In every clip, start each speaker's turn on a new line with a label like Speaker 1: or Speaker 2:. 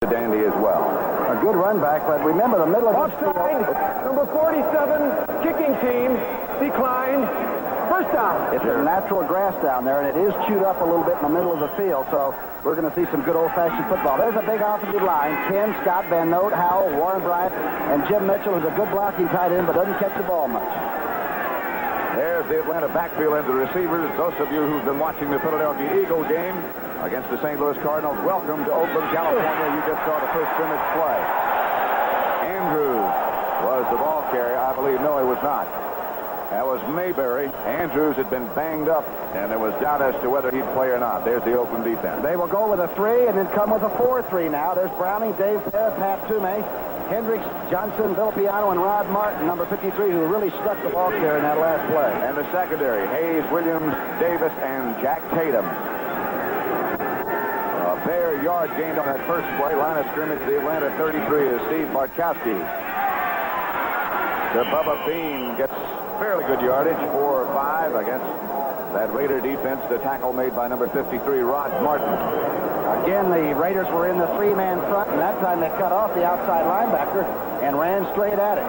Speaker 1: a dandy as well.
Speaker 2: A good run back, but remember the middle of the field.
Speaker 3: Number 47, kicking team, declined. First down.
Speaker 2: It's a natural grass down there, and it is chewed up a little bit in the middle of the field, so we're going to see some good old-fashioned football. There's a big offensive line. Ken, Scott, Van Note, Howell, Warren Bryant, and Jim Mitchell, who's a good blocking tight end, but doesn't catch the ball much.
Speaker 1: There's the Atlanta backfield and the receivers. Those of you who've been watching the Philadelphia Eagle game against the St. Louis Cardinals, welcome to Oakland, California. You just saw the first scrimmage play. Andrews was the ball carrier, I believe. No, he was not. That was Mayberry. Andrews had been banged up, and there was doubt as to whether he'd play or not. There's the Oakland defense.
Speaker 2: They will go with a 3 and then come with a 4-3 now. There's Browning, Dave Fair, Pat Toomey, Hendricks, Johnson, Villapiano, and Rod Martin, number 53, who really stuck the ball carrier in that last play.
Speaker 1: And the secondary, Hayes, Williams, Davis, and Jack Tatum. A fair yard gained on that first play. Line of scrimmage, the Atlanta 33 is Steve Bartkowski. The Bubba Bean gets fairly good yardage, 4 or 5 against that Raider defense. The tackle made by number 53, Rod Martin.
Speaker 2: Again, the Raiders were in the 3-man front, and that time they cut off the outside linebacker and ran straight at it.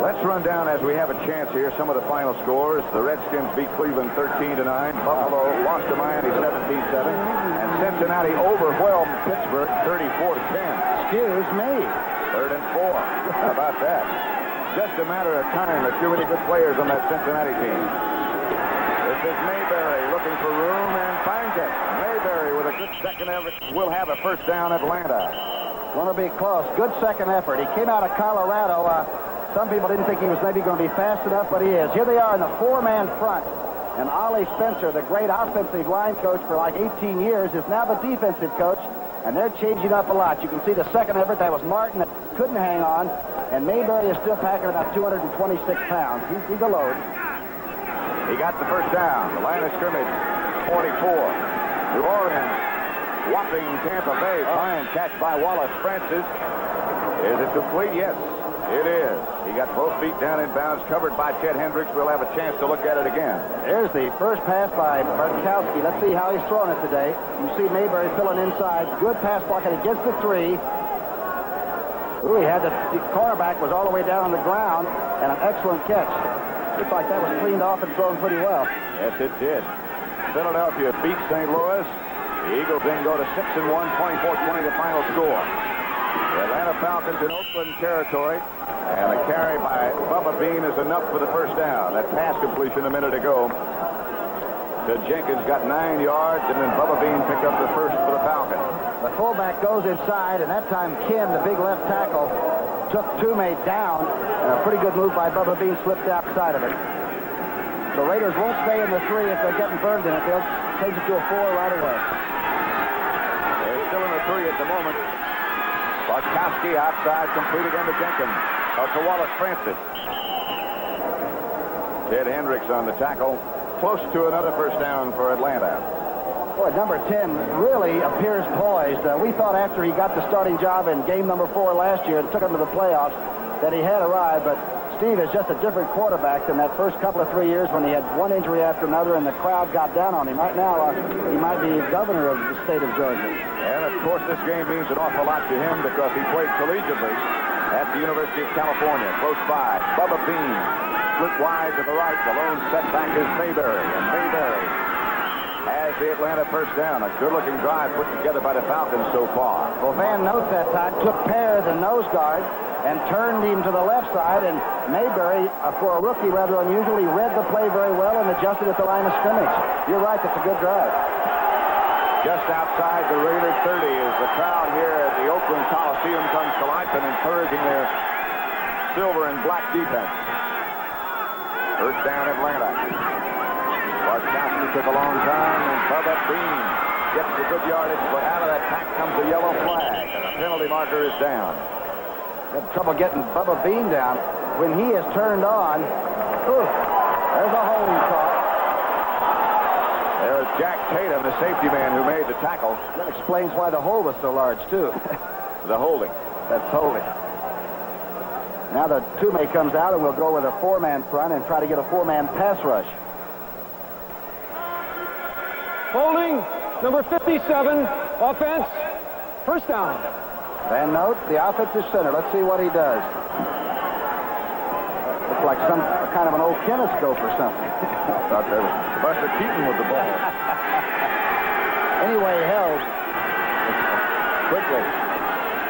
Speaker 1: Let's run down, as we have a chance here, some of the final scores. The Redskins beat Cleveland 13-9. Buffalo lost to Miami 17-7. And Cincinnati overwhelmed Pittsburgh 34-10.
Speaker 2: Excuse me.
Speaker 1: 3rd and 4. How about that? Just a matter of time. There's too many good players on that Cincinnati team. This is Mayberry looking for room and finds it. Mayberry with a good second effort will have a first down, Atlanta.
Speaker 2: Going to be close. Good second effort. He came out of Colorado. Some people didn't think he was maybe going to be fast enough, but he is. Here they are in the 4-man front. And Ollie Spencer, the great offensive line coach for like 18 years, is now the defensive coach. And they're changing up a lot. You can see the second effort. That was Martin that couldn't hang on. And Mayberry is still packing about 226 pounds. He's a load.
Speaker 1: He got the first down. The line of scrimmage, 44. New Orleans whopping Tampa Bay. Fine catch by Wallace Francis. Is it complete? Yes, it is. He got both feet down in bounds, covered by Chet Hendricks. We'll have a chance to look at it again.
Speaker 2: There's the first pass by Bartkowski. Let's see how he's throwing it today. You see Mayberry filling inside. Good pass blocking against the 3. Ooh, he had the cornerback was all the way down on the ground, and an excellent catch. Looks like that was cleaned off and thrown pretty well.
Speaker 1: Yes, it did. Philadelphia beat St. Louis. The Eagles then go to 6-1, 24-20 the final score. The Atlanta Falcons in Oakland territory, and a carry by Bubba Bean is enough for the first down. That pass completion a minute ago to Jenkins got 9 yards, and then Bubba Bean picked up the first for the Falcons.
Speaker 2: The fullback goes inside, and that time Ken, the big left tackle, took Toomey down, and a pretty good move by Bubba Bean slipped outside of it. The Raiders won't stay in the 3 if they're getting burned in it. They'll change it to a 4 right away.
Speaker 1: They're still in the 3 at the moment. Bartkowski outside, complete again to Jenkins. To Wallace Francis. Ted Hendricks on the tackle. Close to another first down for Atlanta.
Speaker 2: Boy, number 10 really appears poised. We thought after he got the starting job in game number 4 last year and took him to the playoffs that he had arrived, but Steve is just a different quarterback than that first couple of 3 years when he had one injury after another and the crowd got down on him. Right now, he might be governor of the state of Georgia.
Speaker 1: And, of course, this game means an awful lot to him because he played collegiately at the University of California, close by. Bubba Bean split wide to the right. The lone setback is Mayberry, and Mayberry has the Atlanta first down. A good-looking drive put together by the Falcons so far.
Speaker 2: Well, Van Note that time took Pear, the nose guard, and turned him to the left side, and Mayberry, for a rookie, rather unusually, read the play very well and adjusted at the line of scrimmage. You're right, that's a good drive.
Speaker 1: Just outside the Raiders 30 as the crowd here at the Oakland Coliseum comes to life and encouraging their silver and black defense. First down, Atlanta. Bartkowski took a long time, and Bubba Bean gets the good yardage, but out of that pack comes a yellow flag, and the penalty marker is down.
Speaker 2: Had trouble getting Bubba Bean down. When he is turned on, there's a holding call.
Speaker 1: There's Jack Tatum, the safety man who made the tackle.
Speaker 2: That explains why the hole was so large, too.
Speaker 1: The holding.
Speaker 2: That's holding. Now the Toomey comes out, and we'll go with a 4-man front and try to get a 4-man pass rush.
Speaker 3: Holding, number 57, offense, First down.
Speaker 2: Van Note, the offensive center. Let's see what he does. Looks like some kind of an old kinescope or something.
Speaker 1: I thought that was Buster Keaton with the ball.
Speaker 2: Anyway, held.
Speaker 1: Quickly.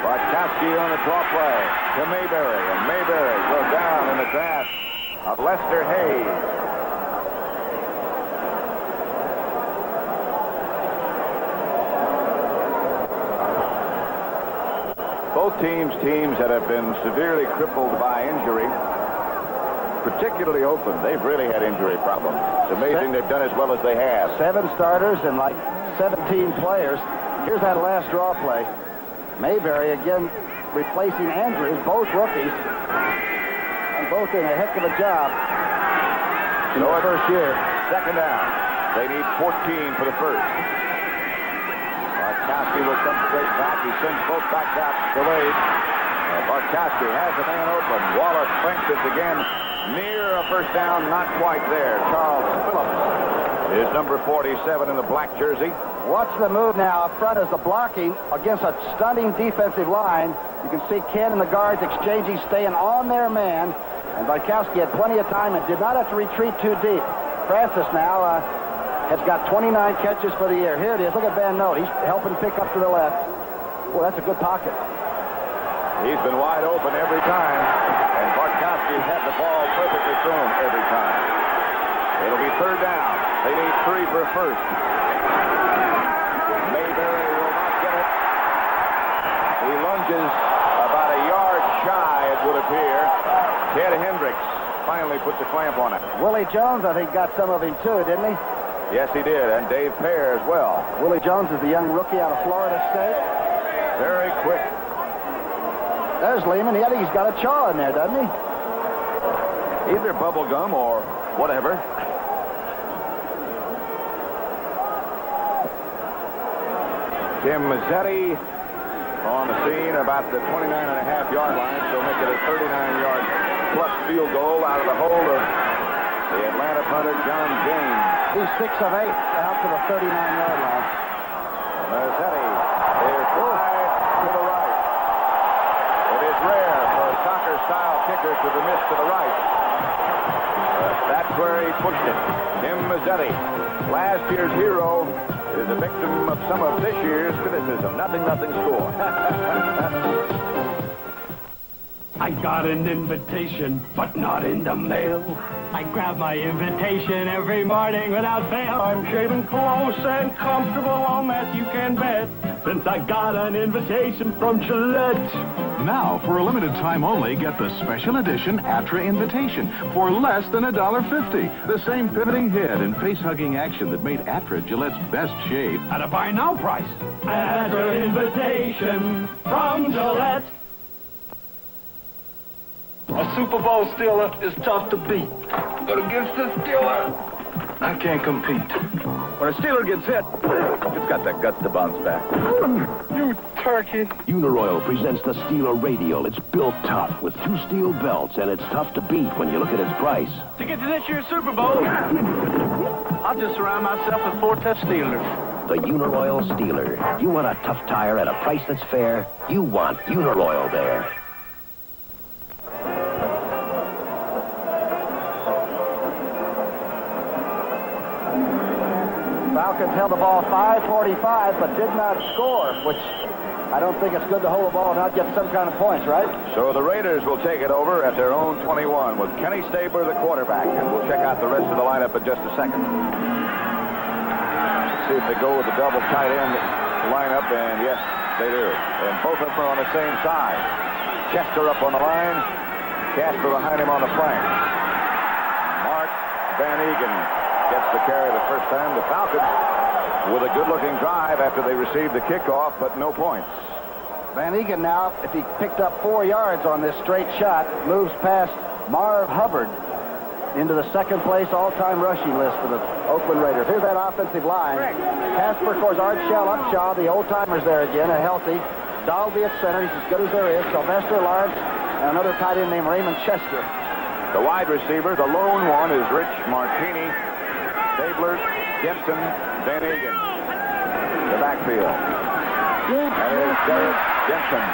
Speaker 1: Bartkowski on the draw play to Mayberry, and Mayberry goes down in the grasp of Lester Hayes. Both teams that have been severely crippled by injury, particularly Oakland, they've really had injury problems. It's amazing they've done as well as they have.
Speaker 2: 7 starters and like 17 players. Here's that last draw play. Mayberry again replacing Andrews, both rookies, and both doing a heck of a job in their first year.
Speaker 1: Second down. They need 14 for the first. Bartkowski will come straight back. He sends both backs out delayed. Bartkowski has the man open. Wallace Franks it again. Near a first down, not quite there. Charles Phillips is number 47 in the black jersey.
Speaker 2: Watch the move now up front as the blocking against a stunning defensive line. You can see Ken and the guards exchanging, staying on their man. And Bartkowski had plenty of time and did not have to retreat too deep. Francis now has got 29 catches for the year. Here it is. Look at Van Note. He's helping pick up to the left. Well, that's a good pocket.
Speaker 1: He's been wide open every time. And Bartkowski's had the ball perfectly thrown every time. It'll be third down. They need 3 for a first. Mayberry will not get it. He lunges about a yard shy, it would appear. Ted Hendricks finally put the clamp on it.
Speaker 2: Willie Jones, I think, got some of him too, didn't he?
Speaker 1: Yes, he did, and Dave Pear as well.
Speaker 2: Willie Jones is the young rookie out of Florida State.
Speaker 1: Very quick.
Speaker 2: There's Lehman. I think he's got a chaw in there, doesn't he?
Speaker 1: Either bubble gum or whatever. Tim Mazzetti on the scene about the 29.5-yard line. So make it a 39-yard plus field goal out of the hold of the Atlanta punter, John James.
Speaker 2: He's 6 of 8 out to the 39-yard line.
Speaker 1: Mazzetti is wide to the right. It is rare for a soccer-style kicker to the miss to the right. But that's where he pushed it. Tim Mazzetti, last year's hero, is a victim of some of this year's criticism. Nothing score.
Speaker 4: I got an invitation, but not in the mail. I grab my invitation every morning without fail. I'm shaving close and comfortable, on that you can bet, since I got an invitation from Gillette.
Speaker 5: Now, for a limited time only, get the special edition Atra Invitation for less than $1.50. The same pivoting head and face-hugging action that made Atra Gillette's best shave.
Speaker 4: At a buy now price. Atra Invitation from Gillette. A Super Bowl Steeler is tough to beat. But against the Steeler, I can't compete.
Speaker 1: When a Steeler gets hit, it's got the guts to bounce back.
Speaker 4: You turkey.
Speaker 6: Uniroyal presents the Steeler Radial. It's built tough with 2 steel belts, and it's tough to beat when you look at its price.
Speaker 4: To get to this year's Super Bowl, I'll just surround myself with 4 tough Steelers.
Speaker 6: The Uniroyal Steeler. You want a tough tire at a price that's fair? You want Uniroyal there.
Speaker 2: Falcons held the ball 5:45, but did not score, which I don't think it's good to hold the ball and not get some kind of points, right?
Speaker 1: So the Raiders will take it over at their own 21 with Kenny Stabler, the quarterback. And we'll check out the rest of the lineup in just a second. See if they go with the double tight end lineup, and yes, they do. And both of them are on the same side. Chester up on the line, Casper behind him on the flank. Mark Van Egan gets the carry the first time. The Falcons with a good-looking drive after they received the kickoff, but no points.
Speaker 2: Van Egan now, if he picked up 4 yards on this straight shot, moves past Marv Hubbard into the second-place all-time rushing list for the Oakland Raiders. Here's that offensive line. Casper, of course, Art Shell, Upshaw, the old-timers there again, a healthy. Dalby at center, he's as good as there is. Sylvester Lawrence, and another tight end named Raymond Chester.
Speaker 1: The wide receiver, the lone one, is Rich Martini. Stabler, Gibson, Van Egan. The backfield. That is Derek Jensen.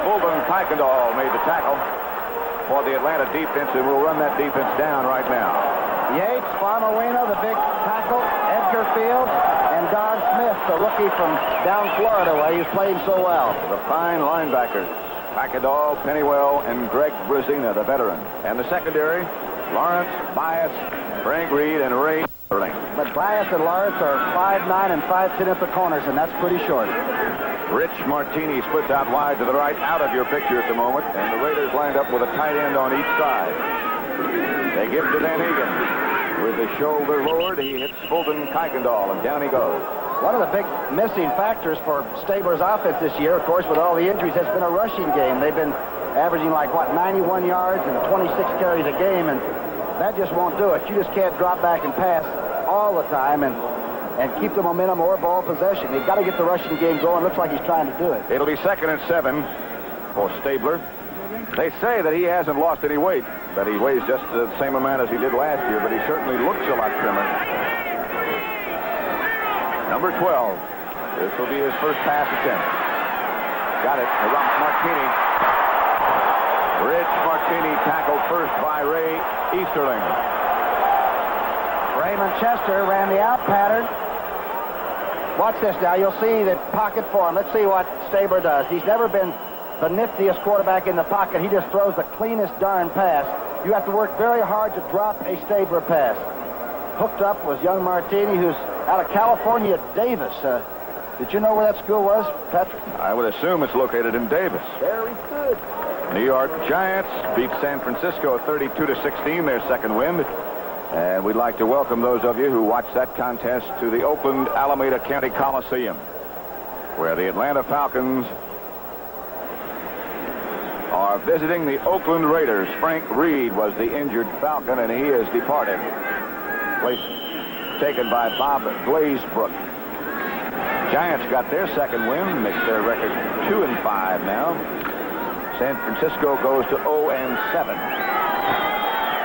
Speaker 1: Fulton Kuykendall made the tackle for the Atlanta defense, and we'll run that defense down right now.
Speaker 2: Yates, Farmerino, the big tackle, Edgar Fields, and Don Smith, the rookie from down Florida, where he's playing so well.
Speaker 1: The fine linebackers, Kuykendall, Pennywell, and Greg Brazina, the veteran. And the secondary, Lawrence, Bias, Frank Reed, and Ray Sterling.
Speaker 2: But Bias and Lawrence are 5'9" and 5'10" at the corners, and that's pretty short.
Speaker 1: Rich Martini splits out wide to the right, out of your picture at the moment, and the Raiders lined up with a tight end on each side. They give to Van Egan. With his shoulder lowered, he hits Fulton Kuykendall, and down he goes.
Speaker 2: One of the big missing factors for Stabler's offense this year, of course, with all the injuries, has been a rushing game. They've been averaging like, 91 yards and 26 carries a game, and that just won't do it. You just can't drop back and pass all the time and keep the momentum or ball possession. You've got to get the rushing game going. Looks like he's trying to do it.
Speaker 1: It'll be 2nd and 7 for Stabler. They say that he hasn't lost any weight, that he weighs just the same amount as he did last year, but he certainly looks a lot trimmer. Number 12. This will be his first pass attempt. Got it. Martini. Rich Martini tackled first by Ray Easterling.
Speaker 2: Raymond Chester ran the out pattern. Watch this now. You'll see the pocket form. Let's see what Stabler does. He's never been the niftiest quarterback in the pocket. He just throws the cleanest darn pass. You have to work very hard to drop a Stabler pass. Hooked up was young Martini, who's out of California, Davis. Did you know where that school was, Patrick?
Speaker 1: I would assume it's located in Davis.
Speaker 2: Very good.
Speaker 1: New York Giants beat San Francisco 32-16, their second win. And we'd like to welcome those of you who watched that contest to the Oakland Alameda County Coliseum, where the Atlanta Falcons are visiting the Oakland Raiders. Frank Reed was the injured Falcon, and he has departed. Place taken by Bob Glazebrook. Giants got their second win, makes their record 2-5 now. San Francisco goes to 0-7.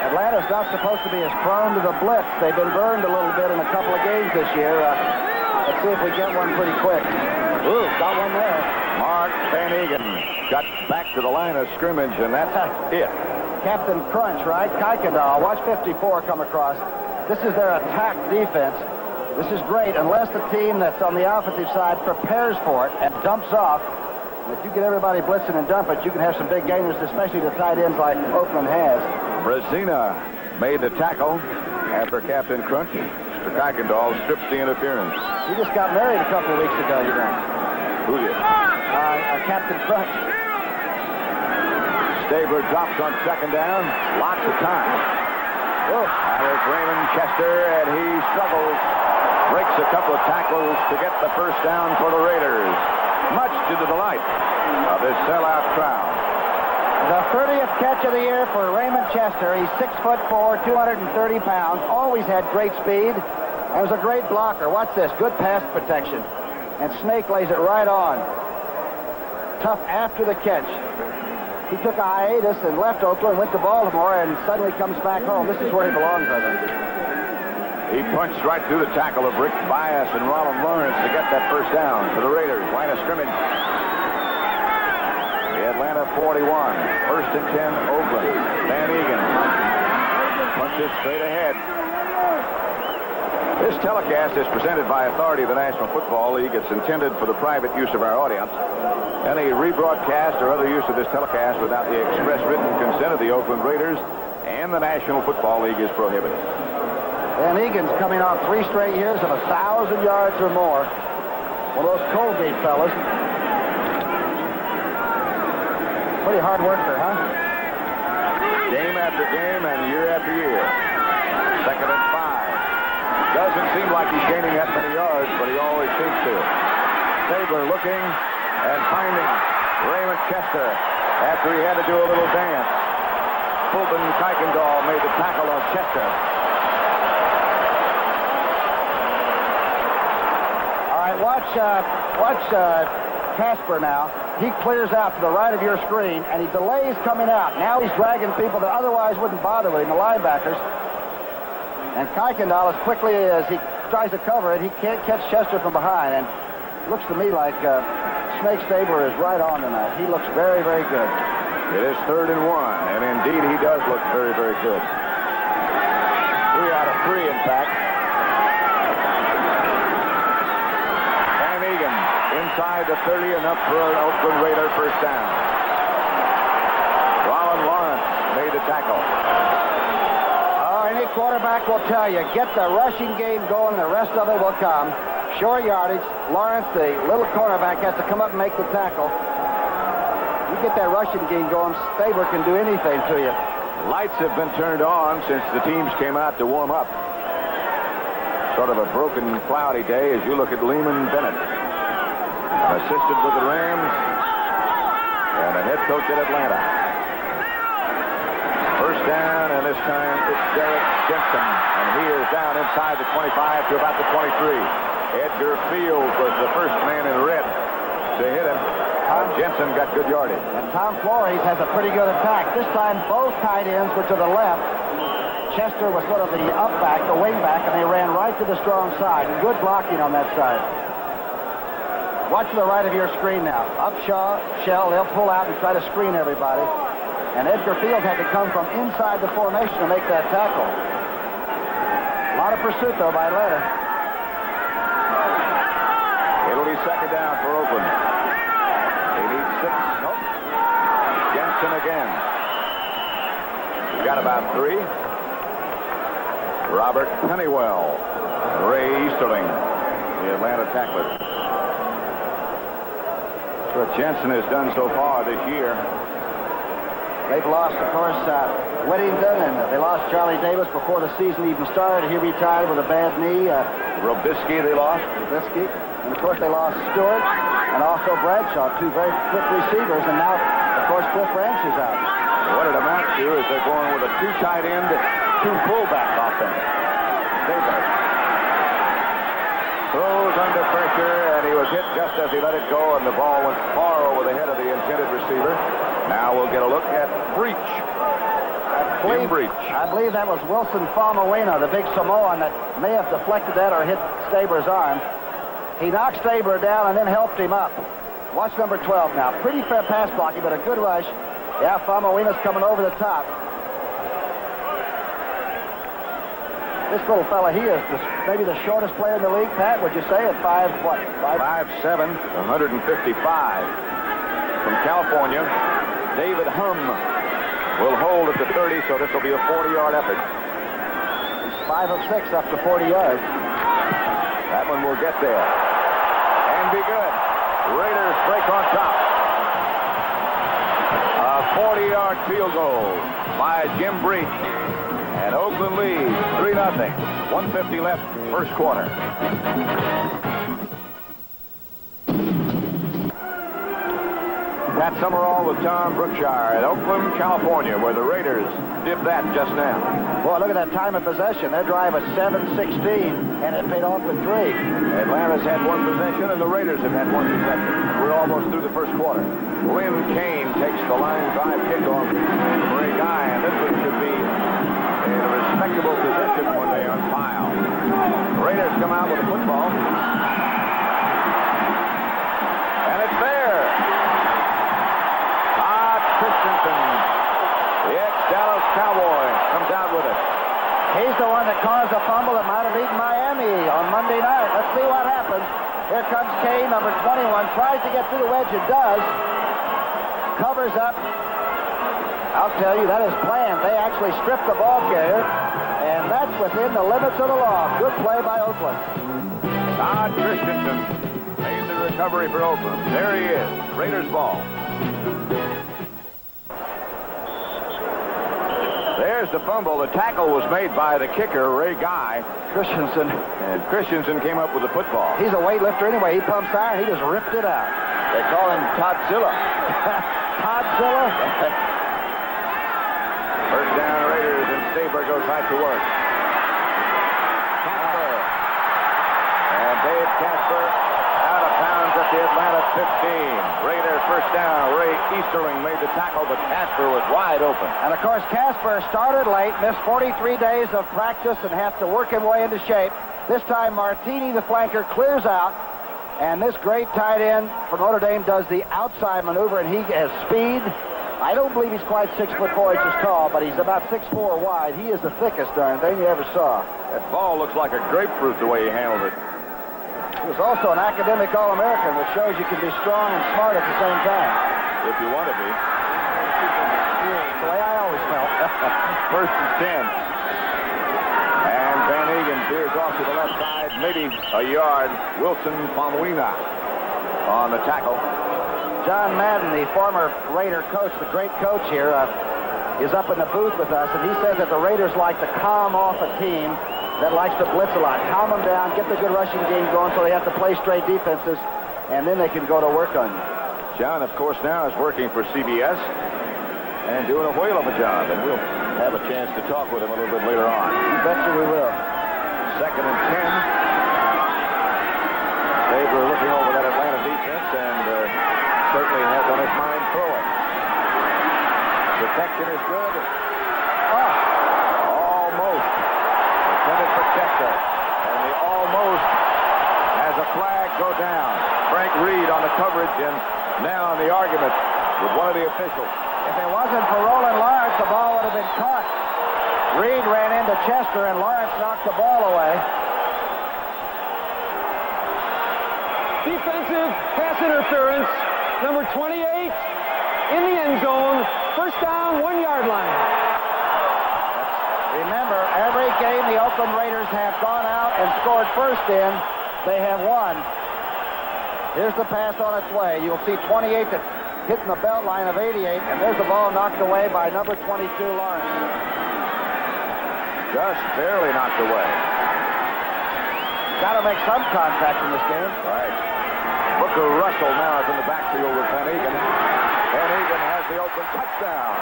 Speaker 2: Atlanta's not supposed to be as prone to the blitz. They've been burned a little bit in a couple of games this year. Let's see if we get one pretty quick. Ooh, got one there.
Speaker 1: Mark Van Egan got back to the line of scrimmage, and that's it.
Speaker 2: Captain Crunch, right? Kuykendall. Watch 54 come across. This is their attack defense. This is great unless the team that's on the offensive side prepares for it and dumps off. If you get everybody blitzing and dumping, you can have some big gainers, especially the tight ends like Oakland has.
Speaker 1: Brazina made the tackle after Captain Crunch. Mr. Kuykendall strips the interference.
Speaker 2: He just got married a couple of weeks ago, you know.
Speaker 1: Who did?
Speaker 2: Captain Crunch.
Speaker 1: Stabler drops on second down. Lots of time. There's Raymond Chester, and he struggles. Breaks a couple of tackles to get the first down for the Raiders. Much to the delight of this sellout crowd.
Speaker 2: The 30th catch of the year for Raymond Chester. He's 6'4", 230 pounds. Always had great speed. And was a great blocker. Watch this. Good pass protection. And Snake lays it right on. Tough after the catch. He took a hiatus and left Oakland, went to Baltimore, and suddenly comes back home. This is where he belongs, I think.
Speaker 1: He punched right through the tackle of Rick Bias and Ronald Lawrence to get that first down for the Raiders. Line of scrimmage. The Atlanta 41. 1st and 10, Oakland. Van Egan punches straight ahead. This telecast is presented by authority of the National Football League. It's intended for the private use of our audience. Any rebroadcast or other use of this telecast without the express written consent of the Oakland Raiders and the National Football League is prohibited.
Speaker 2: Van Egan's coming off 3 straight years of 1,000 yards or more. One of those Colgate fellas. Pretty hard worker, huh?
Speaker 1: Game after game and year after year. 2nd and 5. Doesn't seem like he's gaining that many yards, but he always seems to. Stabler looking and finding Raymond Chester after he had to do a little dance. Fulton Kuykendall made the tackle on Chester.
Speaker 2: All right, watch Casper now. He clears out to the right of your screen, and he delays coming out. Now he's dragging people that otherwise wouldn't bother with him, the linebackers. And Kuykendall, as quickly as he tries to cover it, he can't catch Chester from behind. And looks to me like Snake Stabler is right on tonight. He looks very, very good.
Speaker 1: It is 3rd and 1, and indeed he does look very, very good. 3 out of 3, in fact. Van Egan inside the 30 and up for an Oakland Raider first down. Rollin Lawrence made the tackle.
Speaker 2: Any quarterback will tell you, get the rushing game going, the rest of it will come. Short yardage. Lawrence, the little cornerback, has to come up and make the tackle. You get that rushing game going, Stabler can do anything to you.
Speaker 1: Lights have been turned on since the teams came out to warm up. Sort of a broken, cloudy day as you look at Lehman Bennett, an assistant with the Rams and a head coach at Atlanta. First down, and this time it's Derek Jensen, and he is down inside the 25 to about the 23. Edgar Field was the first man in red to hit him. Jensen got good yardage.
Speaker 2: And Tom Flores has a pretty good attack. This time both tight ends were to the left. Chester was sort of the up back, the wing back, and they ran right to the strong side. Good blocking on that side. Watch to the right of your screen now. Upshaw, Shell, they'll pull out and try to screen everybody. And Edgar Field had to come from inside the formation to make that tackle. A lot of pursuit, though, by Atlanta.
Speaker 1: It'll be second down for Oakland. They need 6. Nope. Jensen again. He's got about 3. Robert Pennywell. Ray Easterling, the Atlanta tackler. What Jensen has done so far this year.
Speaker 2: They've lost, of course, Whittington, and they lost Charlie Davis before the season even started. He retired with a bad knee.
Speaker 1: Robisky they lost.
Speaker 2: Robisky. And, of course, they lost Stewart and also Bradshaw, 2 very quick receivers. And now, of course, Cliff Branch is out.
Speaker 1: What it amounts to is they're going with a 2 tight end, 2 fullback offense. Throws under pressure, and he was hit just as he let it go, and the ball went far over the head of the intended receiver. Now we'll get a look at Breach.
Speaker 2: I believe that was Wilson Famuina, the big Samoan, that may have deflected that or hit Stabler's arm. He knocked Stabler down and then helped him up. Watch number 12 now. Pretty fair pass blocking, but a good rush. Yeah, Famuina's coming over the top. This little fella, he is maybe the shortest player in the league, Pat, would you say, at 5'7",
Speaker 1: 155. From California, David Hum will hold at the 30, so this will be a 40-yard effort.
Speaker 2: He's 5 of 6 up to 40 yards.
Speaker 1: That one will get there and be good. Raiders break on top. A 40-yard field goal by Jim Breach. And Oakland leads 3-0. 1:50 left, first quarter. Pat Summerall with Tom Brookshire at Oakland, California, where the Raiders did that just now.
Speaker 2: Boy, look at that time of possession. Their drive was 7-16, and it paid off with 3.
Speaker 1: Atlanta's had 1 possession, and the Raiders have had 1 possession. We're almost through the first quarter. Lynn Kane takes the line drive kickoff from Ray Guy, and this one should be in a respectable position when they unpile. The Raiders come out with the football. And it's there. Todd Christensen, the ex-Dallas Cowboy, comes out with it.
Speaker 2: He's the one that caused a fumble that might have beaten Miami on Monday night. Let's see what happens. Here comes Kane, number 21. Tries to get through the wedge. It does. Covers up. I'll tell you, that is planned. They actually stripped the ball carrier, and that's within the limits of the law. Good play by Oakland.
Speaker 1: Todd Christensen made the recovery for Oakland. There he is. Raiders ball. There's the fumble. The tackle was made by the kicker, Ray Guy.
Speaker 2: Christensen.
Speaker 1: And Christensen came up with the football.
Speaker 2: He's a weightlifter anyway. He pumps iron. He just ripped it out.
Speaker 1: They call him Todzilla.
Speaker 2: Todzilla.
Speaker 1: First down, Raiders, and Stabler goes right to work. Casper. And Dave Casper out of bounds at the Atlanta 15. Raiders first down. Ray Easterling made the tackle, but Casper was wide open.
Speaker 2: And, of course, Casper started late, missed 43 days of practice, and has to work his way into shape. This time, Martini, the flanker, clears out. And this great tight end for Notre Dame does the outside maneuver, and he has speed. I don't believe he's quite 6'4" inches tall, but he's about 6'4" wide. He is the thickest darn thing you ever saw.
Speaker 1: That ball looks like a grapefruit the way he handled it.
Speaker 2: He was also an academic All-American, which shows you can be strong and smart at the same time.
Speaker 1: If you want to be.
Speaker 2: That's the way I always felt.
Speaker 1: First and 10. And Van Egan veers off to the left side, maybe a yard. Wilson Famuina on the tackle.
Speaker 2: John Madden, the former Raider coach, the great coach here, is up in the booth with us, and he says that the Raiders like to calm off a team that likes to blitz a lot. Calm them down, get the good rushing game going so they have to play straight defenses, and then they can go to work on you.
Speaker 1: John, of course, now is working for CBS and doing a whale of a job, and we'll have a chance to talk with him a little bit later on.
Speaker 2: You betcha we will.
Speaker 1: Second and 10. Stabler looking over that Atlanta defense and certainly has on his mind throwing. Protection is good. Almost. Intended for Chester. And the almost has a flag go down. Frank Reed on the coverage and now on the argument with one of the officials.
Speaker 2: If it wasn't for Roland Lawrence, the ball would have been caught. Reed ran into Chester, and Lawrence knocked the ball away.
Speaker 3: Defensive pass interference, number 28, in the end zone. First down, 1 yard line.
Speaker 2: Remember, every game the Oakland Raiders have gone out and scored first in, they have won. Here's the pass on its way. You'll see 28 that's hitting the belt line of 88, and there's the ball knocked away by number 22, Lawrence.
Speaker 1: Just barely knocked away.
Speaker 2: Got to make some contact in this game.
Speaker 1: Right. Booker Russell now is in the backfield with Van Egan. Van Egan has the open touchdown.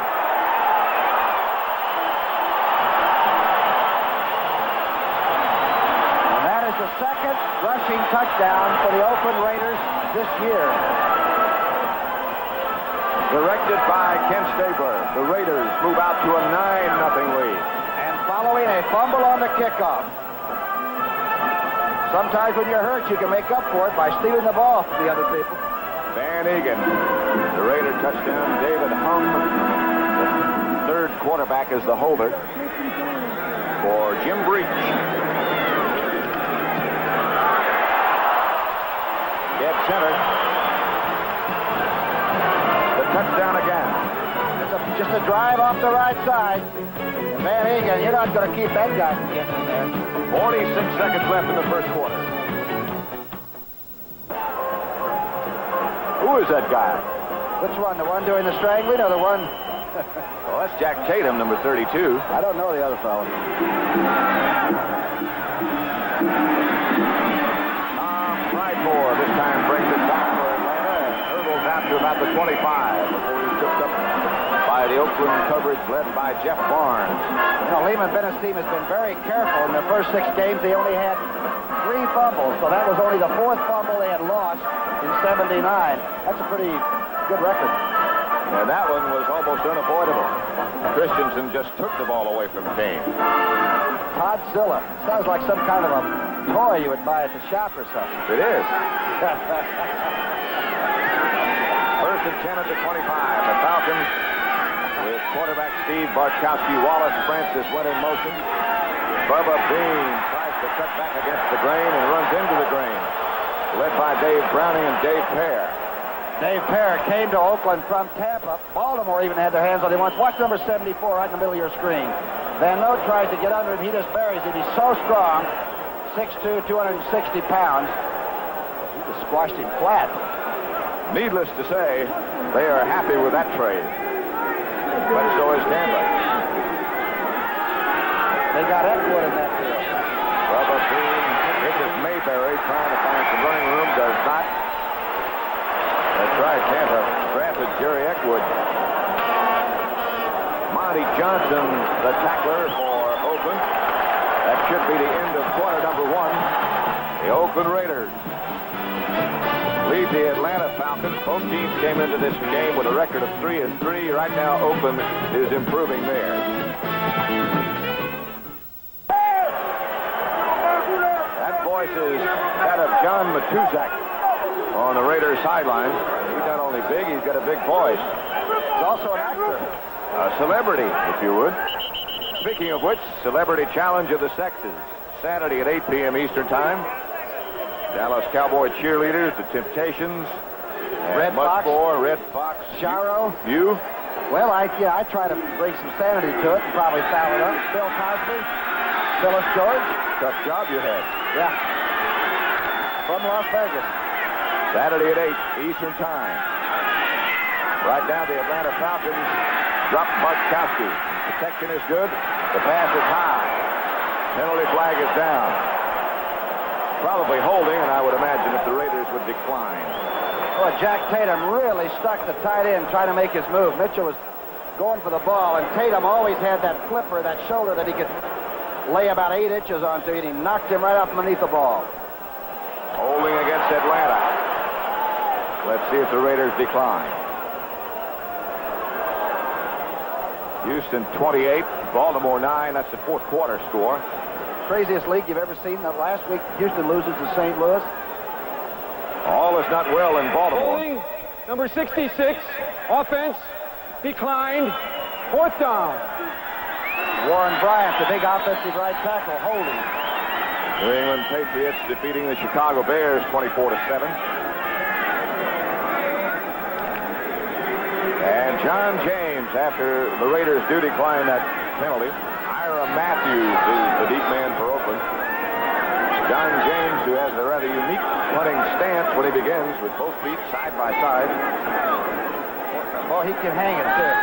Speaker 2: And that is the second rushing touchdown for the Oakland Raiders this year.
Speaker 1: Directed by Ken Stabler, the Raiders move out to a 9-0 lead.
Speaker 2: And following a fumble on the kickoff. Sometimes when you're hurt, you can make up for it by stealing the ball from the other people.
Speaker 1: Van Egan, the Raider touchdown. David Hung, the third quarterback, is the holder for Jim Breach. Dead center. The touchdown again.
Speaker 2: It's just a drive off the right side. And Van Egan, you're not going to keep that guy from getting there.
Speaker 1: 46 seconds left in the first quarter. Who is that guy?
Speaker 2: Which one? The one doing the strangling or the one?
Speaker 1: Well, that's Jack Tatum, number 32.
Speaker 2: I don't know the other fellow.
Speaker 1: Frydmore this time brings it back for Atlanta and hurdles out to about the 25 before he's tripped up by the Oakland coverage led by Jeff Barnes.
Speaker 2: You know, Lehman Bennett's team has been very careful. In their first 6 games, they only had 3 fumbles, so that was only the 4th fumble they had lost in 79. That's a pretty good record.
Speaker 1: Yeah, that one was almost unavoidable. Christensen just took the ball away from Kane.
Speaker 2: Todd Zilla. Sounds like some kind of a toy you would buy at the shop or something.
Speaker 1: It is. First and 10 at the 25. The Falcons with quarterback Steve Bartkowski. Wallace Francis went in motion. Bubba Bean tries to cut back against the grain and runs into the grain. Led by Dave Browning and Dave Pear.
Speaker 2: Dave Pear came to Oakland from Tampa. Baltimore even had their hands on him once. Watch number 74 right in the middle of your screen. Van Note tries to get under him. He just buries it. He's so strong. 6'2", 260 pounds. He just squashed him flat.
Speaker 1: Needless to say, they are happy with that trade. But so is Tampa.
Speaker 2: They got Eckwood in that deal.
Speaker 1: Bubba Bean. This is Mayberry trying to find some running room. Does not. That's right. Tampa drafted Jerry Eckwood. Monty Johnson, the tackler for Oakland. That should be the end of quarter number 1. The Oakland Raiders lead the Atlanta Falcons. Both teams came into this game with a record of 3-3. Right now, Oakland is improving there. That voice is that of John Matuzak. on the Raiders sideline. He's not only big, he's got a big voice.
Speaker 2: He's also an actor.
Speaker 1: A celebrity, if you would. Speaking of which, Celebrity Challenge of the Sexes. Saturday at 8 p.m. Eastern Time. Dallas Cowboy cheerleaders, the Temptations.
Speaker 2: Red Fox.
Speaker 1: Red Fox.
Speaker 2: Charo.
Speaker 1: You?
Speaker 2: Well, I try to bring some sanity to it and probably foul it up. Bill Cosby. Phyllis George.
Speaker 1: Tough job you had.
Speaker 2: Yeah. From Las Vegas.
Speaker 1: Saturday at 8 Eastern Time. Right now, the Atlanta Falcons drop Bartkowski. Protection is good. The pass is high. Penalty flag is down. Probably holding, and I would imagine if the Raiders would decline.
Speaker 2: Oh, Jack Tatum really stuck the tight end trying to make his move. Mitchell was going for the ball, and Tatum always had that flipper, that shoulder that he could lay about 8 inches onto, and he knocked him right up underneath the ball.
Speaker 1: Holding against Atlanta. Let's see if the Raiders decline. Houston 28, Baltimore 9. That's the fourth quarter score.
Speaker 2: Craziest league you've ever seen. Last week, Houston loses to St. Louis.
Speaker 1: All is not well in Baltimore.
Speaker 3: Holding, number 66, offense, declined, fourth down.
Speaker 2: Warren Bryant, the big offensive right tackle, holding.
Speaker 1: New England Patriots defeating the Chicago Bears 24-7. And John James, after the Raiders do decline that penalty, Ira Matthews is the deep man for Oakland. John James, who has a rather unique punting stance when he begins with both feet side by side.
Speaker 2: Oh, he can hang it, too.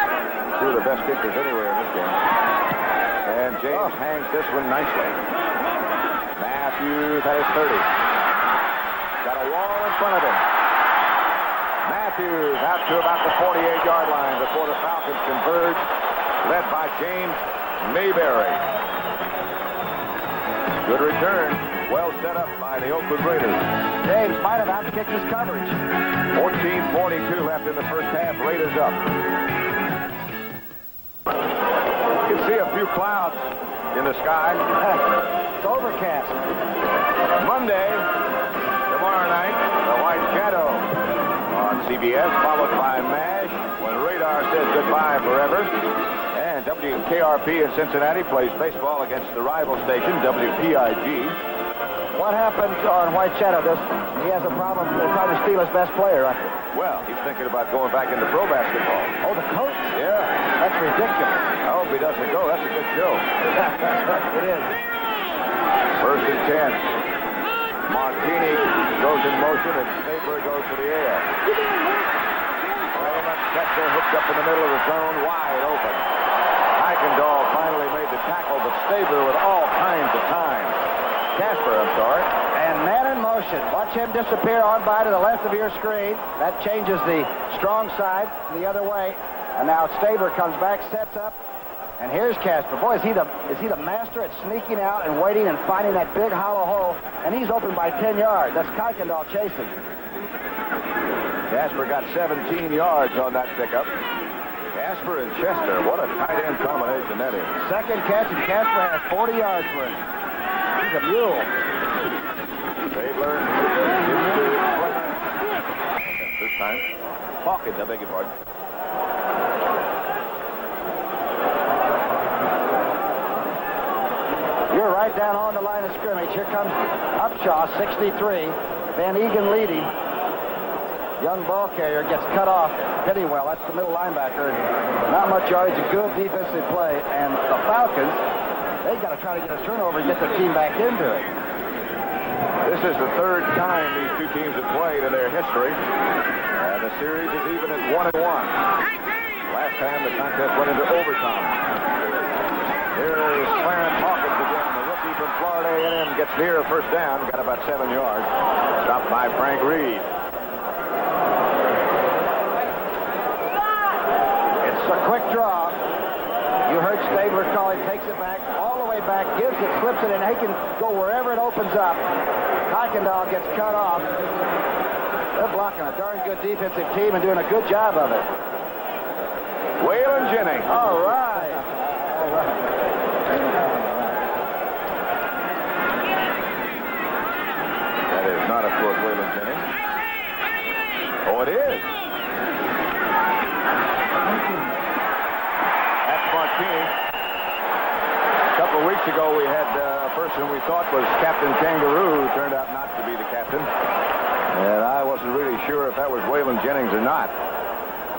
Speaker 1: Two of the best kickers anywhere in this game. And James hangs this one nicely. Matthews at his 30. Got a wall in front of him. Matthews out to about the 48-yard line before the Falcons converge, led by James Mayberry. Good return. Well set up by the Oakland Raiders.
Speaker 2: James might have outkicked his coverage.
Speaker 1: 14:42 left in the first half. Raiders up. You can see a few clouds in the sky.
Speaker 2: It's overcast.
Speaker 1: Monday, tomorrow night, the White Shadow on CBS, followed by MASH when Radar says goodbye forever. And WKRP in Cincinnati plays baseball against the rival station, WPIG.
Speaker 2: What happened on White Shadow? He has a problem. They're trying to steal his best player.
Speaker 1: Well, he's thinking about going back into pro basketball.
Speaker 2: Oh, the coach?
Speaker 1: Yeah.
Speaker 2: That's ridiculous.
Speaker 1: I hope he doesn't go. That's a good show.
Speaker 2: It is.
Speaker 1: First and 10. Martini goes in motion, and Stabler goes to the air. Raymond Kessler hooked up in the middle of the zone, wide open. Eichendahl finally made the tackle, but Stabler with all kinds of time. Casper, I'm sorry.
Speaker 2: And man in motion. Watch him disappear on by to the left of your screen. That changes the strong side the other way. And now Stabler comes back, sets up. And here's Casper. Boy, is he the master at sneaking out and waiting and finding that big hollow hole. And he's open by 10 yards. That's Kuykendall chasing.
Speaker 1: Casper got 17 yards on that pickup. Casper and Chester, what a tight end combination that is.
Speaker 2: Second catch, and Casper has 40 yards for him. He's a mule.
Speaker 1: Stabler this time. Hawkins, I beg your pardon.
Speaker 2: You're right down on the line of scrimmage. Here comes Upshaw, 63. Van Egan leading. Young ball carrier gets cut off. Pennywell, that's the middle linebacker. Not much yardage, a good defensive play. And the Falcons, they got to try to get a turnover and get their team back into it.
Speaker 1: This is the third time these two teams have played in their history. And the series is even at 1-1. Last time the contest went into overtime. Here is Clarence Hawkins again. The rookie from Florida A&M gets near a first down. Got about 7 yards. Stopped by Frank Reed.
Speaker 2: It's a quick draw. You heard Stabler call it, takes it back, all the way back, gives it, slips it, and he can go wherever it opens up. Kuykendall gets cut off. They're blocking a darn good defensive team and doing a good job of it.
Speaker 1: Waylon Jennings.
Speaker 2: All right. All right.
Speaker 1: That is not, of course, Waylon Jennings. Oh, it is. That's Martini. A couple of weeks ago, we had a person we thought was Captain Kangaroo, who turned out not to be the captain. And I wasn't really sure if that was Waylon Jennings or not.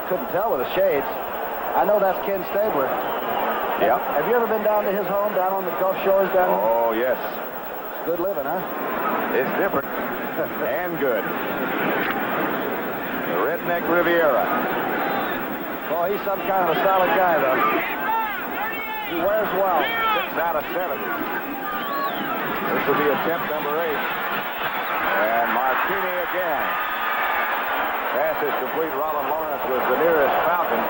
Speaker 2: Couldn't tell with the shades. I know that's Ken Stabler.
Speaker 1: Yep.
Speaker 2: Have you ever been down to his home down on the Gulf Shores down there?
Speaker 1: Oh, yes.
Speaker 2: It's good living, huh?
Speaker 1: It's different and good. The Redneck Riviera.
Speaker 2: Oh, he's some kind of a solid guy, though. He wears well.
Speaker 1: 6 out of 7. This will be attempt number 8. And Martini again. Pass is complete. Rollin Lawrence was the nearest Falcon,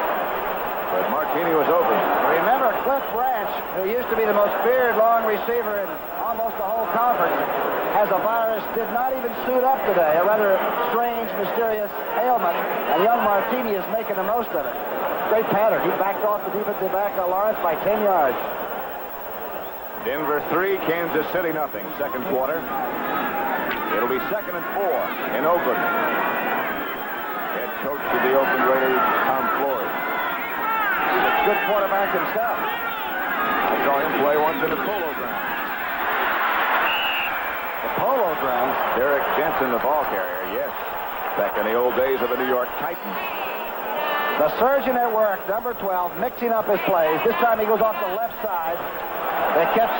Speaker 1: but Martini was open.
Speaker 2: Remember, Cliff Branch, who used to be the most feared long receiver in almost the whole conference, has a virus, did not even suit up today. A rather strange, mysterious ailment, and young Martini is making the most of it. Great pattern. He backed off the defensive back of Lawrence by 10 yards.
Speaker 1: Denver 3, Kansas City nothing. Second quarter. It'll be 2nd and 4 in Oakland. Head coach of the Oakland Raiders, Tom Flores.
Speaker 2: He's a good quarterback himself.
Speaker 1: I saw him play once in the Polo Grounds.
Speaker 2: The Polo Grounds?
Speaker 1: Derek Jensen, the ball carrier, yes. Back in the old days of the New York Titans.
Speaker 2: The surgeon at work, number 12, mixing up his plays. This time he goes off the left side. They catch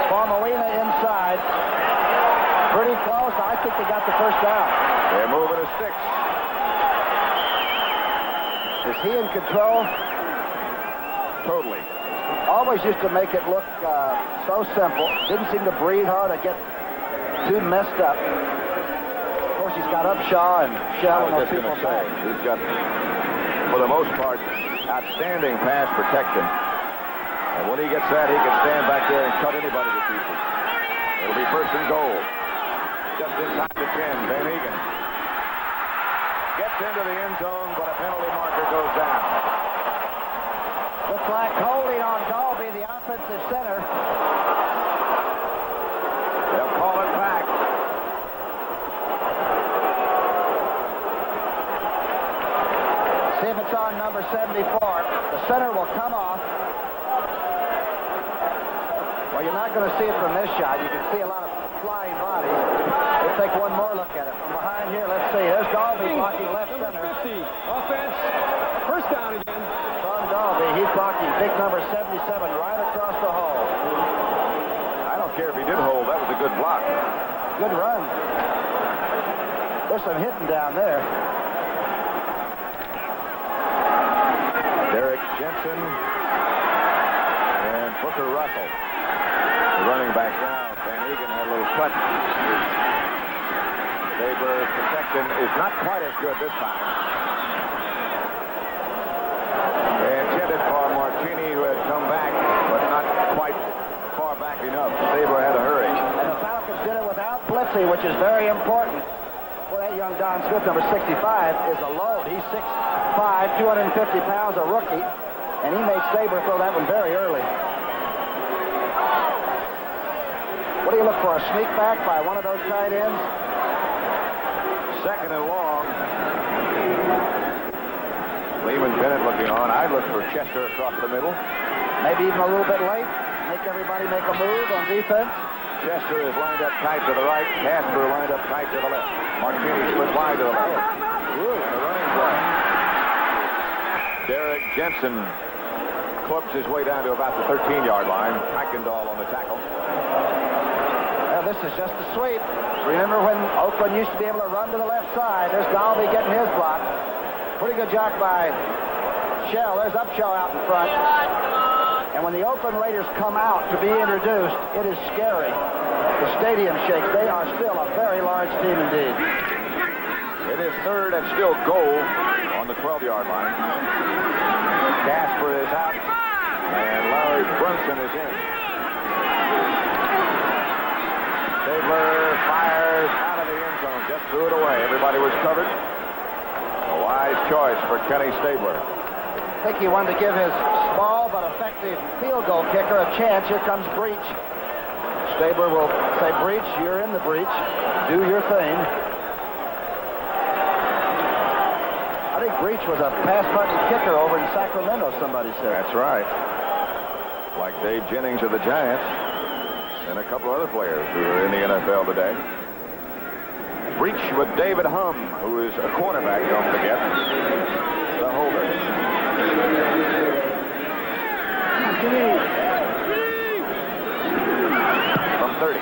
Speaker 2: Balmerina inside. Pretty close. I think they got the first down.
Speaker 1: They're moving to 6.
Speaker 2: Is he in control?
Speaker 1: Totally.
Speaker 2: Always used to make it look so simple. Didn't seem to breathe hard or get too messed up. Of course, he's got Upshaw and Shell and those people back.
Speaker 1: He's got, for the most part, outstanding pass protection. And when he gets that, he can stand back there and cut anybody to pieces. It'll be 1st and goal. Just inside the 10, Van Egan. Gets into the end zone, but a penalty marker goes down.
Speaker 2: Looks like holding on Dalby, the offensive center.
Speaker 1: They'll call it back.
Speaker 2: See if it's on number 74. The center will come off. Well, you're not going to see it from this shot. You can see a lot of flying bodies. We'll take one more look at it. From behind here, let's see. There's Dalby blocking left
Speaker 3: Number
Speaker 2: center.
Speaker 3: 50. Offense. First down again.
Speaker 2: Son Dalby, he's blocking big number 77 right across the hole.
Speaker 1: I don't care if he did hold. That was a good block.
Speaker 2: Good run. There's some hitting down there.
Speaker 1: Derek Jensen and Booker Russell. The running back now. Van Egan had a little cut. Stabler's protection is not quite as good this time. They intended for Martini, who had come back, but not quite far back enough. Stabler had to hurry.
Speaker 2: And the Falcons did it without blitzing, which is very important. Well, that young Don Smith, number 65, is a load. He's 6'5", 250 pounds, a rookie, and he made Stabler throw that one very early. What do you look for, a sneak back by one of those tight ends?
Speaker 1: 2nd and long. Lehman Bennett looking on. I'd look for Chester across the middle.
Speaker 2: Maybe even a little bit late. Make everybody make a move on defense.
Speaker 1: Chester is lined up tight to the right. Casper lined up tight to the left. Martini split wide to the left. Ooh, and a running play. Derek Jensen clubs his way down to about the 13-yard line. Eichendahl on the tackle.
Speaker 2: Well, this is just a sweep. Remember when Oakland used to be able to run to the left side? There's Dalby getting his block. Pretty good job by Shell. There's Upshaw out in front. And when the Oakland Raiders come out to be introduced, it is scary. The stadium shakes. They are still a very large team indeed.
Speaker 1: It is 3rd and still goal on the 12-yard line. Casper is out, and Larry Brunson is in. Stabler fires out of the end zone, just threw it away. Everybody was covered. A wise choice for Kenny Stabler.
Speaker 2: I think he wanted to give his small but effective field goal kicker a chance. Here comes Breach. Stabler will say, Breach, you're in the breach. Do your thing. Breach was a pass-button kicker over in Sacramento, somebody said.
Speaker 1: That's right. Like Dave Jennings of the Giants and a couple other players who are in the NFL today. Breach with David Hum, who is a cornerback, don't forget. The holder. From 30.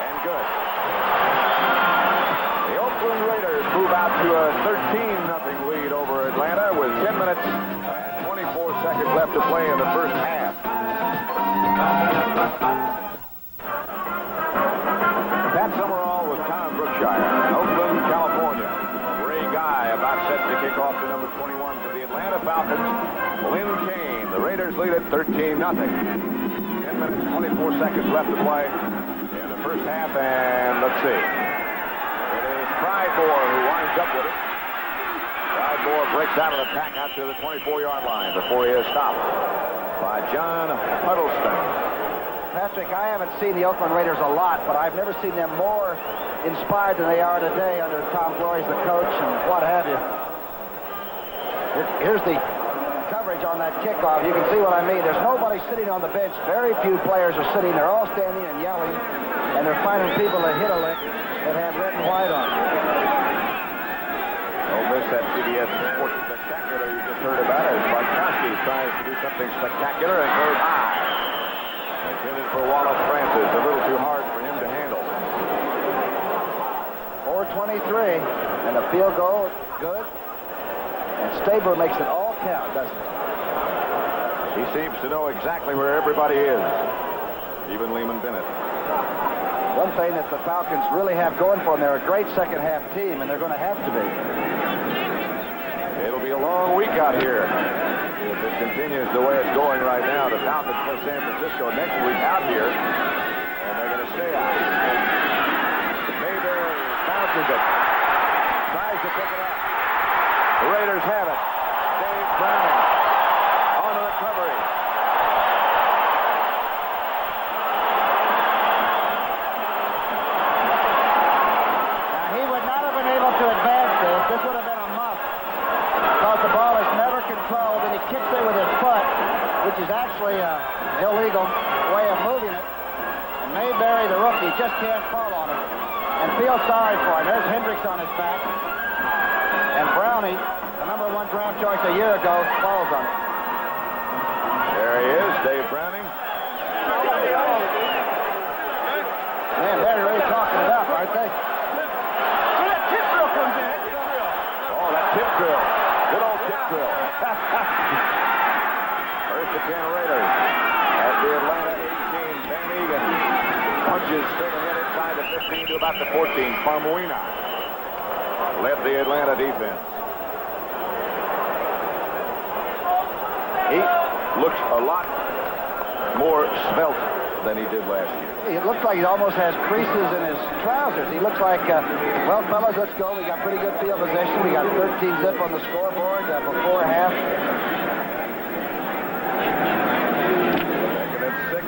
Speaker 1: And good. The Oakland Raiders move out to a 13-0 lead over Atlanta with 10 minutes and 24 seconds left to play in the first half. Pat Summerall with Tom Brookshire, Oakland, California. Ray Guy about set to kick off to number 21 for the Atlanta Falcons. Lynn Kane. The Raiders lead it 13-0. 10 minutes, 24 seconds left to play in the first half, and let's see. It is Pridemore who winds up with it. Pridemore breaks out of the pack out to the 24-yard line before he is stopped by John Huddleston.
Speaker 2: Patrick, I haven't seen the Oakland Raiders a lot, but I've never seen them more inspired than they are today under Tom Flores, the coach, and what have you. Here's the coverage on that kickoff. You can see what I mean. There's nobody sitting on the bench. Very few players are sitting. They're all standing and yelling, and they're finding people to hit a lick that have red and white on.
Speaker 1: Ole Miss, that CBS Sports Spectacular you just heard about it. Barkowski tries to do something spectacular and goes high. Intended for Wallace Francis. A little too hard for him to handle.
Speaker 2: 4:23, and the field goal, good. And Stabler makes it all count, doesn't he?
Speaker 1: He seems to know exactly where everybody is. Even Lehman Bennett.
Speaker 2: One thing that the Falcons really have going for them, they're a great second-half team, and they're going to have to be.
Speaker 1: It'll be a long week out here. If it continues the way it's going right now, the Falcons play San Francisco next week out here, and they're going to stay out. Mayberry bounces it. Tries to pick it up. The Raiders have it. Dave Browning on the recovery.
Speaker 2: Now, he would not have been able to advance this. This would have been a muff. Because the ball is never controlled, and he kicks it with his foot, which is actually an illegal way of moving it. And Mayberry, the rookie, just can't fall on him and feel sorry for him. There's Hendricks on his back. And Brownie, the #1 draft choice a year ago, falls on it.
Speaker 1: There he is, Dave Browning.
Speaker 2: Man, they're really talking it up, aren't they?
Speaker 1: Oh, that tip drill. Good old tip drill. First and 10 Raiders. At the Atlanta 18, Van Egan punches straight ahead inside the 15 to about the 14. Farmuina led the Atlanta defense. He looks a lot more svelte than he did last year.
Speaker 2: It looks like he almost has creases in his trousers. He looks like, well, fellas, let's go. We got pretty good field position. We got 13 zip on the scoreboard before half.
Speaker 1: Second and 6.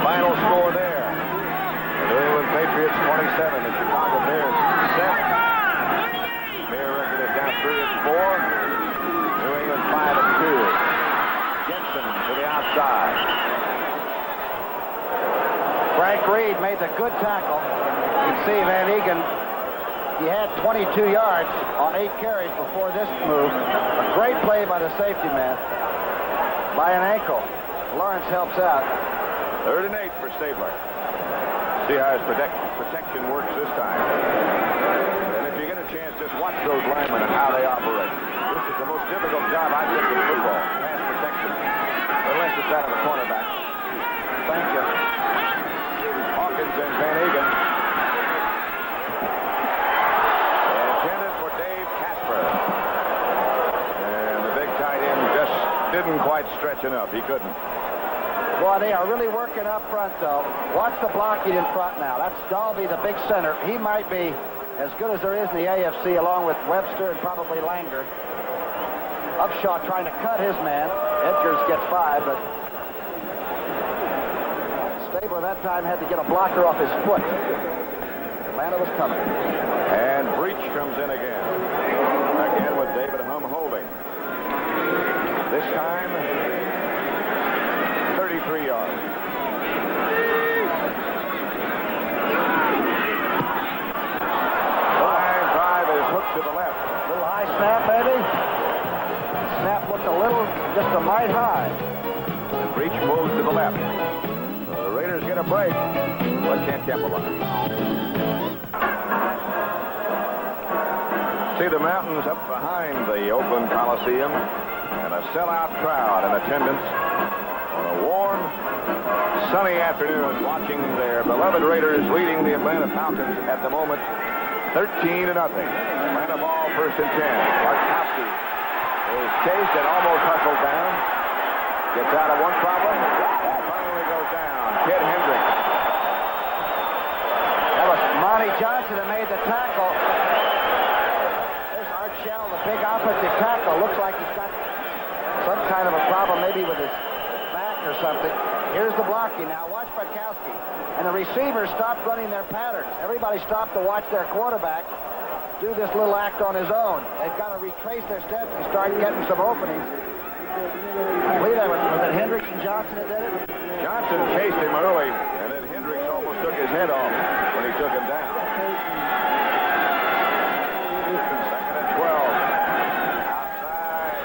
Speaker 1: Final score there. The New England Patriots 27. The Chicago Bears 7. Bear record is down 3-4. New England 5-2. Jensen to the outside.
Speaker 2: Frank Reed made the good tackle. You can see Van Egan, he had 22 yards on 8 carries before this move. A great play by the safety man. By an ankle. Lawrence helps out.
Speaker 1: 3rd and 8 for Stabler. See how his protection works this time. And if you get a chance, just watch those linemen and how they operate. This is the most difficult job I think in football. Pass protection. Unless it's that of a cornerback. Thank you. Hawkins and Van Egan. Intended for Dave Casper. And the big tight end just didn't quite stretch enough. He couldn't.
Speaker 2: Boy, they are really working up front, though. Watch the blocking in front now. That's Dalby, the big center. He might be as good as there is in the AFC, along with Webster and probably Langer. Upshaw trying to cut his man. Edgars gets 5, but Stabler that time had to get a blocker off his foot. Atlanta was coming.
Speaker 1: And Breach comes in again. Again with David Humm holding. This time, 33 yards. Line drive is hooked to the left.
Speaker 2: Little high snap, maybe. Snap looked a little, just a mite high.
Speaker 1: And Breach moves to the left. So the Raiders get a break, but can't capitalize. See the mountains up behind the Oakland Coliseum and a sellout crowd in attendance on a warm, sunny afternoon watching their beloved Raiders leading the Atlanta Falcons at the moment 13-0. Atlanta ball, 1st and 10. Bartkowski is chased and almost hustled down. Gets out of one problem. Finally goes down. Kid Hendricks.
Speaker 2: That was Monty Johnson that made the tackle. There's Art Shell, the big offensive tackle. Looks like he's got some kind of a problem, maybe with his back or something. Here's the blocking now. Watch Bartkowski. And the receivers stopped running their patterns. Everybody stopped to watch their quarterback do this little act on his own. They've got to retrace their steps and start getting some openings. I believe that was it Hendricks and Johnson that did it?
Speaker 1: Johnson chased him early, and then Hendricks almost took his head off when he took him down. 2nd and 12. Outside.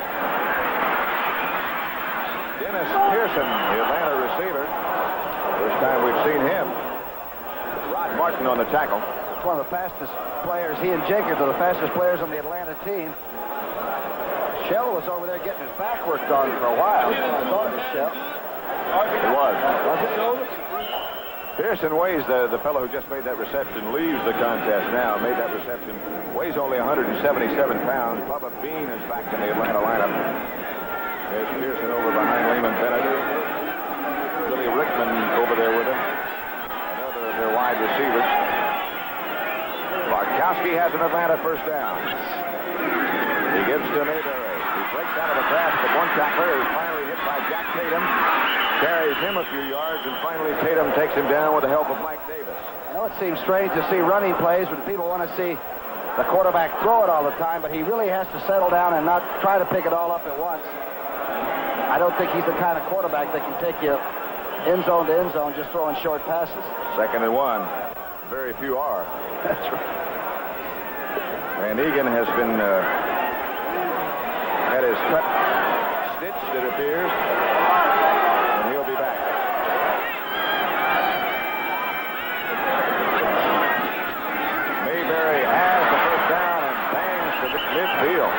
Speaker 1: Dennis Pearson, the Atlanta receiver. First time we've seen him. Rod Martin on the tackle.
Speaker 2: It's one of the fastest players. He and Jenkins are the fastest players on the Atlanta team. Shell was over there getting his back worked on for a while. I thought it was Shell.
Speaker 1: It was.
Speaker 2: Was it?
Speaker 1: Pearson weighs the fellow who just made that reception, leaves the contest now, made that reception, weighs only 177 pounds. Bubba Bean is back in the Atlanta lineup. There's Pearson over behind Lehman Bennett. Billy Rickman over there with him. Another of their wide receivers. Bartkowski has an Atlanta 1st down. He gives to Mayberry. He breaks out of the pass, but one tackler is finally hit by Jack Tatum. Carries him a few yards, and finally Tatum takes him down with the help of Mike Davis.
Speaker 2: I know it seems strange to see running plays when people want to see the quarterback throw it all the time, but he really has to settle down and not try to pick it all up at once. I don't think he's the kind of quarterback that can take you end zone to end zone just throwing short passes.
Speaker 1: 2nd and 1. Very few are.
Speaker 2: That's right.
Speaker 1: And Egan has been had his cut stitched, it appears, and he'll be back. Mayberry has the 1st down and bangs to the midfield.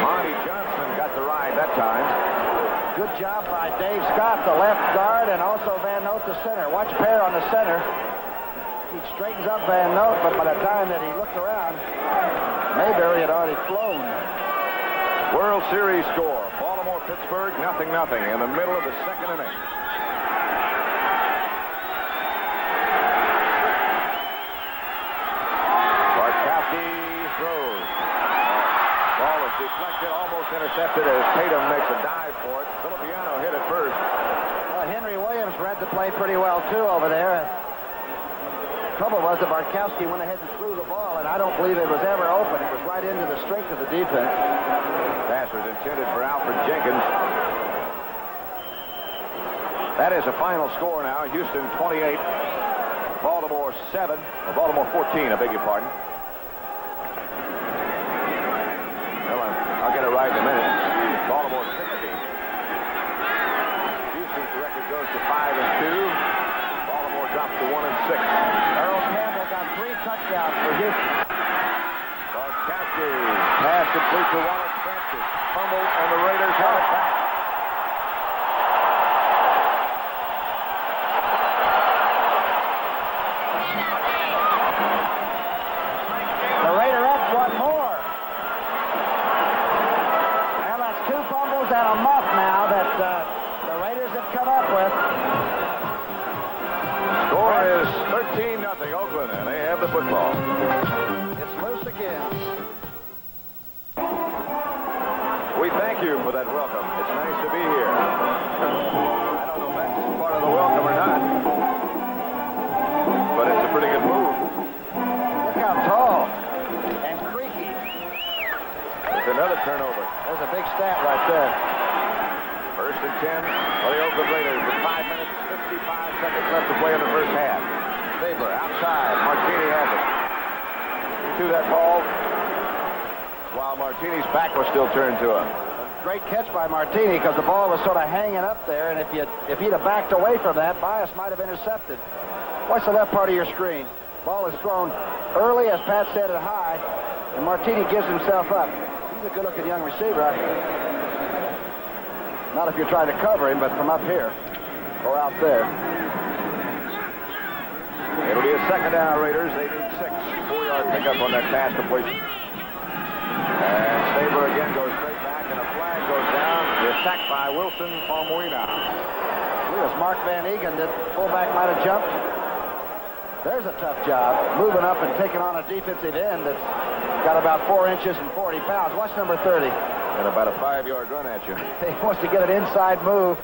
Speaker 1: Monty Johnson got the ride that time.
Speaker 2: Good job by Dave Scott, the left guard, and also Van Note, the center. Watch Pear on the center. He straightens up Van Note, but by the time that he looked around, Mayberry had already flown.
Speaker 1: World Series score. Baltimore-Pittsburgh, 0-0 in the middle of the 2nd inning. Bartkowski throws. Ball is deflected, almost intercepted as Tatum makes a dive for it. Filippiano hit it first.
Speaker 2: Well, Henry Williams read the play pretty well, too, over there. Trouble was that Bartkowski went ahead and threw the ball, and I don't believe it was ever open. It was right into the strength of the defense.
Speaker 1: Pass was intended for Alfred Jenkins. That is a final score now. Houston 28, Baltimore 7, or Baltimore 14, I beg your pardon. Well, I'll get it right in a minute. Baltimore 16. Houston's record goes to 5-2. Drops to 1-6.
Speaker 2: Earl Campbell got 3 touchdowns for Houston.
Speaker 1: Bartkowski pass complete to Wallace Francis. Fumble, and the Raiders have it back.
Speaker 2: The Raiderettes want more. Well, that's 2 fumbles and a muff now that the Raiders have come up with.
Speaker 1: Score is 13-0 Oakland, and they have the football.
Speaker 2: It's loose again.
Speaker 1: We thank you for that welcome. It's nice to be here. I don't know if that's part of the welcome or not, but it's a pretty good move. with another turnover.
Speaker 2: There's a big stat right there.
Speaker 1: First and 10 for the Oakland Raiders with 5 minutes, 55 seconds left to play in the first half. Stabler outside. Martini has it. To that ball while Martini's back was still turned to him.
Speaker 2: Great catch by Martini because the ball was sort of hanging up there, and if he'd have backed away from that, Bias might have intercepted. Watch the left part of your screen. Ball is thrown early, as Pat said, at high, and Martini gives himself up. He's a good-looking young receiver. Not if you're trying to cover him, but from up here or out there.
Speaker 1: It'll be a second down, Raiders. They need 6. 4-yard pickup on that pass completion. And Stabler again goes straight back, and a flag goes down. They're sacked by Wilson Palmuina.
Speaker 2: As Mark Van Egan did, fullback might have jumped. There's a tough job, moving up and taking on a defensive end that's got about 4 inches and 40 pounds. Watch number 30.
Speaker 1: And about a 5-yard run at you.
Speaker 2: He wants to get an inside move.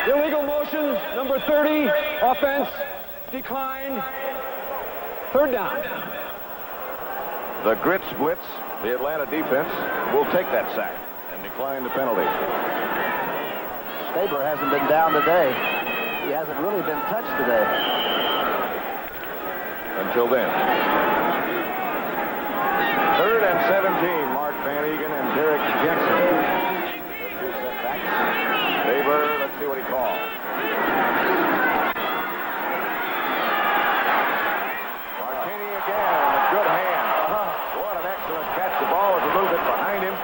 Speaker 3: Illegal motion, number 30, offense, declined. Third down.
Speaker 1: The Grits blitz, the Atlanta defense, will take that sack and decline the penalty.
Speaker 2: Stabler hasn't been down today. He hasn't really been touched today.
Speaker 1: Until then. Third and 17, Mark Van Egan and Derek Jensen. The 2 setbacks. Stabler, let's see what he calls. Martini again, a good hand. What an excellent catch. The ball was a little bit behind him.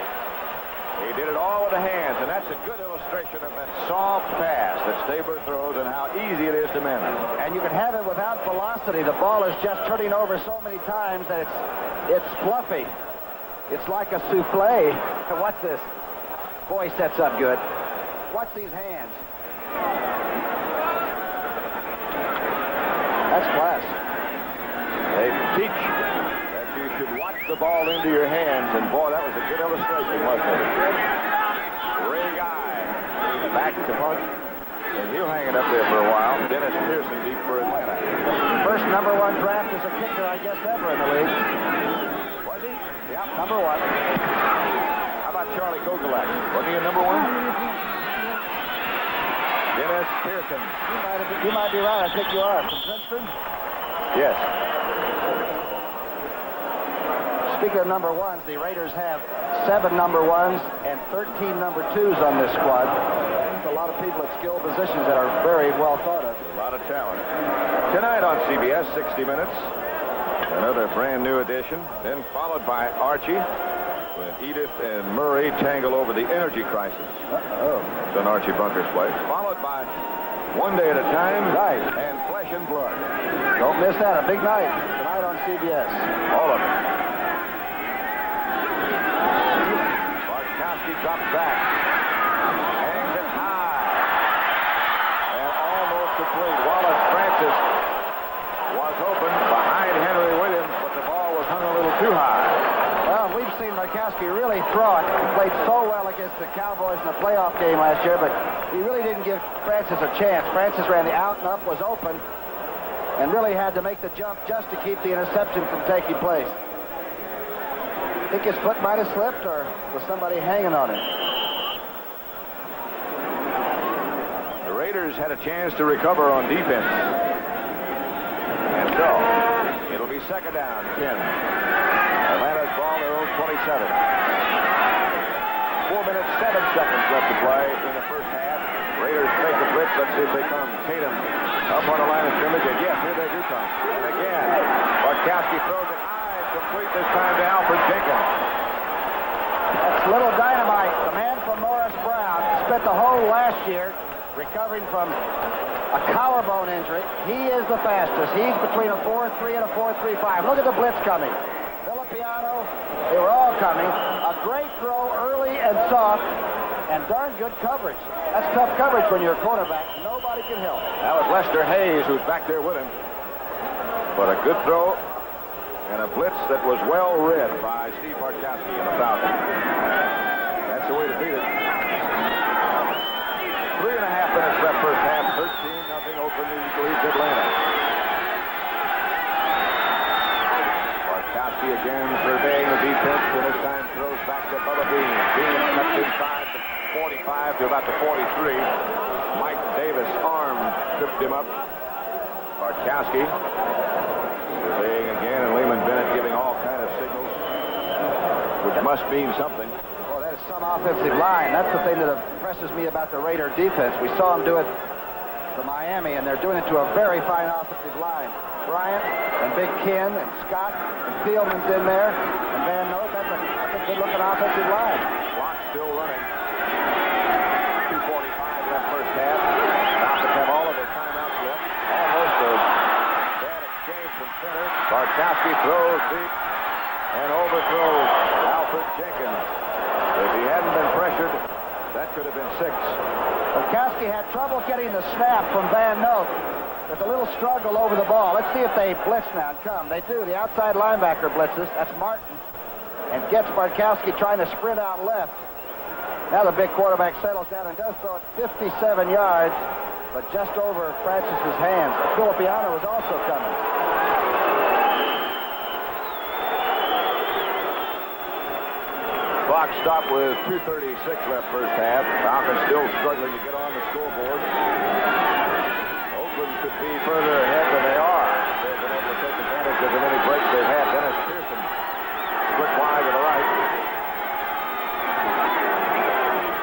Speaker 1: He did it all with the hands, and that's a good illustration of that soft pass that Stabler throws and how easy it is to manage.
Speaker 2: And you can have it without velocity. The ball is just turning over so many times that it's fluffy. It's like a souffle. Watch this. Boy, he sets up good. Watch these hands. That's class.
Speaker 1: They teach that you should watch the ball into your hands, and boy, that was a good illustration, wasn't it? Ray Guy back to punt, and he'll hang it up there for a while. Dennis Pearson deep for Atlanta.
Speaker 2: First number 1 draft as a kicker, I guess, ever in the league.
Speaker 1: Was he?
Speaker 2: Yep, number 1.
Speaker 1: How about Charlie Kogelak? Wasn't he a number 1? Dennis Pearson.
Speaker 2: You might be right. I think you are. From Princeton?
Speaker 1: Yes.
Speaker 2: Speaking of number 1s, the Raiders have 7 number 1s and 13 number 2s on this squad. There's a lot of people at skilled positions that are very well thought of.
Speaker 1: A lot of talent. Tonight on CBS, 60 Minutes. Another brand new edition. Then followed by Archie, when Edith and Murray tangle over the energy crisis. It's on Archie Bunker's place. Followed by One Day at a Time.
Speaker 2: Right.
Speaker 1: And Flesh and Blood.
Speaker 2: Don't miss that. A big night tonight on CBS.
Speaker 1: All of it. Bartkowski drops back. Hangs it high. And almost complete. Wallace Francis was open behind Henry Williams, but the ball was hung a little too high.
Speaker 2: Well, we've seen Bartkowski really throw it. He played so well against the Cowboys in the playoff game last year, but he really didn't give Francis a chance. Francis ran the out and up, was open, and really had to make the jump just to keep the interception from taking place. Think his foot might have slipped, or was somebody hanging on him?
Speaker 1: The Raiders had a chance to recover on defense. And so, it'll be second down, 10. Atlanta's ball, their own 27. 4 minutes, 7 seconds left to play in the first half. Raiders fake the blitz. Let's see if they come. Tatum up on the line of scrimmage, and yes, here they do come. And again, Bartkowski throws it high and complete this time to Alfred Jenkins.
Speaker 2: That's Little Dynamite, the man from Morris Brown. Spent the whole last year recovering from a collarbone injury. He is the fastest. He's between a 4.3 and a 4.35. Look at the blitz coming. Filippiano, they were all coming. A great throw early and soft, and darn good coverage. That's tough coverage when you're a quarterback. Nobody can help.
Speaker 1: That was Lester Hayes, who's back there with him. But a good throw and a blitz that was well read by Steve Bartkowski and the Falcons. That's the way to beat it. 3.5 minutes left first half. 13-0 Oakland leads Atlanta. Bartkowski again surveying the defense, and this time throws back to Bubba Bean. Bean cuts inside to 45 to about the 43. Mike Davis' arm tripped him up. Bartkowski surveying again, and Lehman Bennett giving all kind of signals, which must mean something.
Speaker 2: Well, that is some offensive line. That's the thing that impresses me about the Raider defense. We saw them do it to Miami, and they're doing it to a very fine offensive line. Bryant and Big Ken and Scott and Thielman's in there, and Van Note. That's a good-looking offensive line.
Speaker 1: Clock still running. 2:45 left first half. Falcons have all of their timeouts left. Almost a bad exchange from center. Bartkowski throws deep and overthrows Alfred Jenkins. If he hadn't been pressured, that could have been 6.
Speaker 2: Bartkowski had trouble getting the snap from Van Note. There's a little struggle over the ball. Let's see if they blitz now and come. They do. The outside linebacker blitzes. That's Martin. And gets Bartkowski trying to sprint out left. Now the big quarterback settles down and does throw it 57 yards, but just over Francis's hands. Filippiano was also coming.
Speaker 1: Clock stopped with 2:36 left first half. Falcons still struggling to get on the scoreboard. Oakland could be further ahead than they are. They've been able to take advantage of the many breaks they've had. Dennis Pearson split wide to the right.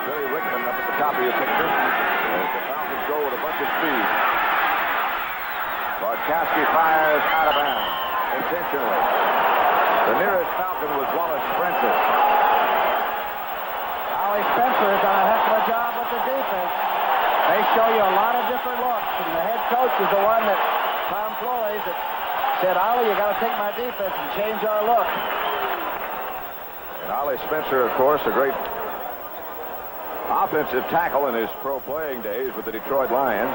Speaker 1: Billy Rickman up at the top of your picture. As the Falcons go with a bunch of speed. Bartkowski fires out of bounds intentionally. The nearest Falcon was Wallace Francis.
Speaker 2: Ollie Spencer has done a heck of a job with the defense. They show you a lot of different looks, and the head coach is the one that, Tom Flores, that said, Ollie, you got to take my defense and change our look.
Speaker 1: And Ollie Spencer, of course, a great offensive tackle in his pro playing days with the Detroit Lions.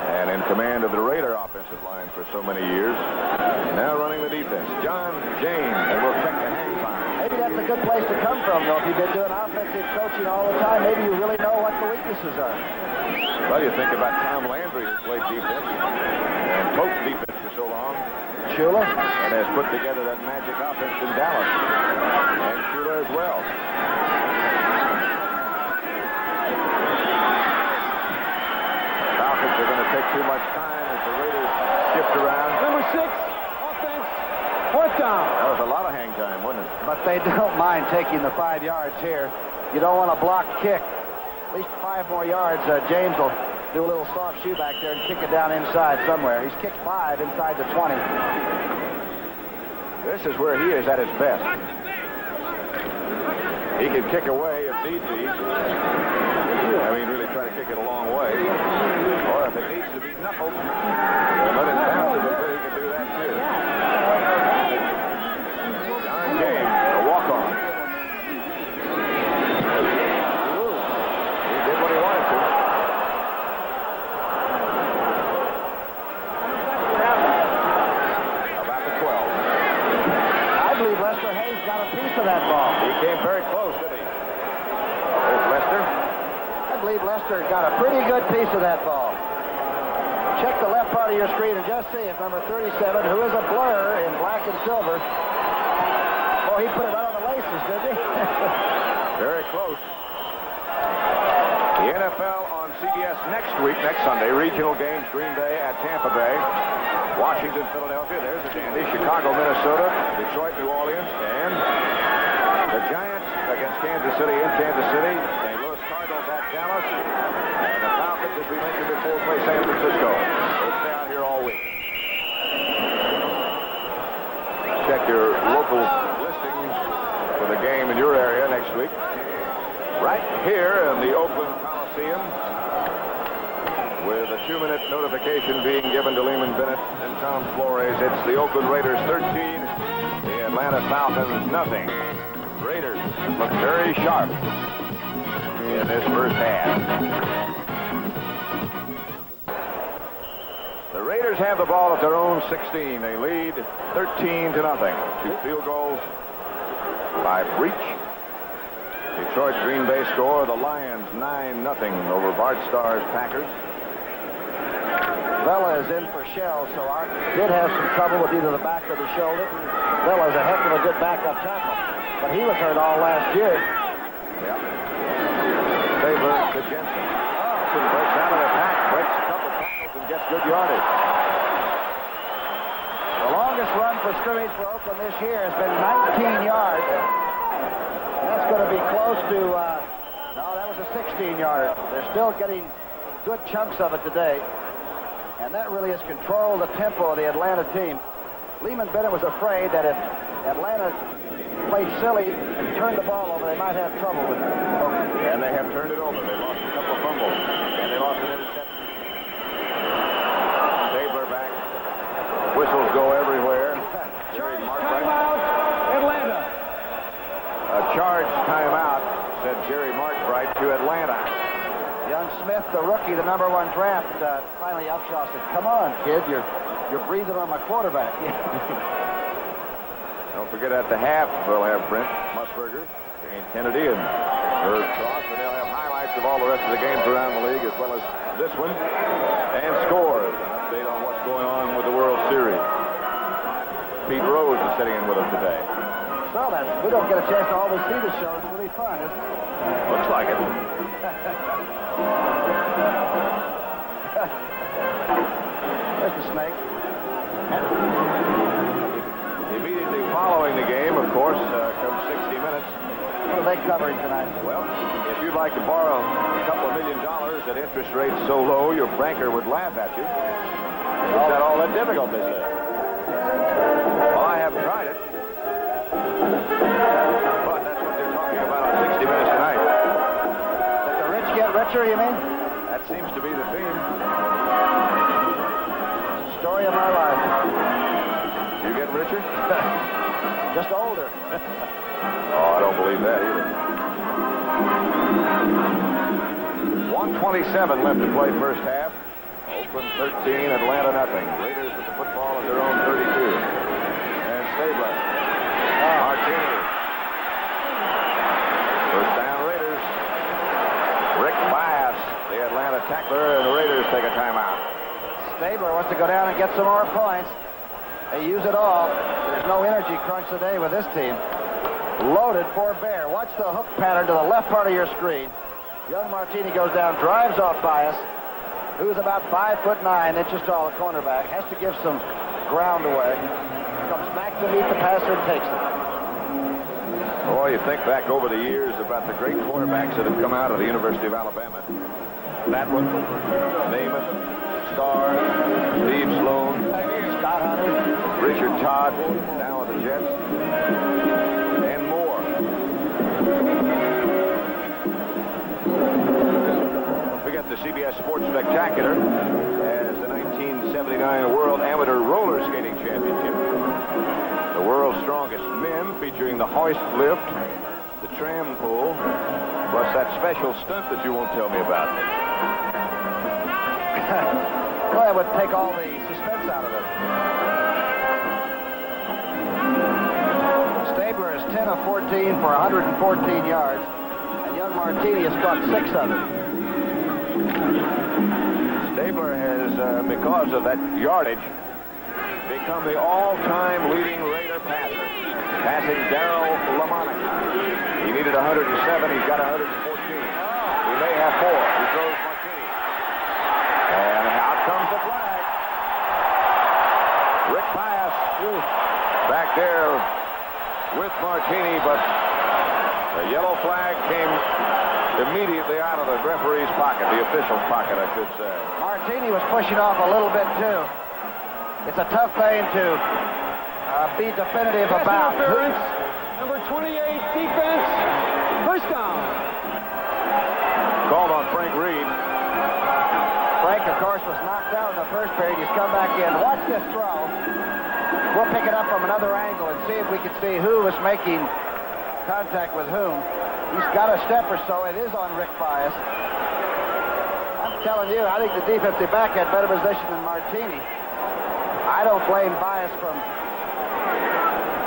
Speaker 1: And in command of the Raider offensive line for so many years. Now running the defense. John James, and we'll check the hang time.
Speaker 2: Maybe that's a good place to come from, though. If you've been doing offensive coaching all the time, maybe you really know what the weaknesses are.
Speaker 1: Well, you think about Tom Landry, who played defense and coached defense for so long.
Speaker 2: Shula.
Speaker 1: And has put together that magic offense in Dallas. And Shula as well. Falcons are going to take too much time as the Raiders shift around.
Speaker 3: Number 6, offense, 4th down.
Speaker 1: That was a lot of hang time, wasn't it?
Speaker 2: But they don't mind taking the 5 yards here. You don't want a block kick. At least 5 more yards. James will do a little soft shoe back there and kick it down inside somewhere. He's kicked 5 inside the 20.
Speaker 1: This is where he is at his best. He can kick away if need be. I mean, really try to kick it a long way. Or if it needs to be knuckled, and let it bounce a little bit, he can do that too. John James, a walk-on. He did what he wanted to. About the 12.
Speaker 2: I believe Lester Hayes got a piece of that ball.
Speaker 1: He came very close, didn't he? There's Lester.
Speaker 2: I believe Lester got a pretty good piece of that ball. Check the left part of your screen and just see if number 37, who is a blur in black and silver. Oh, he put it right on the laces, did he?
Speaker 1: Very close. The NFL on CBS next week, next Sunday. Regional games, Green Bay at Tampa Bay. Washington, Philadelphia. There's the dandy. Chicago, Minnesota. Detroit, New Orleans. And the Giants against Kansas City in Kansas City. St. Louis Cardinals at Dallas. And the Falcons, as we mentioned before, play San Francisco. They'll stay out here all week. Check your local listings for the game in your area next week. Right here in the Oakland Coliseum, with a 2-minute notification being given to Lehman Bennett and Tom Flores. It's the Oakland Raiders 13, the Atlanta Falcons nothing. Raiders look very sharp in this first half. The Raiders have the ball at their own 16. They lead 13-0. 2 field goals by Breach. Detroit Green Bay score. The Lions 9-0 over Bart Starr's Packers.
Speaker 2: Vela is in for Shell, so Art did have some trouble with either the back or the shoulder. Vela's a heck of a good backup tackle, but he was hurt all last year.
Speaker 1: Yep. Stabler to Jensen. Jensen breaks out of the pack, breaks a couple of tackles, and gets good yardage.
Speaker 2: The longest run for scrimmage for Oakland this year has been 19 yards. That's going to be close to, no, that was a 16-yarder. They're still getting good chunks of it today. And that really has controlled the tempo of the Atlanta team. Lehman Bennett was afraid that if Atlanta played silly and turned the ball over, they might have trouble with it.
Speaker 1: And they have turned it over. They lost a couple of fumbles. And they lost an interception. Stabler back. Whistles go everywhere.
Speaker 3: Timeout, Atlanta.
Speaker 1: A charge timeout, said Jerry Markbright to Atlanta.
Speaker 2: Young Smith, the rookie, the #1 draft, finally Upshaw said, "Come on, kid, you're breathing on my quarterback."
Speaker 1: Don't forget at the half, they'll have Brent Musburger, Shane Kennedy, and Herb Cross, and they'll have highlights of all the rest of the games around the league, as well as this one, and scores. An update on what's going on with the World Series. Pete Rose is sitting in with us today.
Speaker 2: So we don't get a chance to always see the show. It's really fun, isn't it?
Speaker 1: Looks like it.
Speaker 2: There's the snake.
Speaker 1: Immediately following the game, of course, comes 60 Minutes.
Speaker 2: What are they covering tonight?
Speaker 1: Well, if you'd like to borrow a couple of $1 million at interest rates so low your banker would laugh at you, it's not all that difficult, they say. Well, I haven't tried it. But that's what they're talking about on 60 Minutes tonight.
Speaker 2: That the rich get richer, you mean?
Speaker 1: That seems to be the theme.
Speaker 2: Story of my life.
Speaker 1: You get richer?
Speaker 2: Just older.
Speaker 1: Oh, I don't believe that either. 1:27 left to play first half. Oakland 13, Atlanta nothing. Raiders with the football at their own 32. And Stabler. Martini. First down Raiders. Rick Bias, the Atlanta tackler, and the Raiders take a timeout.
Speaker 2: Stabler wants to go down and get some more points. They use it all. There's no energy crunch today with this team. Loaded for Bear. Watch the hook pattern to the left part of your screen. Young Martini goes down, drives off Bias, who's about 5'9" inches tall, a cornerback. Has to give some ground away. Comes back to meet the passer and takes it.
Speaker 1: Boy, you think back over the years about the great quarterbacks that have come out of the University of Alabama. That one, Namath, Starr, Steve Sloan,
Speaker 2: Scott Hunter,
Speaker 1: Richard Todd, now with the Jets, and more. We got the CBS Sports Spectacular as the 1979 World Amateur Roller Skating Championship. The world's strongest men, featuring the hoist lift, the tram pull, plus that special stunt that you won't tell me about.
Speaker 2: Well, that would take all the suspense out of it. Stabler is 10 of 14 for 114 yards, and young Martini has caught 6 of them.
Speaker 1: Stabler has, because of that yardage, become the all-time leading Raider passer, passing Darryl LaMonica. He needed 107. He's got 114. He may have more. He throws Martini. And out comes the flag. Rick Bias back there with Martini, but the yellow flag came immediately out of the referee's pocket, the official's pocket, I should say.
Speaker 2: Martini was pushing off a little bit, too. It's a tough thing to be definitive about.
Speaker 3: Interference. Number 28, defense. First down.
Speaker 1: Called on Frank Reed.
Speaker 2: Frank, of course, was knocked out in the first period. He's come back in. Watch this throw. We'll pick it up from another angle and see if we can see who was making contact with whom. He's got a step or so. It is on Rick Bias. I'm telling you, I think the defensive back had better position than Martini. I don't blame Bias from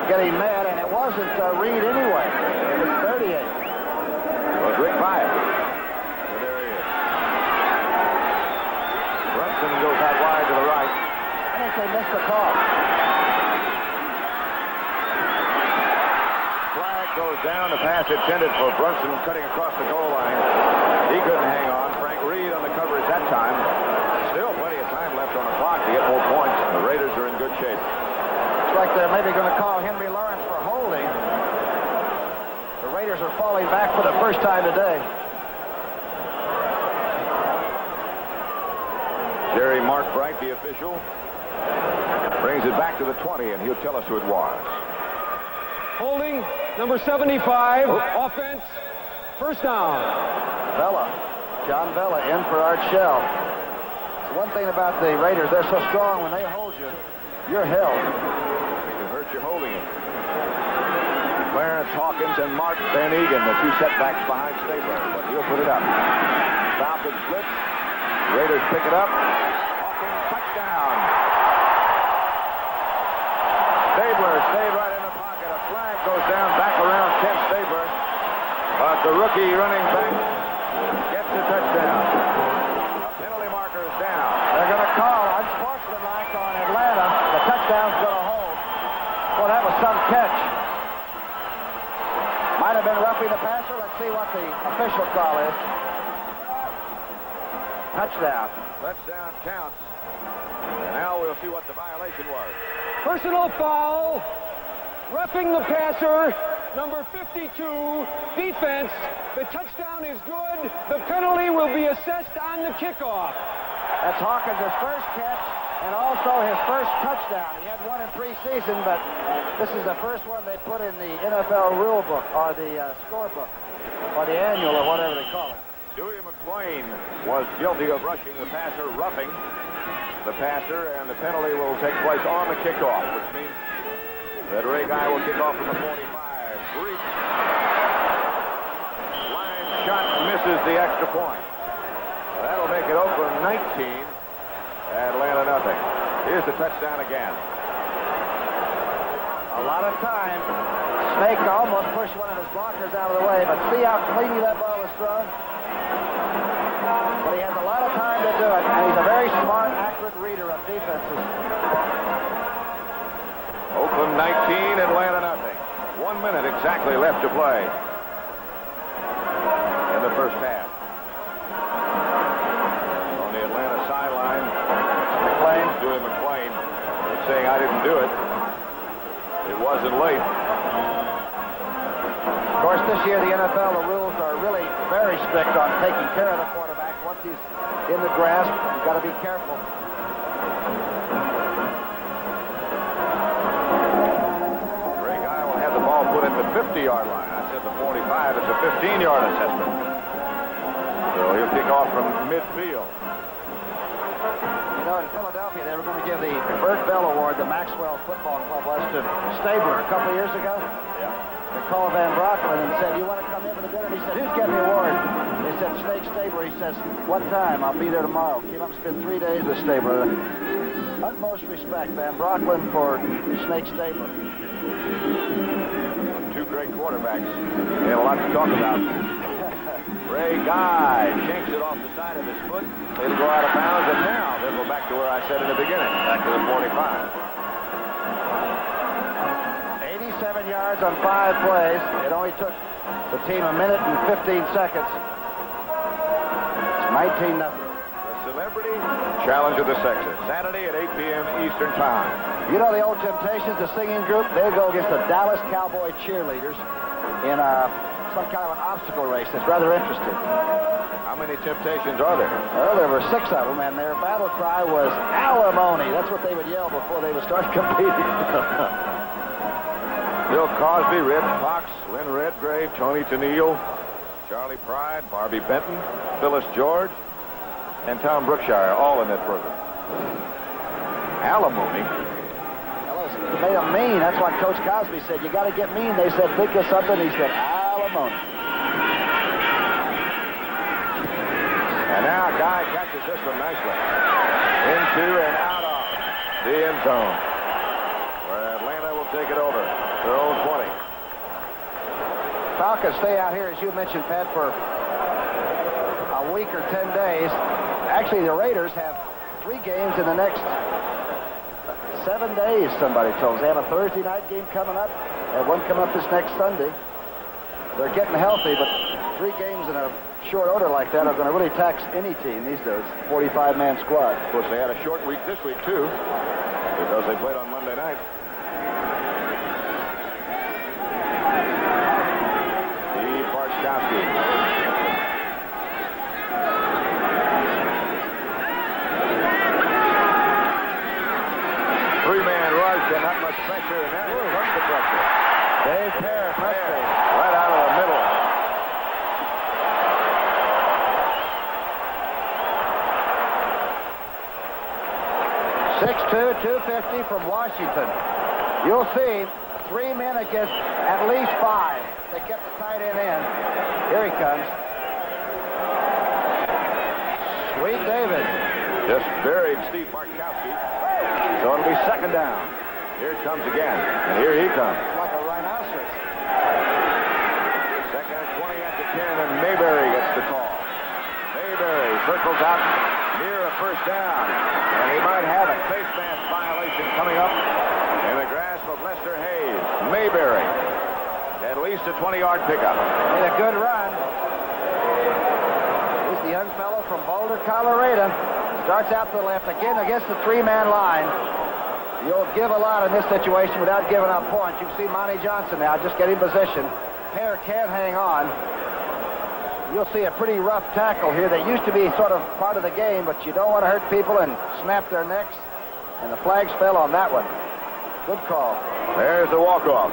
Speaker 2: getting mad, and it wasn't Reed anyway. It was 38.
Speaker 1: It was Rick Bias. So there he is. Brunson goes out wide to
Speaker 2: they missed the call.
Speaker 1: Flag goes down. The pass intended for Brunson cutting across the goal line. He couldn't hang on. Frank Reed on the coverage that time. Still plenty of time left on the clock to get more points. The Raiders are in good shape.
Speaker 2: Looks like they're maybe going to call Henry Lawrence for holding. The Raiders are falling back for the first time today.
Speaker 1: Jerry Markbright, the official, brings it back to the 20, and he'll tell us who it was.
Speaker 3: Holding, number 75, offense, first down.
Speaker 2: Bella, John Bella in for Art Shell. One thing about the Raiders, they're so strong when they hold you, you're held.
Speaker 1: They can hurt you holding it. Clarence Hawkins and Mark Van Egan, the two setbacks behind Stabler, but he'll put it up. Falcons blitz. Raiders pick it up. Hawkins touchdown. Stabler stayed right in the pocket. A flag goes down back around Kent Stabler. But the rookie running back gets the touchdown. A penalty marker is down.
Speaker 2: They're going to call unsportsmanlike on Atlanta. The touchdown's going to hold. Well, that was some catch. Might have been roughing the passer. Let's see what the official call is. Touchdown.
Speaker 1: Touchdown counts. And now we'll see what the violation was.
Speaker 3: Personal foul, roughing the passer, number 52, defense. The touchdown is good. The penalty will be assessed on the kickoff.
Speaker 2: That's Hawkins' first catch and also his first touchdown. He had one in preseason, but this is the first one they put in the NFL rule book or the scorebook or the annual or whatever they call it.
Speaker 1: Dewey McClain was guilty of rushing the passer, roughing the passer, and the penalty will take place on the kickoff, which means that Ray Guy will kick off from the 45. Reach. Line shot misses the extra point. That'll make it Oakland 19, Atlanta nothing. Here's the touchdown again.
Speaker 2: A lot of time. Snake almost pushed one of his blockers out of the way, but see how cleanly that ball was thrown? But he has a lot of time to do it, and he's a very smart, accurate reader of defenses.
Speaker 1: Oakland 19, Atlanta nothing. 1 minute exactly left to play in the first half. On the Atlanta sideline, McClain, Dewey McClain, saying I didn't do it. It wasn't late.
Speaker 2: Of course, this year the NFL, the rules are really very strict on taking care of the quarterback. Once he's in the grasp, you've got to be careful.
Speaker 1: Ray Guy will have the ball put at the 50-yard line. I said the 45. It's a 15-yard assessment. So he'll kick off from midfield.
Speaker 2: You know, in Philadelphia, they were going to give the Bert Bell Award, the Maxwell Football Club was to Stabler a couple of years ago.
Speaker 1: Yeah.
Speaker 2: They called Van Brocklin and said, you want to come in for the dinner? He said, who's getting the award? They said, Snake Stabler. He says, what time? I'll be there tomorrow. Came up and spent 3 days with Stabler. Utmost respect, Van Brocklin for Snake Stabler.
Speaker 1: Two great quarterbacks. They have a lot to talk about. Ray Guy shanks it off the side of his foot. It'll go out of bounds, and now they'll go back to where I said in the beginning, back to the 45.
Speaker 2: 87 yards on 5 plays. It only took the team a minute and 15 seconds. It's 19-0.
Speaker 1: The Celebrity Challenge of the Sexes, Saturday at 8 p.m. Eastern Time.
Speaker 2: You know the old Temptations, the singing group? They'll go against the Dallas Cowboy cheerleaders in some kind of an obstacle race. That's rather interesting.
Speaker 1: How many Temptations are there?
Speaker 2: Well, there were 6 of them, and their battle cry was alimony. That's what they would yell before they would start competing.
Speaker 1: Bill Cosby, Red Fox, Lynn Redgrave, Tony Tennille, Charlie Pride, Barbie Benton, Phyllis George, and Tom Brookshire, all in that program. Alimony.
Speaker 2: They made them mean. That's what Coach Cosby said. You got to get mean. They said, think of something. He said, alimony.
Speaker 1: And now Guy catches this one nicely. Into and out of the end zone, where Atlanta will take it over. Their own 20.
Speaker 2: Falcons stay out here, as you mentioned, Pat, for a week or 10 days. Actually, the Raiders have 3 games in the next 7 days, somebody told us. They have a Thursday night game coming up. They have one coming up this next Sunday. They're getting healthy, but 3 games in a short order like that are going to really tax any team these days. 45-man squad.
Speaker 1: Of course, they had a short week this week, too, because they played on Monday night. Steve Bartkowski. Three-man rush and not much pressure, and that what's the pressure?
Speaker 2: Dave Pear,
Speaker 1: right out of the middle.
Speaker 2: 6'2", 250 from Washington. You'll see 3 men against at least 5. They kept the tight end in. Here he comes. Sweet David.
Speaker 1: Just buried Steve Bartkowski. So it'll be 2nd down. Here it comes again. And here he comes.
Speaker 2: Like a rhinoceros.
Speaker 1: 2nd and 20 at the 10, and Mayberry gets the call. Mayberry circles out near a 1st down. And he might have a face mask violation coming up in the grasp of Lester Hayes. Mayberry, at least a 20-yard pickup.
Speaker 2: Made a good run. He's the young fellow from Boulder, Colorado. Starts out to the left again against the 3-man line. You'll give a lot in this situation without giving up points. You can see Monty Johnson now just getting position. Pear can't hang on. You'll see a pretty rough tackle here that used to be sort of part of the game, but you don't want to hurt people and snap their necks. And the flags fell on that one. Good call.
Speaker 1: There's the walk-off.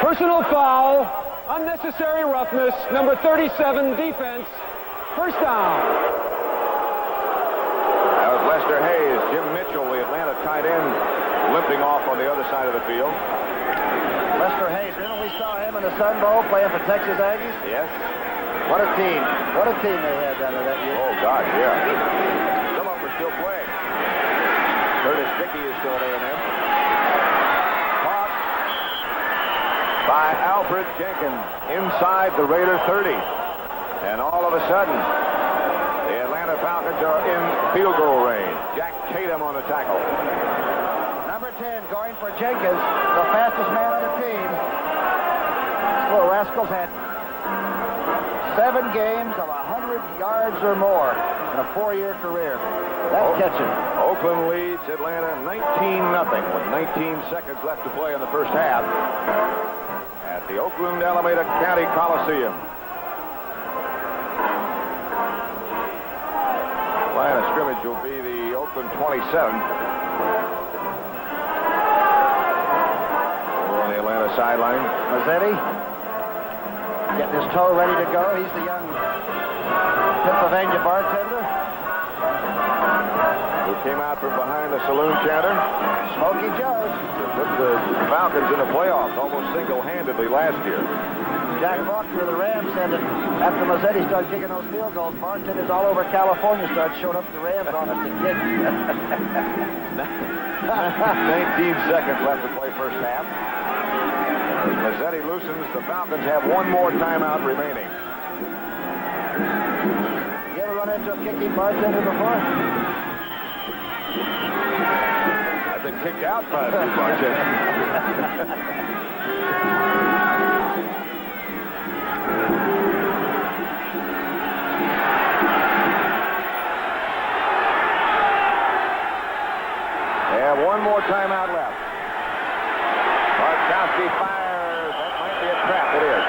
Speaker 3: Personal foul, unnecessary roughness, number 37, defense, 1st down.
Speaker 1: That was Lester Hayes. Jim Mitchell, the Atlanta tight end, limping off on the other side of the field.
Speaker 2: Lester Hayes, remember we saw him in the Sun Bowl playing for Texas Aggies?
Speaker 1: Yes.
Speaker 2: What a team. What a team they had down there that year.
Speaker 1: Oh, gosh, yeah. Some of them are still playing. Curtis Dickey is still at A&M. Caught by Alfred Jenkins inside the Raider 30. And all of a sudden, the Atlanta Falcons are in field goal range. Jack Tatum on the tackle.
Speaker 2: Number 10 going for Jenkins, the fastest man on the team. This little rascal's had 7 games of 100 yards or more in a 4-year career. That's catching.
Speaker 1: Oakland leads Atlanta 19-0 with 19 seconds left to play in the 1st half at the Oakland Alameda County Coliseum. Line of scrimmage will be the Oakland 27. On the Atlanta sideline.
Speaker 2: Mazzetti getting his toe ready to go. He's the young Pennsylvania bartender
Speaker 1: who came out from behind the saloon counter.
Speaker 2: Smokey Joe's.
Speaker 1: Put the Falcons in the playoffs almost single-handedly last year.
Speaker 2: Jack Faulkner of the Rams said that after Mazzetti started kicking those field goals, bartenders all over California started showing up the Rams on us to kick.
Speaker 1: 19 seconds left to play 1st half. As Mazzetti loosens, the Falcons have 1 more timeout remaining.
Speaker 2: You ever run into a kicking bartender before?
Speaker 1: I've been kicked out by a few bartenders. They have 1 more timeout left. Bartkowski fires. That might be a trap. It is.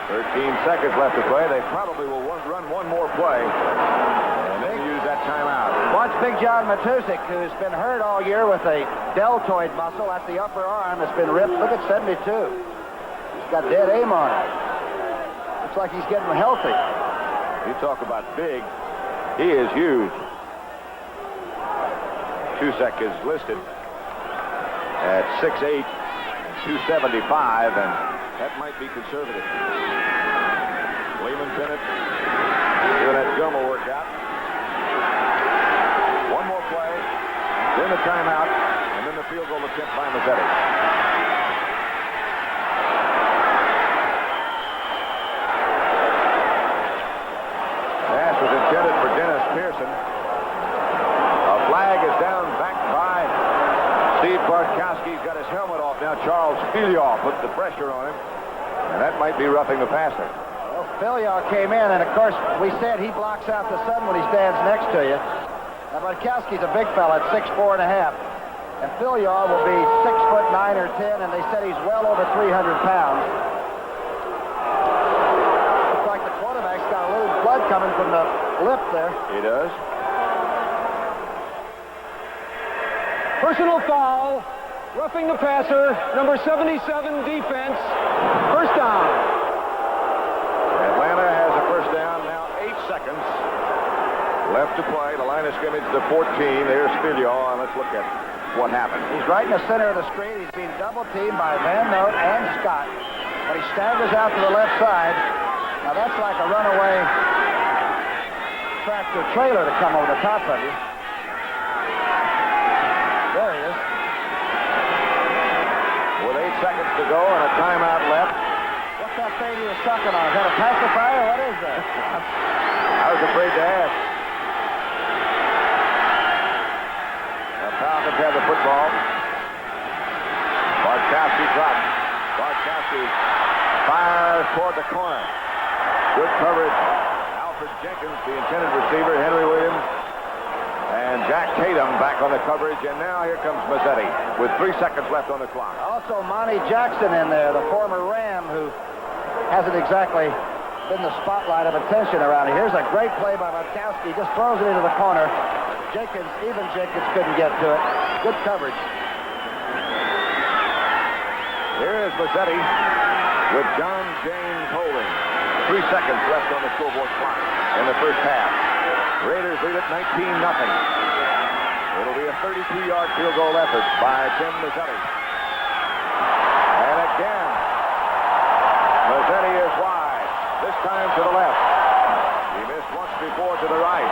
Speaker 1: 13 seconds left to play. They probably will run 1 more play and then use that timeout.
Speaker 2: Watch Big John Matusik, who's been hurt all year with a deltoid muscle at the upper arm that's been ripped. Look at 72. He's got dead aim on it. Looks like he's getting healthy.
Speaker 1: You talk about big. He is huge. Tusek is listed at 6'8", 275, and that might be conservative. Lehman Bennett doing that Gilmore workout. 1 more play, then the timeout, and then the field goal attempt by Mazzetti. now Charles Filial put the pressure on him. And that might be roughing the passer.
Speaker 2: Well, Filial came in, and of course, we said he blocks out the sun when he stands next to you. Now, Bartkowski's a big fella at 6'4 and a half. And Filial will be 6'9" or 10, and they said he's well over 300 pounds. Looks like the quarterback's got a little blood coming from the lip there.
Speaker 1: He does.
Speaker 3: Personal foul. Roughing the passer. Number 77 defense. First down.
Speaker 1: Atlanta has a first down. Now 8 seconds left to play. The line of scrimmage, the 14. There's Filial, and let's look at what happened.
Speaker 2: He's right in the center of the screen. He's being double-teamed by Van Note and Scott. But he staggers out to the left side. Now that's like a runaway tractor trailer to come over the top of you. There he is.
Speaker 1: With 8 seconds to go and a timeout left.
Speaker 2: What's that thing he was sucking on? Is that a pacifier? What is that?
Speaker 1: I was afraid to ask. The Falcons have the football. Bartkowski drops. Bartkowski fires toward the corner. Good coverage. Alfred Jenkins, the intended receiver, Henry Williams, and Jack Tatum back on the coverage. And now here comes Mazzetti with 3 seconds left on the clock.
Speaker 2: Also, Monty Jackson in there, the former Ram, who hasn't exactly been the spotlight of attention around here. Here's a great play by Bartkowski. Just throws it into the corner. Jenkins couldn't get to it. Good coverage.
Speaker 1: Here is Mazzetti with John James holding. 3 seconds left on the scoreboard clock in the first half. Raiders lead it 19-0. It'll be a 32-yard field goal effort by Tim Mazzetti. And again, Mazzetti is wide. This time to the left. He missed once before to the right.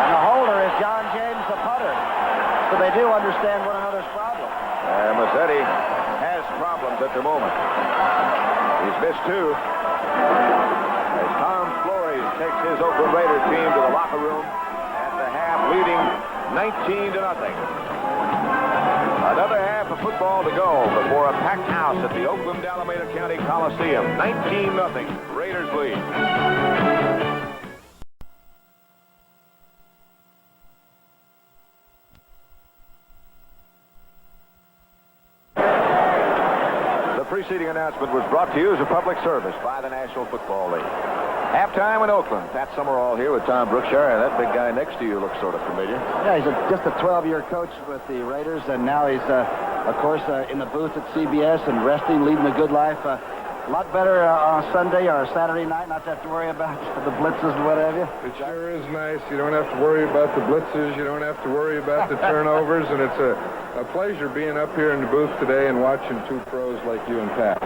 Speaker 2: And the holder is John James, the putter. So they do understand one another's problem.
Speaker 1: And Mazzetti has problems at the moment. He's missed 2. As Tom Flores takes his Oakland Raider team to the locker room at the half, leading 19-0. Another half of football to go before a packed house at the Oakland Alameda County Coliseum. 19-0. Raiders lead. Preceding announcement was brought to you as a public service by the National Football League. Halftime in Oakland. Pat Summerall here with Tom Brookshire, and that big guy next to you looks sort of familiar.
Speaker 2: Yeah, he's just a 12-year coach with the Raiders, and now he's, of course, in the booth at CBS and resting, leading a good life. A lot better on a Sunday or a Saturday night, not to have to worry about the blitzes and what have you.
Speaker 7: It sure is nice. You don't have to worry about the blitzes. You don't have to worry about the turnovers, and it's a pleasure being up here in the booth today and watching 2 pros like you and Pat.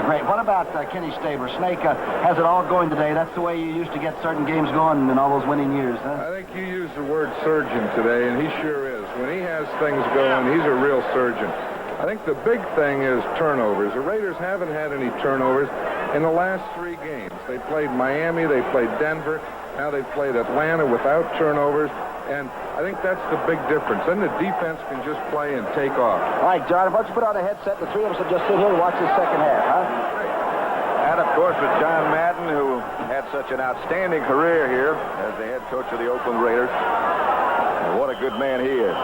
Speaker 2: Great. What about Kenny Staber? Snake has it all going today. That's the way you used to get certain games going in all those winning years, huh?
Speaker 7: I think you used the word surgeon today, and he sure is. When he has things going, he's a real surgeon. I think the big thing is turnovers. The Raiders haven't had any turnovers in the last 3 games. They played Miami, they played Denver, now they've played Atlanta without turnovers, and I think that's the big difference. Then the defense can just play and take off.
Speaker 2: All right, John, why don't you put on a headset? The 3 of us will just sit here and watch the second half, huh?
Speaker 1: And, of course, with John Madden, who had such an outstanding career here as the head coach of the Oakland Raiders. And what a good man he is.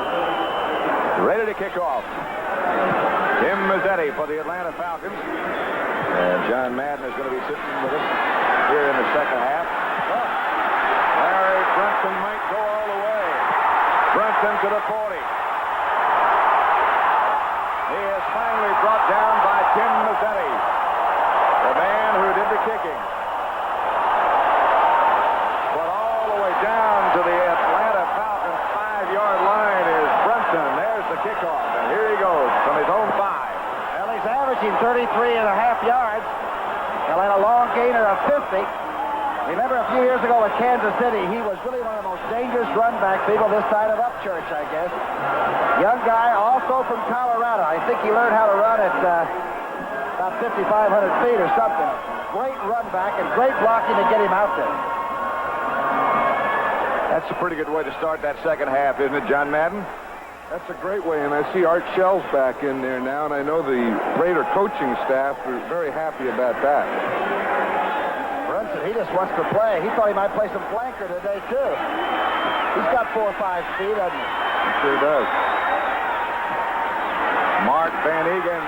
Speaker 1: Ready to kick off. Tim Mazzetti for the Atlanta Falcons. And John Madden is going to be sitting with us here in the second half. Larry Brunson might go all the way. Brunson to the 40. He is finally brought down by Tim Mazzetti, the man who did the kicking. But all the way down to the Atlanta Falcons 5-yard line is Brunson. There's the kickoff, and here he goes from his own 5.
Speaker 2: Well, he's averaging 33.5 yards. Well, and a long gainer of 50. Remember a few years ago with Kansas City, he was really one of the most dangerous run back people this side of Upchurch, I guess. Young guy, also from Colorado. I think he learned how to run at about 5,500 feet or something. Great run back and great blocking to get him out there.
Speaker 1: That's a pretty good way to start that second half, isn't it, John Madden?
Speaker 7: That's a great way, and I see Art Shell's back in there now, and I know the Raider coaching staff are very happy about that.
Speaker 2: Brunson, he just wants to play. He thought he might play some flanker today, too. He's got 4 or 5 speed, doesn't he?
Speaker 7: Sure does.
Speaker 1: Mark Van Egan,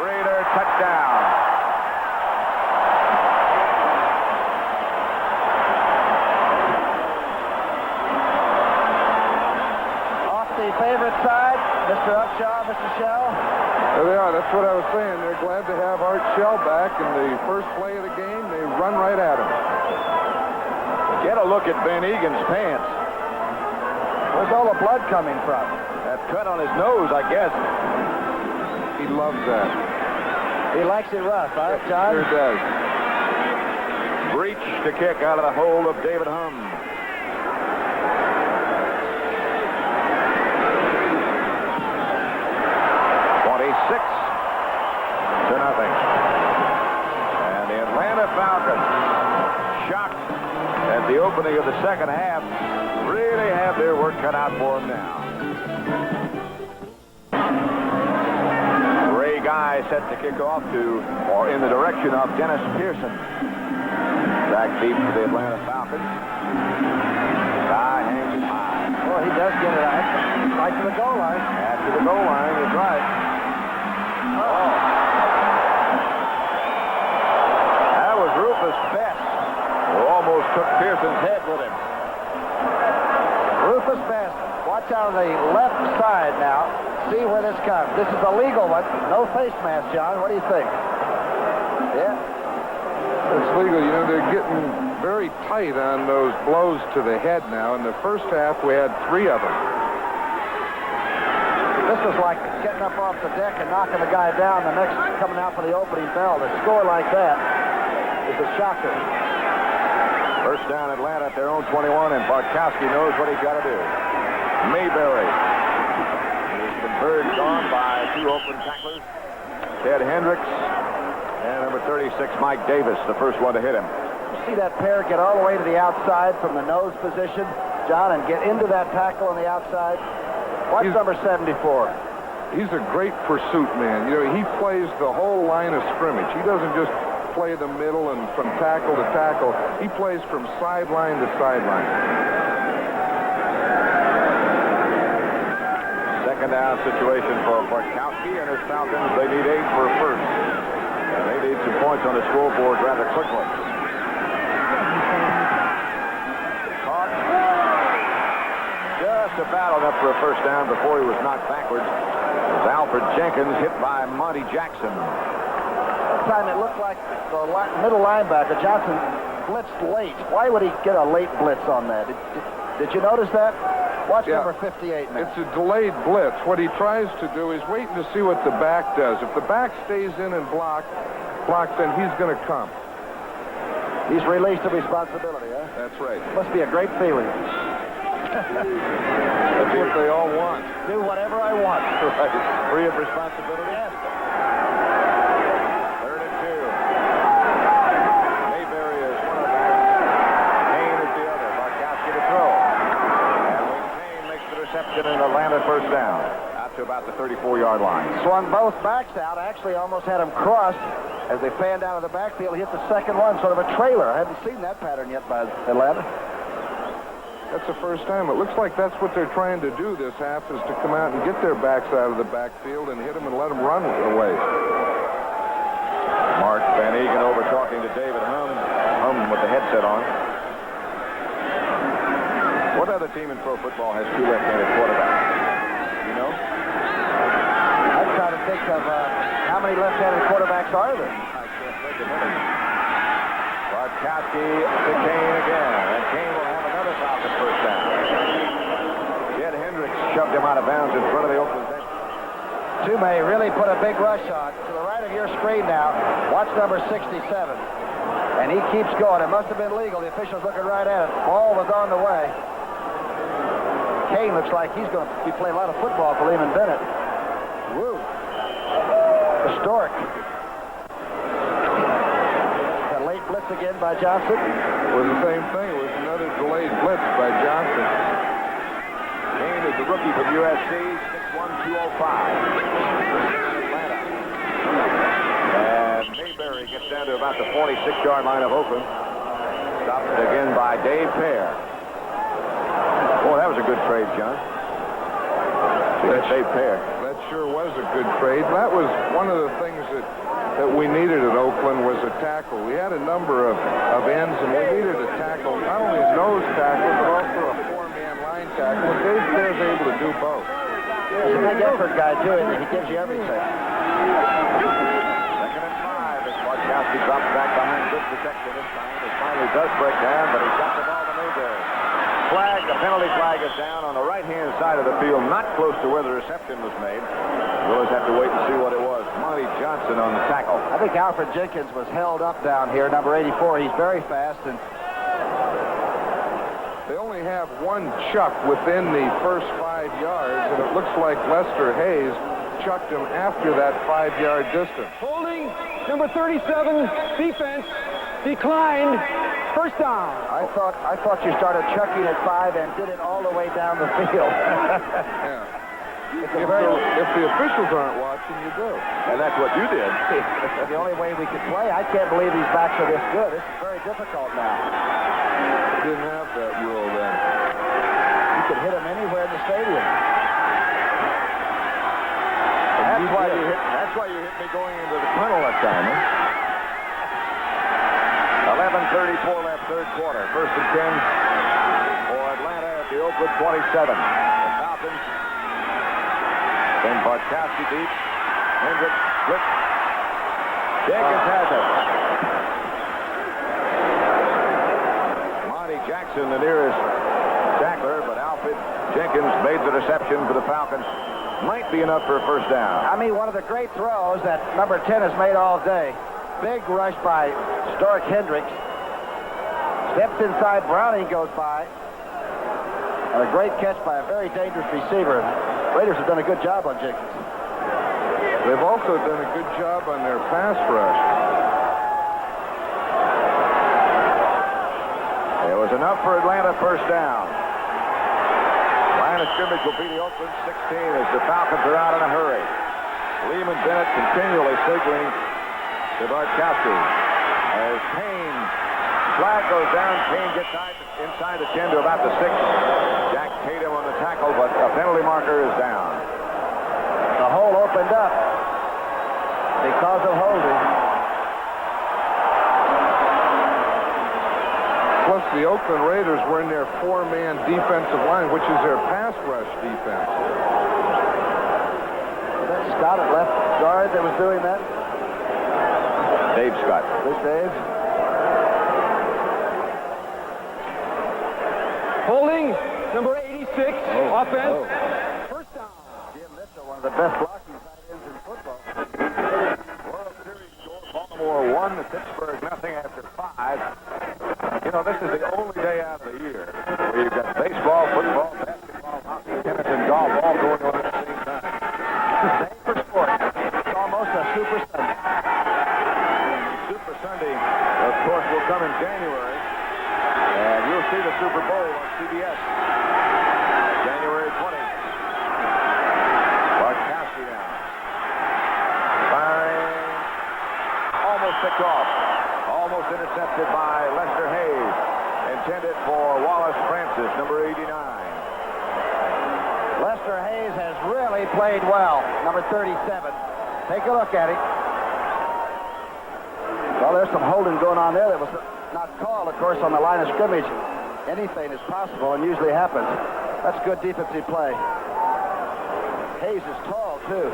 Speaker 1: Raider touchdown.
Speaker 2: Favorite side, Mr. Upshaw, Mr. Shell.
Speaker 7: There they are. That's what I was saying. They're glad to have Art Shell back. In the first play of the game, they run right at him.
Speaker 1: Get a look at Van Egan's pants.
Speaker 2: Where's all the blood coming from?
Speaker 1: That cut on his nose, I guess.
Speaker 7: He loves that.
Speaker 2: He likes it rough, huh, John?
Speaker 7: Sure does.
Speaker 1: Breach to kick out of the hole of David Hum. 6-0. And the Atlanta Falcons, shocked at the opening of the second half, really have their work cut out for them now. Ray Guy set to kick off or in the direction of Dennis Pearson. Back deep for the Atlanta Falcons. Guy hangs it high.
Speaker 2: Well, he does get it right to the goal line.
Speaker 1: After the goal line, that's right. Oh. That was Rufus Best, who almost took Pearson's head with him.
Speaker 2: Rufus Best, watch out on the left side now. See where this comes. This is a legal one. No face mask, John. What do you think? Yeah.
Speaker 7: It's legal. You know, they're getting very tight on those blows to the head now. In the first half, we had 3 of them.
Speaker 2: This was like getting up off the deck and knocking the guy down. The next coming out for the opening bell. To score like that is a shocker.
Speaker 1: First down Atlanta at their own 21, and Bartkowski knows what he's got to do. Mayberry is converged on by 2 open tacklers. Ted Hendricks and number 36, Mike Davis, the first one to hit him.
Speaker 2: You see that pair get all the way to the outside from the nose position, John, and get into that tackle on the outside. Watch number 74.
Speaker 7: He's a great pursuit man. You know, he plays the whole line of scrimmage. He doesn't just play the middle and from tackle to tackle. He plays from sideline to sideline.
Speaker 1: Second down situation for Bartkowski and his Falcons. They need 8 for a first. And they need some points on the scoreboard rather quickly. About enough for a first down before he was knocked backwards. It was Alfred Jenkins hit by Monty Jackson.
Speaker 2: That time it looked like the middle linebacker, Johnson, blitzed late. Why would he get a late blitz on that? Did you notice that? Watch number 58 now.
Speaker 7: It's a delayed blitz. What he tries to do is waiting to see what the back does. If the back stays in and blocks, then he's going to come.
Speaker 2: He's released of responsibility, huh?
Speaker 7: That's right.
Speaker 2: Must be a great feeling.
Speaker 7: That's what they all want.
Speaker 2: Do whatever I want.
Speaker 1: Right. Free of responsibility.
Speaker 2: Yes.
Speaker 1: 3rd and 2. Mayberry is one of them. Kane is the other. Bartkowski to throw. And Wayne Kane makes the reception in Atlanta first down. Out to about the 34-yard line.
Speaker 2: Swung both backs out. Actually almost had them crossed as they fanned out of the backfield. He hit the second one, sort of a trailer. I haven't seen that pattern yet by Atlanta.
Speaker 7: That's the first time. It looks like that's what they're trying to do this half, is to come out and get their backs out of the backfield and hit them and let them run away.
Speaker 1: Mark Van Egan over talking to David Hum. Hum with the headset on. What other team in pro football has 2 left-handed quarterbacks? You know?
Speaker 2: I'm trying to think of how many left-handed quarterbacks are there?
Speaker 1: I can't think of any. Bartkowski to Kane again. And Kane will have another Falcon first down. Ted Hendricks shoved him out of bounds in front of the Oakland bench.
Speaker 2: Tumay really put a big rush on. To the right of your screen now, watch number 67. And he keeps going. It must have been legal. The official's looking right at it. Ball was on the way. Kane looks like he's going to be playing a lot of football for Lehman Bennett. Woo. Historic. A late blitz again by Johnson.
Speaker 7: It was the same thing. It was another delayed blitz by Johnson.
Speaker 1: Kane is the rookie from USC, 6'1", 205. Atlanta. And Mayberry gets down to about the 46-yard line of Oakland. Stopped again by Dave Pear. Boy, that was a good trade, John. Dave Pear.
Speaker 7: That sure was a good trade. That was one of the things that we needed at Oakland was a tackle. We had a number of ends, and we needed a tackle, not only a nose tackle, but also a four-man line tackle. And Dave Pear's able to do both.
Speaker 2: He's a big effort guy, too, and he gives you everything.
Speaker 1: 2nd and 5 as Bartkowski drops back behind good protection this time. He finally does break down, but he's got the ball to Mayberry. Flag, the penalty flag is down on the right-hand side of the field, not close to where the reception was made. We'll just have to wait and see what it was. Monty Johnson on the tackle.
Speaker 2: I think Alfred Jenkins was held up down here, number 84. He's very fast, and
Speaker 7: They only have one chuck within the first 5 yards, and it looks like Lester Hayes chucked him after that 5-yard distance.
Speaker 3: Holding, number 37, defense, declined, first down.
Speaker 2: I thought you started chucking at 5 and did it all the way down the field.
Speaker 7: Yeah. If the officials aren't watching, you do.
Speaker 1: And that's what you did.
Speaker 2: It's the only way we could play. I can't believe these backs are this good. This is very difficult now.
Speaker 7: We didn't have that rule then.
Speaker 2: You could hit them anywhere in the stadium.
Speaker 1: That's why you hit me going into the tunnel that time, huh? 11:34 left, third quarter. 1st and 10 for Atlanta at the Oakland 27. The Falcons. Then Bartkowski deep. Hendricks split. Jenkins has it. Monty Jackson, the nearest tackler, but Alfred Jenkins made the reception for the Falcons. Might be enough for a first down.
Speaker 2: I mean, one of the great throws that number 10 has made all day. Big rush by Stork Hendricks. Steps inside, Browning goes by. And a great catch by a very dangerous receiver. Raiders have done a good job on Jenkins.
Speaker 7: They've also done a good job on their pass rush.
Speaker 1: It was enough for Atlanta, first down. Line of scrimmage will be the Oakland 16 as the Falcons are out in a hurry. Lehman Bennett continually signaling to Bartkowski. As Kane, flag goes down, Kane gets inside the 10 to about the 6. Jack Tatum on the tackle, but a penalty marker is down.
Speaker 2: The hole opened up because of holding.
Speaker 7: Plus, the Oakland Raiders were in their four-man defensive line, which is their pass rush defense.
Speaker 2: Was that Scott at left guard that was doing that?
Speaker 1: Dave Scott.
Speaker 2: This Dave?
Speaker 3: Holding, number 86, offense, first down.
Speaker 2: Jim Mitchell, one of the best blocking tight ends in football.
Speaker 1: World Series score, Baltimore 1, Pittsburgh nothing after 5. You know, this is the only day out of the year where you've got baseball, football, basketball, hockey, tennis, and golf all going on at the same time.
Speaker 2: Day for sports. It's almost a Super Sunday.
Speaker 1: Super Sunday, of course, will come in January. And you'll see the Super Bowl on CBS. January 20. Bartkowski now. Firing. Almost picked off. Almost intercepted by Lester Hayes. Intended for Wallace Francis, number 89.
Speaker 2: Lester Hayes has really played well, number 37. Take a look at it. Well, there's some holding going on there that was not called, of course, on the line of scrimmage. Anything is possible and usually happens. That's good defensive play. Hayes is tall, too.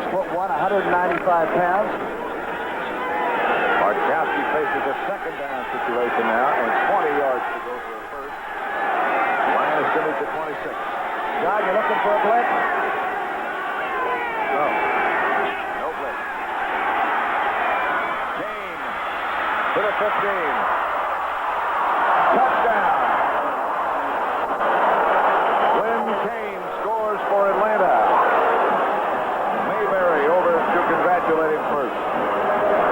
Speaker 2: 6'1", 195 pounds.
Speaker 1: Bartkowski faces a second down situation now, and 20 yards to go for a first. Line of scrimmage at 26.
Speaker 2: John, you looking for a blitz?
Speaker 1: No. No blitz. Kane to the 15. Touchdown. Glenn Kane scores for Atlanta. Mayberry over to congratulate him first.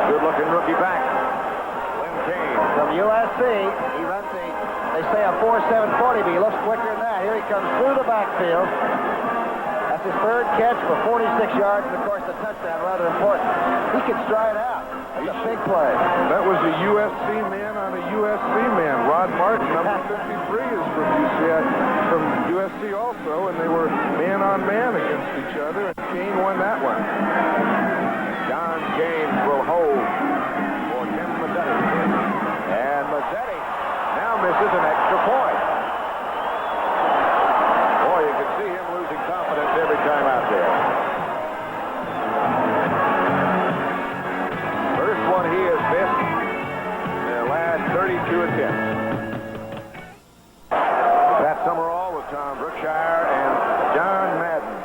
Speaker 1: Good-looking rookie back. Glenn Kane.
Speaker 2: From USC, he runs a a 4.740, but he looks quicker than that. Here he comes through the backfield. That's his third catch for 46 yards, and of course the touchdown, rather important. He can stride out. That's a big play.
Speaker 7: That was a USC man on a USC man. Rod Martin, number 53, is from USC also, and they were man-on-man against each other, and Kane won that one.
Speaker 1: John James will hold for Tim Mazzetti. And Mazzetti now misses an extra point. Boy, you can see him losing confidence every time out there. First one he has missed in their last 32 attempts. Pat Summerall with Tom Brookshire and John Madden.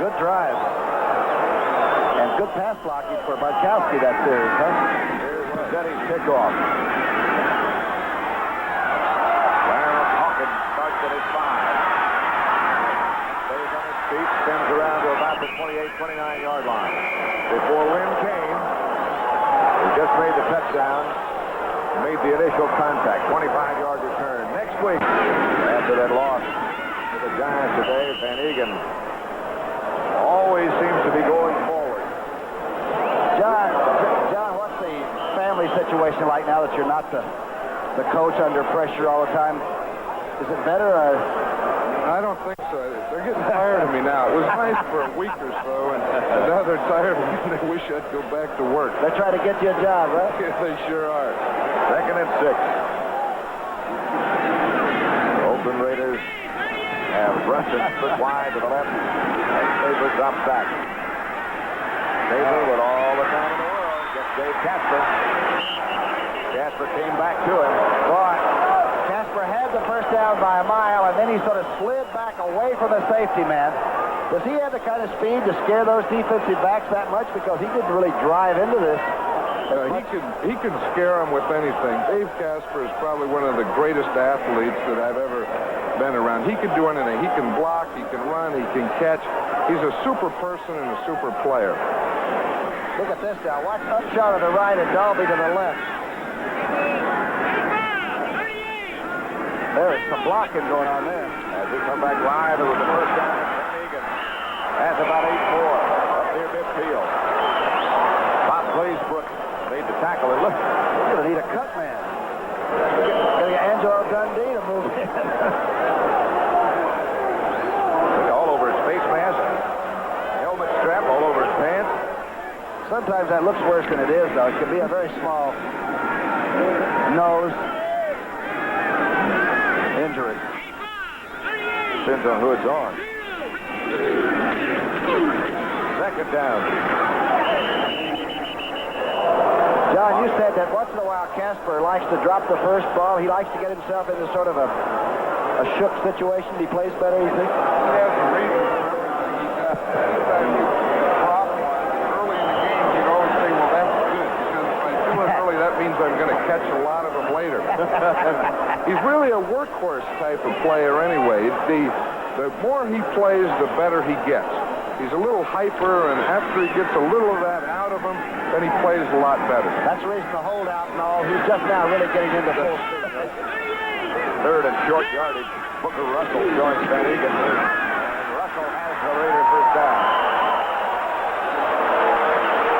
Speaker 2: Good drive. And good pass blocking for Bartkowski that series, huh?
Speaker 1: Here's Mazzetti's kickoff. Clarence Hawkins starts at his 5. Stays on his feet, spins around to about the 28-29-yard line. Before Lynn came, he just made the touchdown, made the initial contact, 25-yard return. Next week, after that loss to the Giants today, Van Egan always seems to be going forward.
Speaker 2: John, what's the family situation like now that you're not the coach under pressure all the time? Is it better?
Speaker 7: I don't think so. They're getting tired of me now. It was nice for a week or so, and now they're tired of me and they wish I'd go back to work.
Speaker 2: They're trying to get you a job, right?
Speaker 7: Yeah, they sure are.
Speaker 1: Second and 6. Oakland Raiders have Brunson split wide to the left, and Saber drops back. Saber with all the time in the world gets Dave Casper. Casper came back to him.
Speaker 2: Boy, Casper had the first down by a mile, and then he sort of slid back away from the safety man. Does he have the kind of speed to scare those defensive backs that much? Because he didn't really drive into this.
Speaker 7: He can scare them with anything. Dave Casper is probably one of the greatest athletes that I've ever been around. He can do anything. He can block, he can run, he can catch. He's a super person and a super player.
Speaker 2: Look at this now. Watch Upshaw to the right and Dalby to the left. There is some blocking going on there.
Speaker 1: As we come back live, it was the first down. Van Egan has about 8-4 up near midfield. Bob Glazebrook made the tackle. And look,
Speaker 2: we're going to need a cut man. Getting Angelo Dundee to move in.
Speaker 1: All over his face mask, helmet strap all over his pants.
Speaker 2: Sometimes that looks worse than it is, though. It can be a very small nose injury.
Speaker 1: Depends on who it's on. Second down.
Speaker 2: John, you said that once in a while Casper likes to drop the first ball. He likes to get himself into sort of a shook situation. He plays better, you think?
Speaker 7: He has a reason for everything. Anytime you drop early in the game, you always say, well, that's good. Because if I do it early, that means I'm going to catch a lot of them later. He's really a workhorse type of player anyway. The more he plays, the better he gets. He's a little hyper, and after he gets a little of that out of him, then he plays a lot better.
Speaker 2: That's the reason the holdout and all. He's just now really getting into full speed.
Speaker 1: Third and short yardage. Booker Russell joins Van Egan. And Russell has the Raider first down.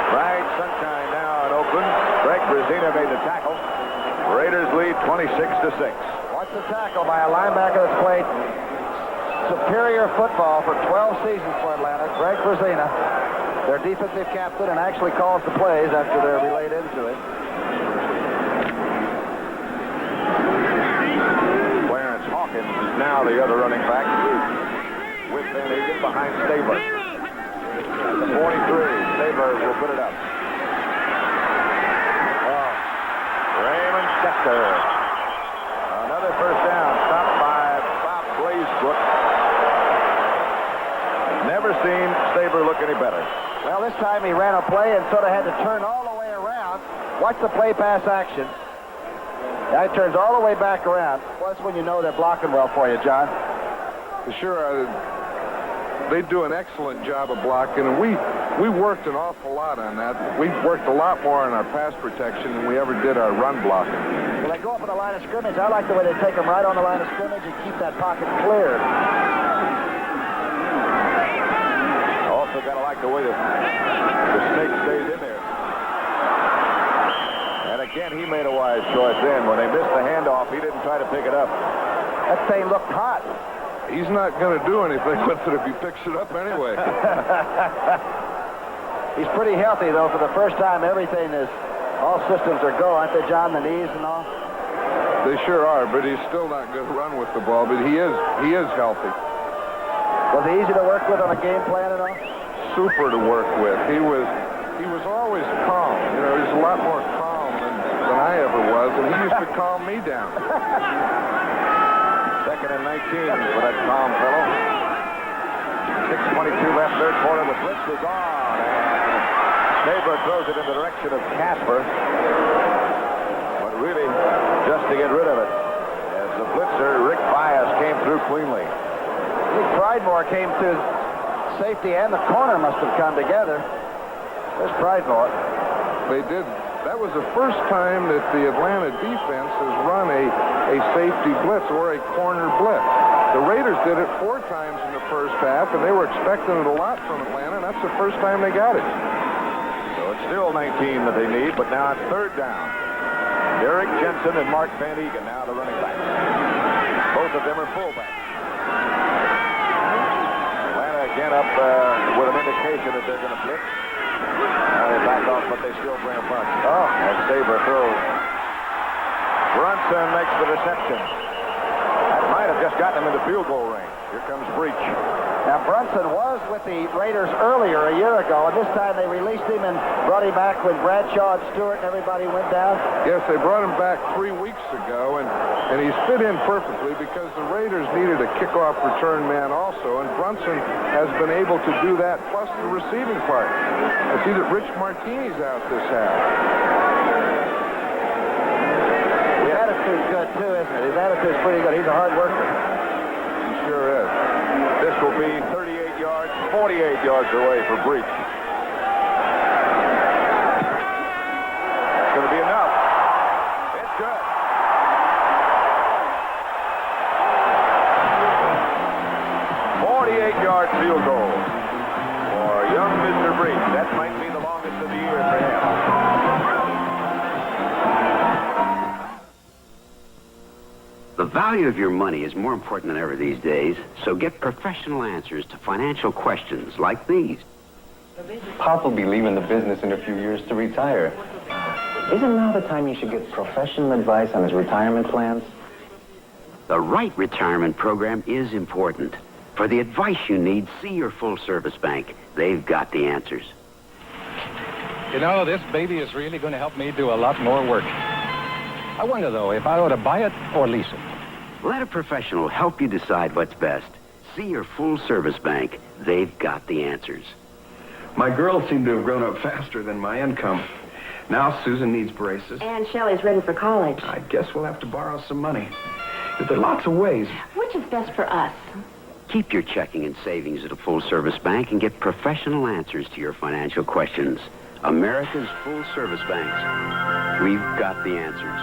Speaker 1: Bright sunshine now in Oakland. Greg Brazina made the tackle. Raiders lead 26-6.
Speaker 2: What's the tackle by a linebacker that's played superior football for 12 seasons for Atlanta, Greg Brazina, their defensive captain, and actually calls the plays after they're relayed into it.
Speaker 1: Clarence Hawkins is now the other running back with Van Egan behind Stabler. At the 43, Stabler will put it up. Raymond Schechter. Another first down, stopped by Bob Glazebrook. Never seen Stabler look any better.
Speaker 2: Well, this time he ran a play and sort of had to turn all the way around. Watch the play pass action. Now he turns all the way back around. Well, that's when you know they're blocking well for you, John.
Speaker 7: Sure. they do an excellent job of blocking, and we worked an awful lot on that. We worked a lot more on our pass protection than we ever did our run blocking.
Speaker 2: When they go up on the line of scrimmage, I like the way they take them right on the line of scrimmage and keep that pocket clear.
Speaker 1: Also got to like the way the snake stays in there. And again, he made a wise choice then. When they missed the handoff, he didn't try to pick it up.
Speaker 2: That thing looked hot.
Speaker 7: He's not going to do anything with it if he picks it up anyway.
Speaker 2: He's pretty healthy, though. For the first time, everything is, all systems are go, aren't they, John? The knees and all?
Speaker 7: They sure are, but he's still not going to run with the ball, but he is healthy.
Speaker 2: Was he easy to work with on a game plan and all?
Speaker 7: Super to work with. He was always calm. You know, he's a lot more calm than I ever was, and he used to calm me down.
Speaker 1: Second and 19 for that calm fellow. 6:22 left, third quarter. The blitz is on, and Saber throws it in the direction of Casper. But really, just to get rid of it, as the blitzer, Rick Bias, came through cleanly.
Speaker 2: I think Pridemore came to safety, and the corner must have come together. There's Pridemore.
Speaker 7: They did. That was the first time that the Atlanta defense has run a safety blitz or a corner blitz. The Raiders did it 4 times in the first half, and they were expecting it a lot from Atlanta, and that's the first time they got it.
Speaker 1: So it's still 19 that they need, but now it's third down. Derek Jensen and Mark Van Egan now the running backs. Both of them are fullbacks. Atlanta again up with an indication that they're going to blitz. Now they back off, but they still bring a punch. Oh, and Saber throws. Brunson makes the reception. That might have just gotten him into field goal range. Here comes Breach.
Speaker 2: Now, Brunson was with the Raiders earlier a year ago, and this time they released him and brought him back when Bradshaw and Stewart and everybody went down.
Speaker 7: Yes, they brought him back 3 weeks ago, and he's fit in perfectly because the Raiders needed a kickoff return man also, and Brunson has been able to do that, plus the receiving part. I see that Rich Martini's out this half.
Speaker 2: His attitude's good, too, isn't it? His attitude's pretty good. He's a hard worker.
Speaker 7: He sure is.
Speaker 1: This will be 38 yards, 48 yards away for Breach. That's going to be enough. It's good. Yard field goal for young Mr. Breach. That might be the longest of the year for him.
Speaker 8: The value of your money is more important than ever these days, so get professional answers to financial questions like these.
Speaker 9: Pop will be leaving the business in a few years to retire. Isn't now the time you should get professional advice on his retirement plans?
Speaker 8: The right retirement program is important. For the advice you need, see your full-service bank. They've got the answers.
Speaker 10: You know, this baby is really going to help me do a lot more work. I wonder, though, if I ought to buy it or lease it.
Speaker 8: Let a professional help you decide what's best. See your full-service bank. They've got the answers.
Speaker 11: My girls seem to have grown up faster than my income. Now Susan needs braces.
Speaker 12: And Shelley's ready for college.
Speaker 11: I guess we'll have to borrow some money. But there are lots of ways.
Speaker 12: Which is best for us?
Speaker 8: Keep your checking and savings at a full-service bank and get professional answers to your financial questions. America's full-service banks. We've got the answers.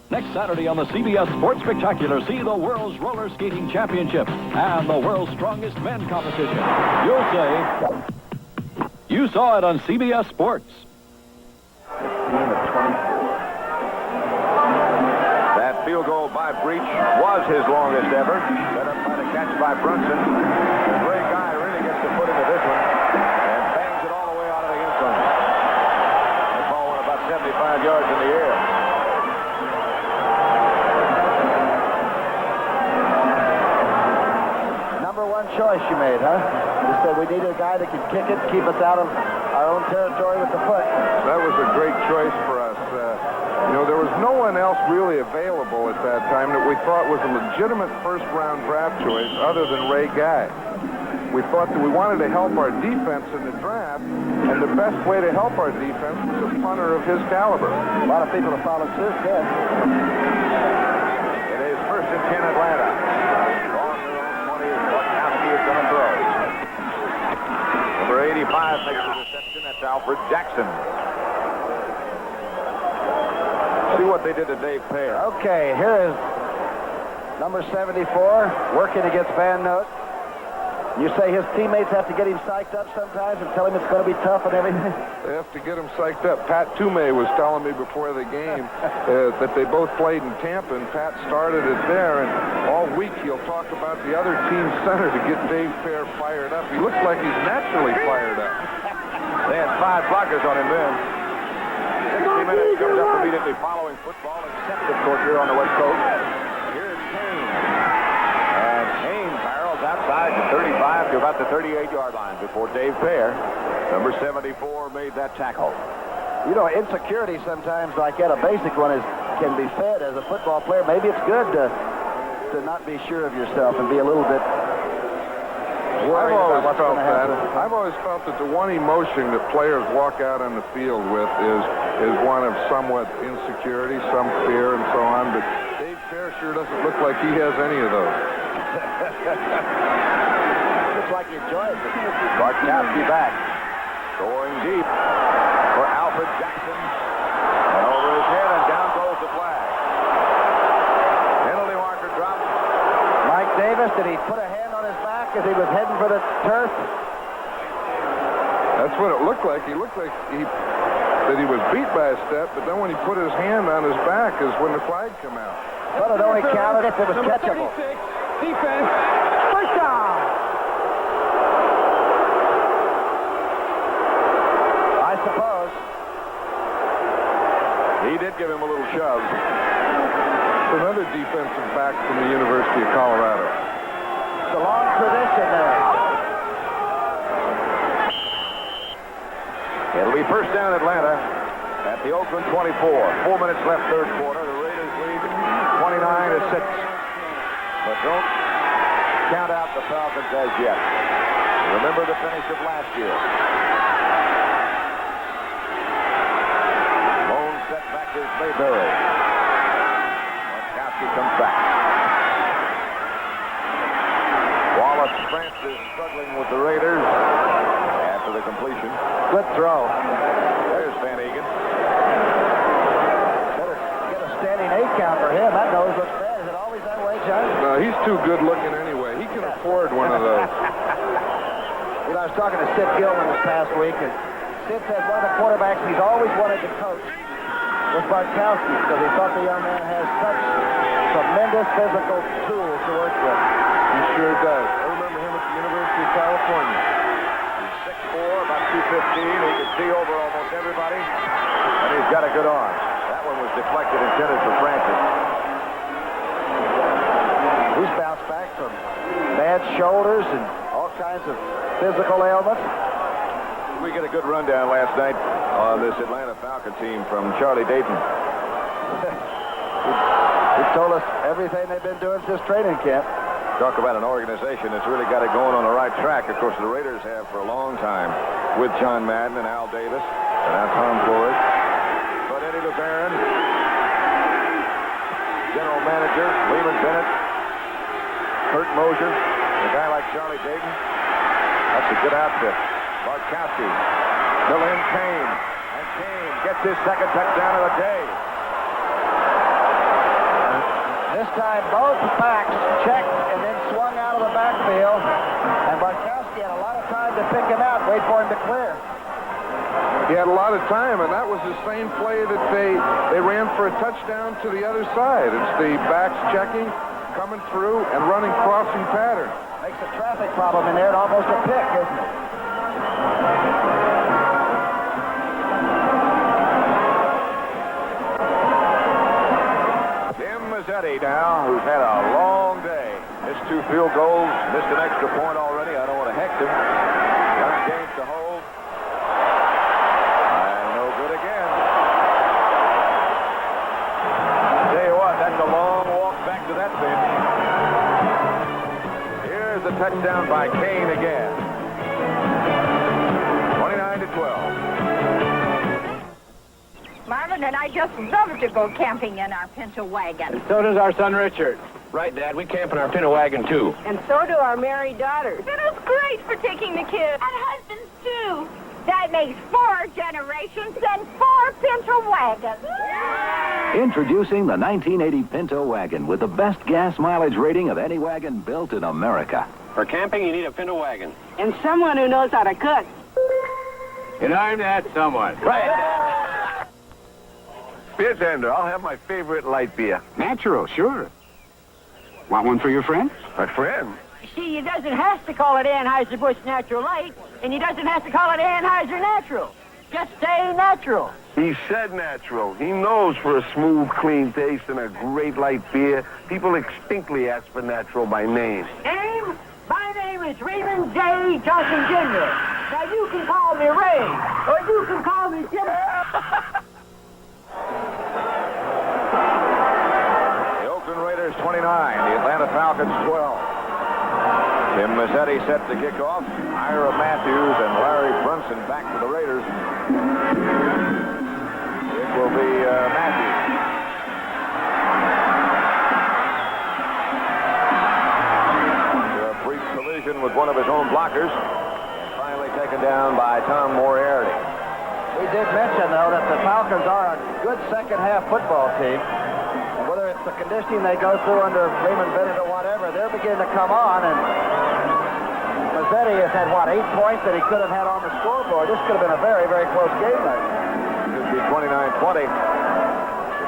Speaker 13: Next Saturday on the CBS Sports Spectacular, see the World's Roller Skating Championship and the World's Strongest Men competition. You'll say, you saw it on CBS Sports.
Speaker 1: That field goal by Breach was his longest ever. Set up by the catch by Brunson. The great guy really gets the foot into this one and bangs it all the way out of the end zone. The ball went about 75 yards in the air.
Speaker 2: Number one choice you made, huh? You said we need a guy that can kick it, keep us out of our own territory with the foot.
Speaker 7: That was a great choice for us. You know, there was no one else really available at that time that we thought was a legitimate first-round draft choice other than Ray Guy. We thought that we wanted to help our defense in the draft, and the best way to help our defense was a punter of his caliber.
Speaker 2: A lot of people have followed suit, yeah.
Speaker 1: It is 1st and 10 Atlanta. On their own 20 is what 85 makes the reception. That's Alfred Jackson. See what they did to Dave Pear.
Speaker 2: Okay, here is number 74 working against Van Note. You say his teammates have to get him psyched up sometimes and tell him it's going to be tough and everything?
Speaker 7: They have to get him psyched up. Pat Toomey was telling me before the game that they both played in Tampa, and Pat started it there, and all week he'll talk about the other team's center to get Dave Pear fired up. He looks like he's naturally fired up.
Speaker 1: They had 5 blockers on him then. 60 minutes comes up immediately following football, except, of course, here on the West Coast. Here's Kane. And Kane barrels outside the 35 to about the 38-yard line before Dave Pear, number 74, made that tackle.
Speaker 2: You know, insecurity sometimes, like that, a basic one, can be fed as a football player. Maybe it's good to not be sure of yourself and be a little bit worried about what's going to happen.
Speaker 7: I've always felt that the one emotion that players walk out on the field with is one of somewhat insecurity, some fear, and so on. But Dave Pear sure doesn't look like he has any of those.
Speaker 2: Looks like he enjoys it.
Speaker 1: Bartkowski back. Going deep for Alfred Jackson. And over his head, and down goes the flag. Penalty marker dropped.
Speaker 2: Mike Davis, did he put a hand on his back as he was heading for the turf?
Speaker 7: That's what it looked like. He looked like that he was beat by a step, but then when he put his hand on his back is when the flag came out.
Speaker 2: But it only counted if it was catchable.
Speaker 3: 36, defense, first down.
Speaker 2: I suppose.
Speaker 1: He did give him a little shove.
Speaker 7: Another defensive back from the University of Colorado.
Speaker 2: It's a long tradition there.
Speaker 1: It'll be first down Atlanta at the Oakland 24. 4 minutes left, third quarter. The Raiders lead 29-6. But don't count out the Falcons as yet. Remember the finish of last year. Lone setback is Mayberry. Bartkowski comes back. Wallace France is struggling with the Raiders after the completion.
Speaker 2: Good throw.
Speaker 1: There's Van Egan.
Speaker 2: Better get a standing 8 count for him. That nose looks bad. Is it always that way, John?
Speaker 7: No, he's too good looking anyway. He can afford one of those.
Speaker 2: You know, I was talking to Sid Gilman this past week, and Sid says one of the quarterbacks he's always wanted to coach was Bartkowski, because he thought the young man has such tremendous physical tools to work with.
Speaker 7: He sure does. I remember him at the University of California.
Speaker 1: He's 6'4", about 215. He can see over almost everybody, and he's got a good arm. That one was deflected intended for Francis.
Speaker 2: He's bounced back from bad shoulders and all kinds of physical ailments.
Speaker 1: We get a good rundown last night on this Atlanta Falcon team from Charlie Dayton.
Speaker 2: He told us everything they've been doing since training camp.
Speaker 1: Talk about an organization that's really got it going on the right track. Of course, the Raiders have for a long time with John Madden and Al Davis and now Tom Floyd. But Eddie LeBaron, general manager, Lehman Bennett, Kurt Mosier, a guy like Charlie Dayton, that's a good outfit. Bartkowski, still in Kane, and Kane gets his second touchdown of the day.
Speaker 2: This time, both backs checked and then swung out of the backfield, and Bartkowski had a lot of time to pick him out, wait for him to clear.
Speaker 7: He had a lot of time, and that was the same play that they ran for a touchdown to the other side. It's the backs checking, coming through, and running crossing pattern.
Speaker 2: Makes a traffic problem in there and almost a pick, isn't it?
Speaker 1: Tim Mazzetti now, who's had a long day. Missed 2 field goals, missed an extra point already. I don't want to hex him. Young gains to hold. And no good again. Tell you what, that's a long walk back to that bench. Here's a touchdown by Kane again. 29-12.
Speaker 14: Marvin and I just love to go camping in our Pinto wagon.
Speaker 15: So does our son Richard.
Speaker 11: Right, Dad. We camp in our pinto wagon, too.
Speaker 14: And so do our married daughters.
Speaker 15: Pinto's great for taking the kids. And husbands, too. That makes 4 generations and 4 Pinto wagons.
Speaker 16: Introducing the 1980 Pinto wagon with the best gas mileage rating of any wagon built in America.
Speaker 11: For camping, you need a pinto wagon.
Speaker 14: And someone who knows how to cook.
Speaker 11: And I'm that someone.
Speaker 6: Right. Beer tender. I'll have my favorite light beer.
Speaker 8: Natural, sure. Want one for your friend?
Speaker 6: My friend?
Speaker 14: See, he doesn't have to call it Anheuser-Busch Natural Light, and he doesn't have to call it Anheuser Natural. Just say natural.
Speaker 6: He said natural. He knows for a smooth, clean taste and a great light beer, people distinctly ask for natural by name.
Speaker 14: Name? My name is Raymond J. Johnson Jr. Now, you can call me Ray, or you can call me Jimmy.
Speaker 1: The Oakland Raiders 29, the Atlanta Falcons 12. Tim Mazzetti set to kick off. Ira Matthews and Larry Brunson back for the Raiders. It will be Matthews. A brief collision with one of his own blockers. Finally taken down by Tom Moriarty.
Speaker 2: We did mention, though, that the Falcons are a good second-half football team. And whether it's the conditioning they go through under Raymond Bennett or whatever, they're beginning to come on. And Mazzetti has had, 8 points that he could have had on the scoreboard. This could have been a very, very close game.
Speaker 1: Could be 29-20.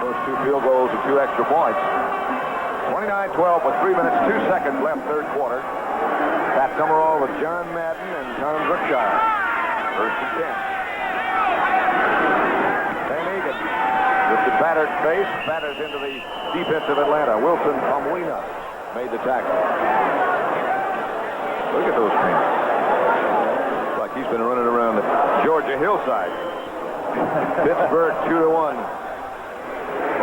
Speaker 1: Those 2 field goals and 2 extra points. 29-12 with 3 minutes, 2 seconds left, third quarter. Pat Summerall with John Madden and Tom Brookshire. First and 10. Van Egan with the battered face, batters into the defensive Atlanta. Wilson Pamuina made the tackle. Look at those pins. Looks like he's been running around the Georgia hillside. Pittsburgh 2-1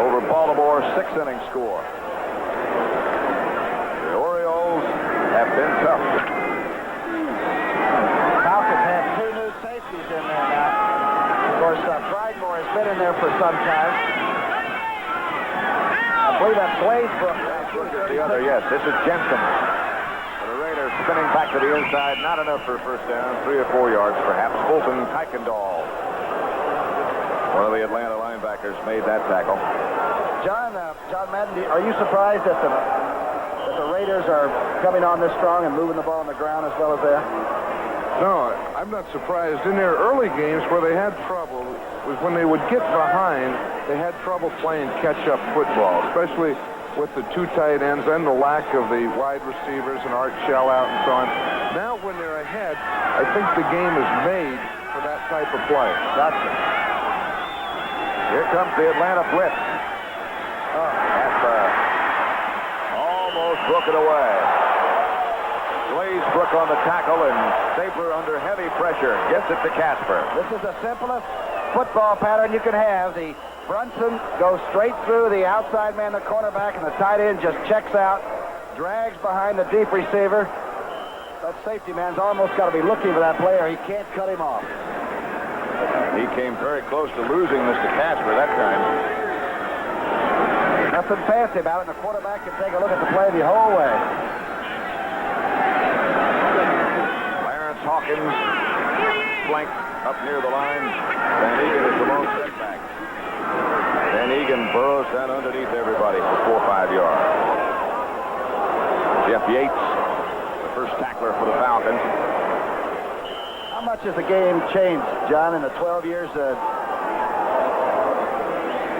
Speaker 1: over Baltimore, 6-inning score. The Orioles have been tough.
Speaker 2: Falcons have 2 new safeties in there now. Of course, Pridemore has been in there for some time. I believe that's Blaisbrook.
Speaker 1: The other, yes. This is Jensen. The Raiders spinning back to the inside. Not enough for a first down. 3 or 4 yards, perhaps. Fulton Kuykendall, one of the Atlanta linebackers, made that tackle.
Speaker 2: John Madden, are you surprised that the Raiders are coming on this strong and moving the ball on the ground as well as they are?
Speaker 7: No, I'm not surprised. In their early games where they had trouble was when they would get behind, they had trouble playing catch-up football, especially with the 2 tight ends and the lack of the wide receivers and Art Shell out and so on. Now when they're ahead, I think the game is made for that type of play.
Speaker 2: Gotcha.
Speaker 1: Here comes the Atlanta blitz. That's almost broken away. Blaisbrook on the tackle, and Stabler under heavy pressure gets it to Casper.
Speaker 2: This is the simplest football pattern you can have. The Brunson goes straight through the outside man, the cornerback, and the tight end just checks out, drags behind the deep receiver. That safety man's almost got to be looking for that player. He can't cut him off.
Speaker 1: He came very close to losing Mr. Casper that time.
Speaker 2: Nothing fancy about it, and the quarterback can take a look at the play the whole way.
Speaker 1: Clarence Hawkins flanked up near the line. Van Egan is the lone setback. Van Egan burrows down underneath everybody for 4 or 5 yards. Jeff Yates, the first tackler for the Falcons.
Speaker 2: How much has the game changed, John, in the 12 years?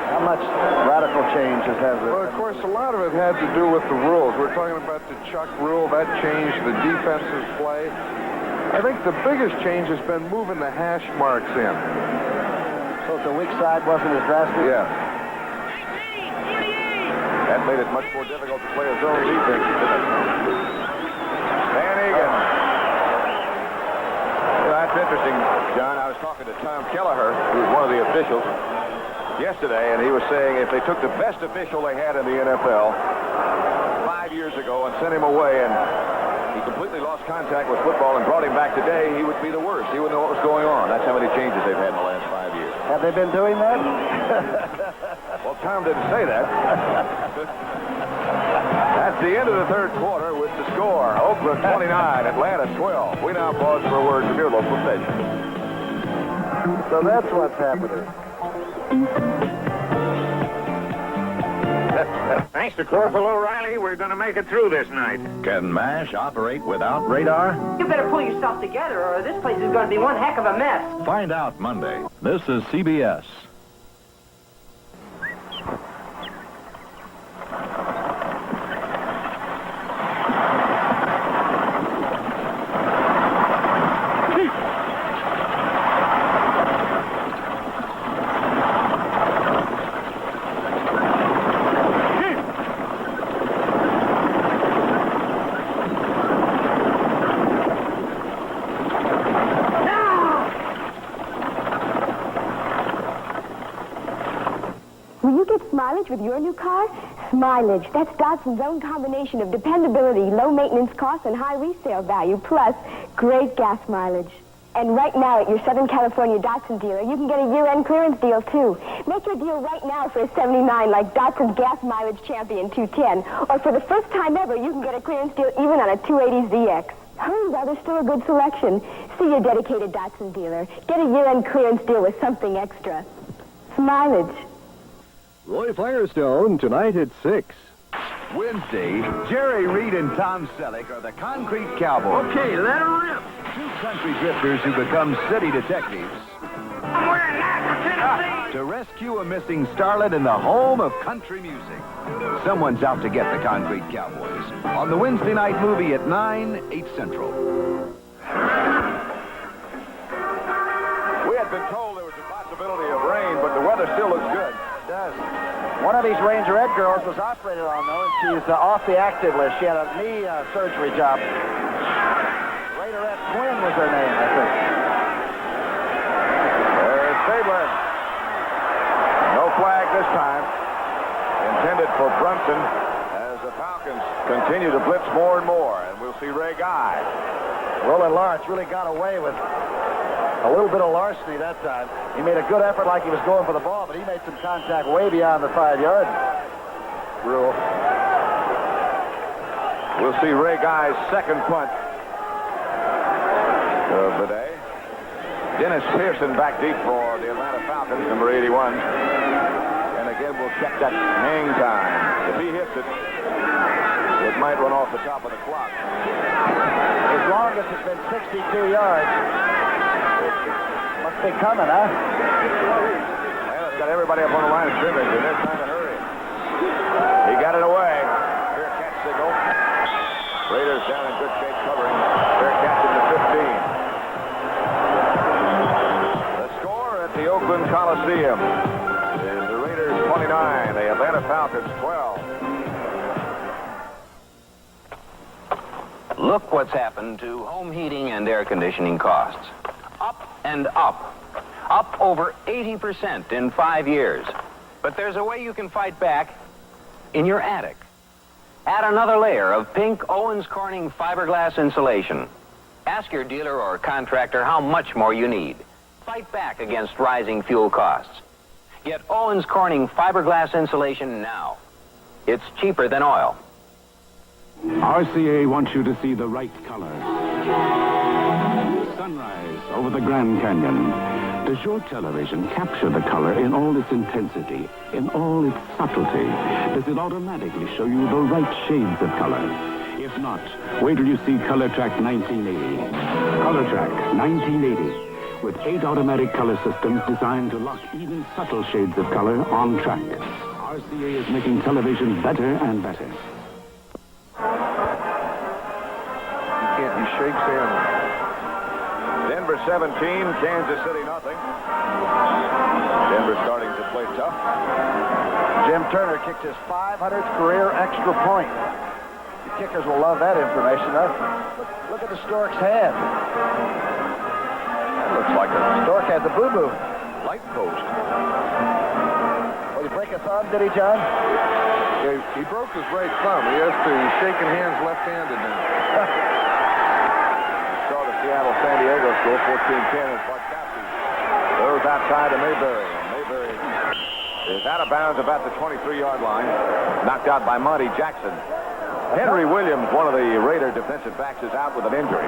Speaker 2: How much radical change has it?
Speaker 7: Well, of course, a lot of it had to do with the rules. We're talking about the Chuck rule. That changed the defense's play. I think the biggest change has been moving the hash marks in.
Speaker 2: So the weak side wasn't as drastic?
Speaker 7: Yeah.
Speaker 1: That made it much more difficult to play a zone defense, didn't it? Van Egan. Well, that's interesting, John. I was talking to Tom Kelleher, who's one of the officials, yesterday, and he was saying if they took the best official they had in the NFL 5 years ago and sent him away, and he completely lost contact with football and brought him back today, he would be the worst. He wouldn't know what was going on. That's how many changes they've had in the last 5 years.
Speaker 2: Have they been doing that?
Speaker 1: Well, Tom didn't say that. That's the end of the third quarter with the score. Oakland 29, Atlanta 12. We now pause for a word from your local station.
Speaker 2: So that's what's happening.
Speaker 17: Thanks to Corporal O'Reilly, we're going to make it through this night.
Speaker 18: Can MASH operate without radar?
Speaker 14: You better pull yourself together, or this place is going to be one heck of a mess.
Speaker 18: Find out Monday. This is CBS.
Speaker 19: Mileage with your new car? Mileage. That's Datsun's own combination of dependability, low maintenance costs, and high resale value, plus great gas mileage. And right now at your Southern California Datsun dealer, you can get a year-end clearance deal, too. Make your deal right now for a 79 like Datsun's Gas Mileage Champion 210. Or for the first time ever, you can get a clearance deal even on a 280ZX. Hurry, while there's still a good selection. See your dedicated Datsun dealer. Get a year-end clearance deal with something extra. Mileage.
Speaker 20: Roy Firestone, tonight at 6.
Speaker 21: Wednesday, Jerry Reed and Tom Selleck are the Concrete Cowboys.
Speaker 17: Okay, let her rip.
Speaker 21: Two country drifters who become city detectives.
Speaker 17: I'm wearing that for Tennessee.
Speaker 21: To rescue a missing starlet in the home of country music. Someone's out to get the Concrete Cowboys. On the Wednesday night movie at 9, 8 Central.
Speaker 1: We had been told there was a possibility of rain, but the weather still looks good.
Speaker 2: It does. One of these Ranger Ed girls was operated on, though, and she's off the active list. She had a knee surgery job. Raiderette Quinn was her name, I think.
Speaker 1: There's Stabler. No flag this time. Intended for Brunson as the Falcons continue to blitz more and more. And we'll see Ray Guy.
Speaker 2: Roland Lawrence really got away with a little bit of larceny that time. He made a good effort like he was going for the ball, but he made some contact way beyond the 5-yard rule.
Speaker 1: We'll see Ray Guy's second punt of the day. Dennis Pearson back deep for the Atlanta Falcons, number 81. And again, we'll check that hang time. If he hits it, it might run off the top of the clock.
Speaker 2: His longest has been 62 yards. Must be coming, huh?
Speaker 1: Well, it's got everybody up on the line of scrimmage, and they're trying to hurry. He got it away. Fair catch signal. Raiders down in good shape covering. Fair catch in the 15. The score at the Oakland Coliseum is the Raiders 29, the Atlanta Falcons 12.
Speaker 8: Look what's happened to home heating and air conditioning costs. Up and up. Up over 80% in 5 years. But there's a way you can fight back in your attic. Add another layer of pink Owens Corning fiberglass insulation. Ask your dealer or contractor how much more you need. Fight back against rising fuel costs. Get Owens Corning fiberglass insulation now. It's cheaper than oil.
Speaker 22: RCA wants you to see the right color. Sunrise over the Grand Canyon. Does your television capture the color in all its intensity, in all its subtlety? Does it automatically show you the right shades of color? If not, wait till you see Color Track 1980. Color Track 1980. With 8 automatic color systems designed to lock even subtle shades of color on track. RCA is making television better and better.
Speaker 7: He shakes hands.
Speaker 1: Denver 17, Kansas City nothing. Denver starting to play tough.
Speaker 2: Jim Turner kicked his 500th career extra point. The kickers will love that information. Look at the Stork's hand.
Speaker 1: That looks like a
Speaker 2: Stork had the boo-boo.
Speaker 1: light post.
Speaker 2: Well, he break a thumb, did he, John?
Speaker 7: Yeah, he broke his right thumb. He has to shaking hands left-handed now.
Speaker 1: Seattle, San Diego score, 14-10, and Bartkowski throws outside to Mayberry. And Mayberry is out of bounds about the 23-yard line. Knocked out by Monty Jackson. Henry Williams, one of the Raider defensive backs, is out with an injury.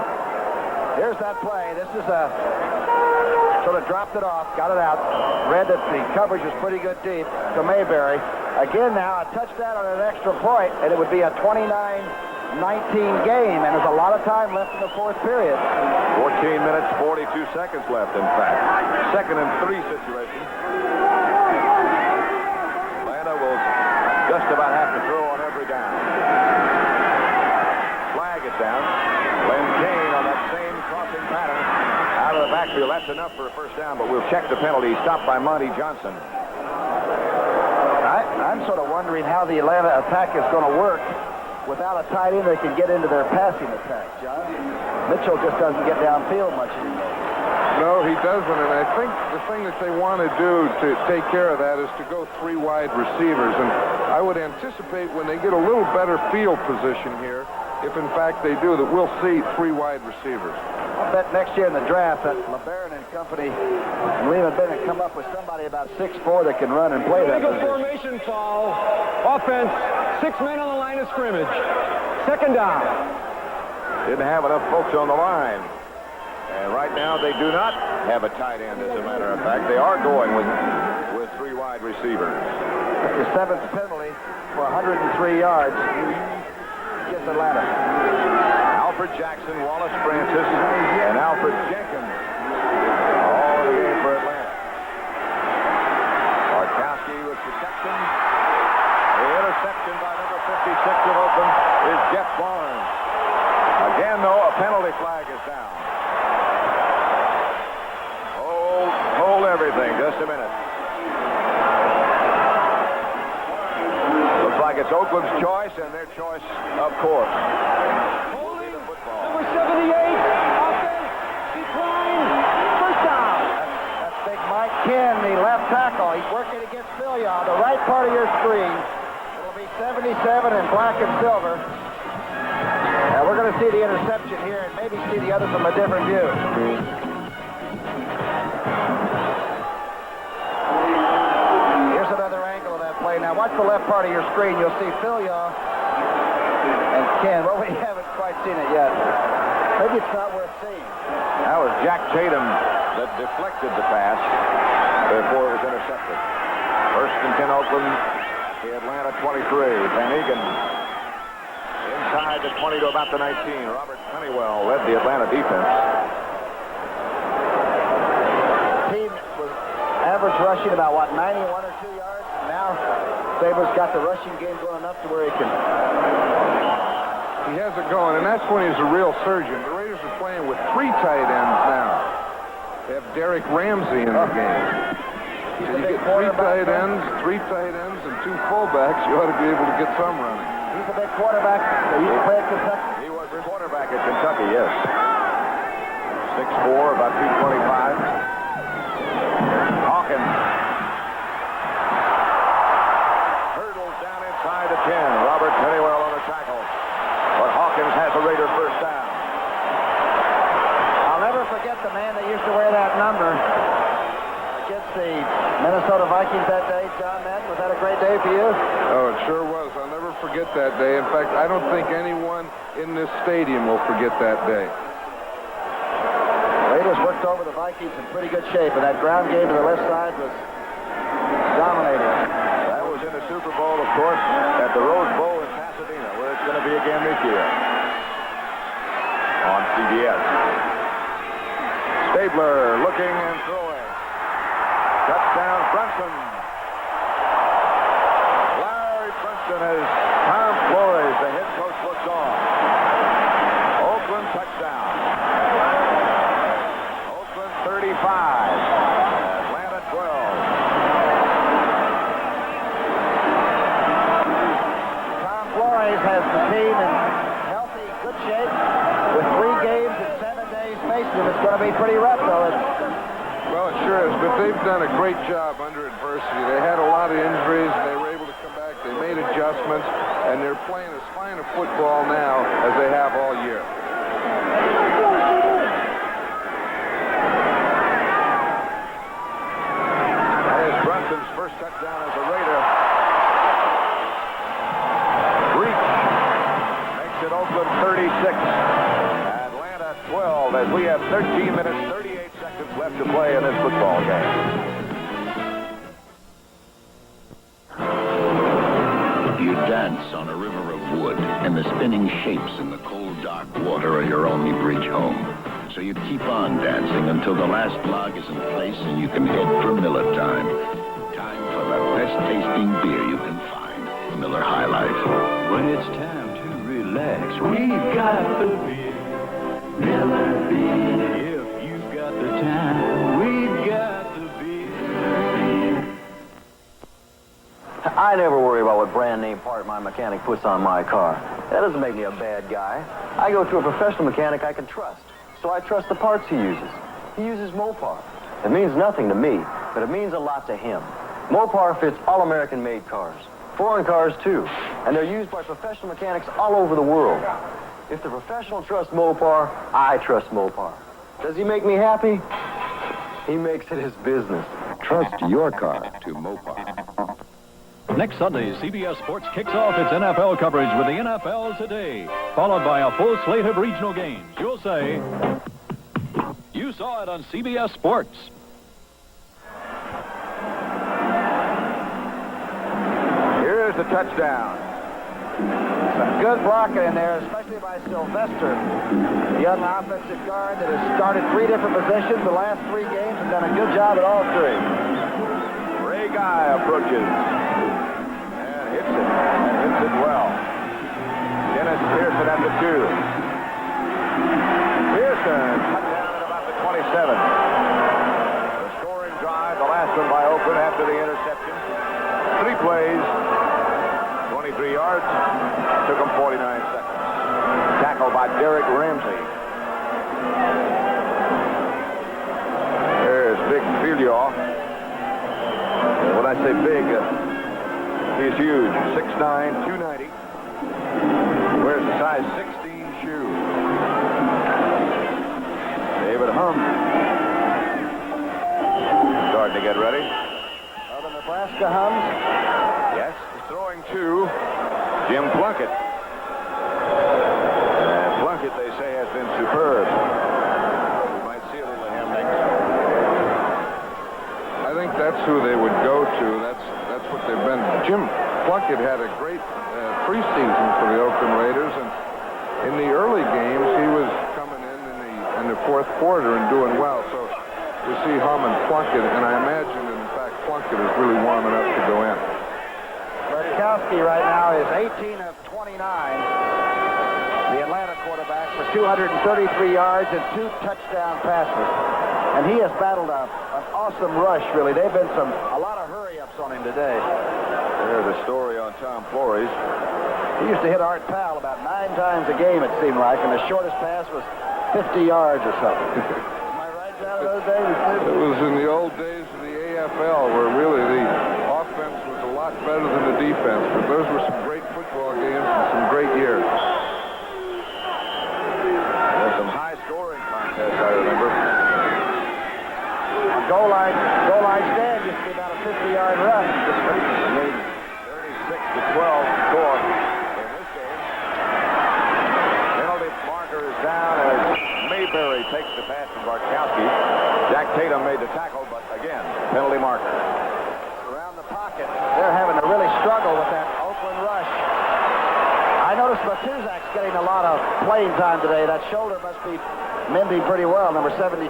Speaker 2: Here's that play. This is a sort of dropped it off, got it out. Read that the coverage was pretty good deep to Mayberry. Again now, a touchdown on an extra point, and it would be a 29-19 game, and there's a lot of time left in the fourth period.
Speaker 1: 14 minutes, 42 seconds left, in fact. 2nd and 3 situation. Atlanta will just about have to throw on every down. Flag is down. Len Kane on that same crossing pattern out of the backfield. That's enough for a first down, but we'll check the penalty. Stopped by Monty Johnson.
Speaker 2: I'm sort of wondering how the Atlanta attack is going to work without a tight end that can get into their passing attack, John. Mitchell just doesn't get downfield much anymore.
Speaker 7: No, he doesn't, and I think the thing that they want to do to take care of that is to go 3 wide receivers, and I would anticipate when they get a little better field position here, if in fact they do, that we'll see 3 wide receivers.
Speaker 2: I bet next year in the draft that LeBaron and company and Lehman Bennett come up with somebody about 6'4" that can run and play that
Speaker 3: Illegal
Speaker 2: position.
Speaker 3: formation foul. Offense, 6 men on the line of scrimmage. 2nd down.
Speaker 1: Didn't have enough folks on the line. And right now they do not have a tight end, as a matter of fact. They are going with 3 wide receivers.
Speaker 2: The 7th penalty for 103 yards. Gets Atlanta.
Speaker 1: Alfred Jackson, Wallace Francis, and Alfred Jenkins. All in the game for Atlanta. Barkowski with protection. The interception by number 56 of Oakland is Jeff Barnes. Again, though, a penalty flag is down. Hold everything. Just a minute. Looks like it's Oakland's choice, and their choice, of course.
Speaker 3: Number 78, offense, decline, first down.
Speaker 2: That's big Mike Ken, the left tackle. He's working against Filia on the right part of your screen. It'll be 77 in black and silver. Now we're going to see the interception here and maybe see the other from a different view. Here's another angle of that play. Now watch the left part of your screen. You'll see Filia and Ken. Well, we haven't quite seen it yet. Maybe it's not worth seeing.
Speaker 1: That was Jack Tatum that deflected the pass before it was intercepted. 1st and 10 Oakland, the Atlanta 23. Van Egan inside the 20 to about the 19. Robert Honeywell led the Atlanta defense.
Speaker 2: Team was average rushing about, 91 or 2 yards? And now Sabres got the rushing game going enough to where he can...
Speaker 7: He has it going, and that's when he's a real surgeon. The Raiders are playing with 3 tight ends now. They have Derek Ramsey in the game. So you get 3 tight ends, and 2 fullbacks, you ought to be able to get some running.
Speaker 2: He's a big quarterback. He used to play at Kentucky.
Speaker 1: He was a quarterback at Kentucky, yes. 6'4", about 225. Hawkins. Hurdles down inside the 10. Robert Honeywell on the tackle. But Hawkins has a Raider first down.
Speaker 2: I'll never forget the man that used to wear that number against the Minnesota Vikings that day. John Madden, was that a great day for you?
Speaker 7: Oh, it sure was. I'll never forget that day. In fact, I don't think anyone in this stadium will forget that day.
Speaker 2: Raiders worked over the Vikings in pretty good shape, and that ground game to the left side was dominating.
Speaker 1: That was in the Super Bowl, of course, at the Rose Bowl in Pasadena, where it's going to be again this year on CBS. Stabler looking and throwing. Touchdown, Brunson. Larry Brunson as Tom Flores, the head coach, looks on. Oakland touchdown. Oakland 35. Atlanta 12.
Speaker 2: Tom Flores has the team in healthy, good shape. With 3 games in 7 days facing him, it's going to be pretty rough, though.
Speaker 7: Well, it sure is, but they've done a great job under adversity. They had a lot of injuries, and they were able to come back. They made adjustments, and they're playing as fine a football now as they have all year.
Speaker 1: That is Brunson's first touchdown as a as we have 13 minutes, 38 seconds left to play in this football game.
Speaker 16: You dance on a river of wood, and the spinning shapes in the cold, dark water are your only bridge home. So you keep on dancing until the last log is in place and you can head for Miller time. Time for the best-tasting beer you can find, Miller High Life.
Speaker 4: When it's time to relax, we've got the beer, Miller beer. If you've got the time, we've got the beer.
Speaker 2: I never worry about what brand name part my mechanic puts on my car. That doesn't make me a bad guy. I go to a professional mechanic I can trust, so I trust the parts he uses. He uses Mopar. It means nothing to me, but it means a lot to him. Mopar fits all American-made cars, foreign cars too, and they're used by professional mechanics all over the world. If the professional trusts Mopar, I trust Mopar. Does he make me happy? He makes it his business.
Speaker 21: Trust your car to Mopar.
Speaker 13: Next Sunday, CBS Sports kicks off its NFL coverage with the NFL Today, followed by a full slate of regional games. You'll say, you saw it on CBS Sports.
Speaker 1: Here's the touchdown.
Speaker 2: Some good blocking in there, especially by Sylvester, the young offensive guard that has started 3 different positions the last 3 games and done a good job at all 3.
Speaker 1: Ray Guy approaches. Hits it, and hits it well. Dennis Pearson at the 2. Pearson cut down at about the 27. The scoring drive, the last one by Oakland after the interception. 3 plays, 23 yards, took them 49 seconds. Tackled by Derek Ramsey. There's Big Filion. When I say big, he's huge, 6'9", 290. Wears a size 16 shoe. David Hum starting to get ready.
Speaker 2: Other Nebraska Hums?
Speaker 1: Yes, he's throwing to Jim Plunkett. And Plunkett, they say, has been superb. We might see a little of him next.
Speaker 7: I think that's who they would go to. That's what they've been. Jim Plunkett had a great preseason for the Oakland Raiders, and in the early games he was coming in the fourth quarter and doing well. So you see Hum and Plunkett, and I imagine, in fact, Plunkett is really warming up to go in.
Speaker 2: Bartkowski right now is 18 of 29. The Atlanta quarterback for 233 yards and 2 touchdown passes. And he has battled an awesome rush, really. They've been a lot of hurry-ups on him today.
Speaker 1: There's a story on Tom Flores.
Speaker 2: He used to hit Art Powell about 9 times a game, it seemed like, and the shortest pass was 50 yards or something. Am I right, John, those days?
Speaker 7: It was in the old days of the AFL, where really the offense was a lot better than the defense, but those were some great football games and some great years.
Speaker 1: There's some high-scoring contests, I remember.
Speaker 2: Goal line stand used to be about a 50-yard run.
Speaker 1: 36-12 score in this game. Penalty marker is down as Mayberry takes the pass from Bartkowski. Jack Tatum made the tackle, but again, penalty marker.
Speaker 2: Around the pocket, they're having to really struggle with that Oakland rush. I noticed Matuzak's getting a lot of playing time today. That shoulder must be mending pretty well, number 72.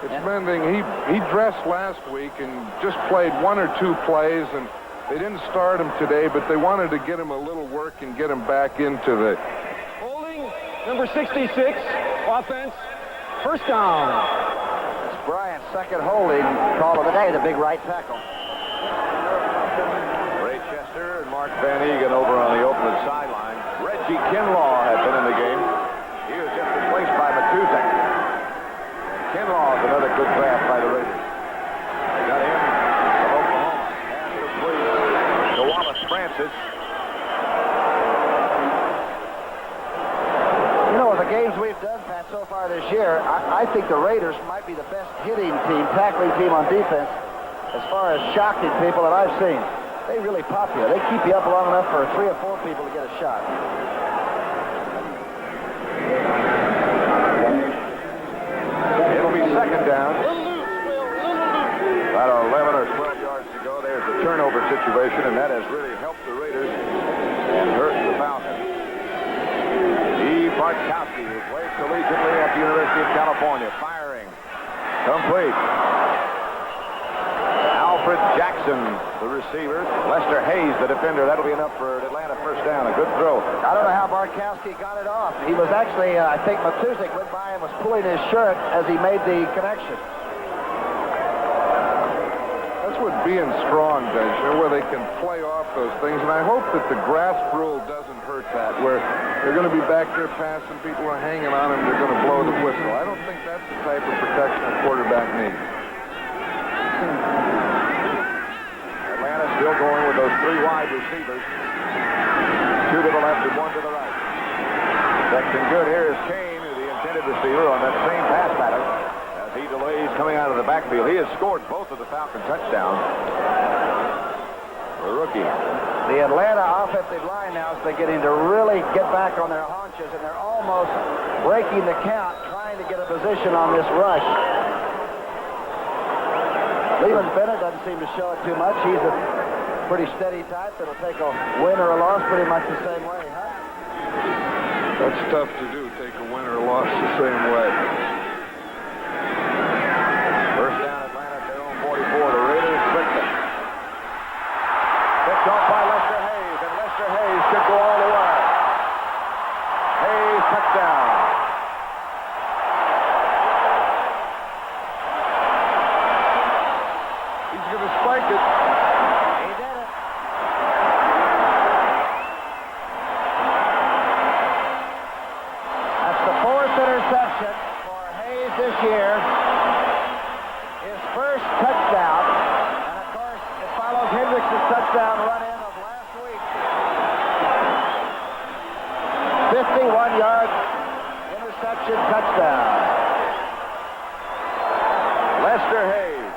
Speaker 7: It's mending. He dressed last week and just played 1 or 2 plays, and they didn't start him today, but they wanted to get him a little work and get him back into the...
Speaker 3: Holding, number 66, offense, first down.
Speaker 2: It's Bryant's second holding call of the day, the big right tackle.
Speaker 1: Ray Chester and Mark Van Egan over on the Oakland sideline. Reggie Kinlaw had been in the game. He was just replaced by Matuzak. Kinlaw is another good draft by the Raiders. They got him from Oklahoma. Pass complete to Wallace Francis.
Speaker 2: You know, with the games we've done, Pat, so far this year, I think the Raiders might be the best hitting team, tackling team on defense as far as shocking people that I've seen. They really pop you. They keep you up long enough for 3 or 4 people to get a shot.
Speaker 1: second down. About 11 or 12 yards to go. There's the turnover situation, and that has really helped the Raiders and hurt the Falcons. Steve Bartkowski, who played collegiately at the University of California, firing. Complete. Alfred Jackson, the receiver. Lester Hayes, the defender. That'll be enough for Atlanta first down. A good throw.
Speaker 2: I don't know how Bartkowski got it off. He was actually, I think Matuzik went by and was pulling his shirt as he made the connection.
Speaker 7: That's what being strong does, you know, where they can play off those things. And I hope that the grass rule doesn't hurt that, where they're going to be back there passing, people are hanging on them, they're going to blow the whistle. I don't think that's the type of protection a quarterback needs.
Speaker 1: Atlanta still going with those three wide receivers. Two to the left and one to the right. Section good. Here is Kane, the intended receiver, on that same pass pattern. He delays coming out of the backfield. He has scored both of the Falcon touchdowns. The rookie.
Speaker 2: The Atlanta offensive line now is beginning to really get back on their haunches, and they're almost breaking the count, trying to get a position on this rush. Leland Bennett doesn't seem to show it too much. He's a pretty steady type. It'll take a win or a loss pretty much the same way, huh?
Speaker 7: That's tough to do, take a win or a loss the same way.
Speaker 1: First down, Atlanta at their own 44. The Raiders picked it. Picked off by Lester Hayes, and Lester Hayes could go all the way. Hayes touchdown.
Speaker 7: He's going to spike it.
Speaker 2: He did it. That's the fourth interception for Hayes this year. First touchdown, and of course it follows Hendricks' touchdown run-in of last week. 51-yard interception touchdown.
Speaker 1: Lester Hayes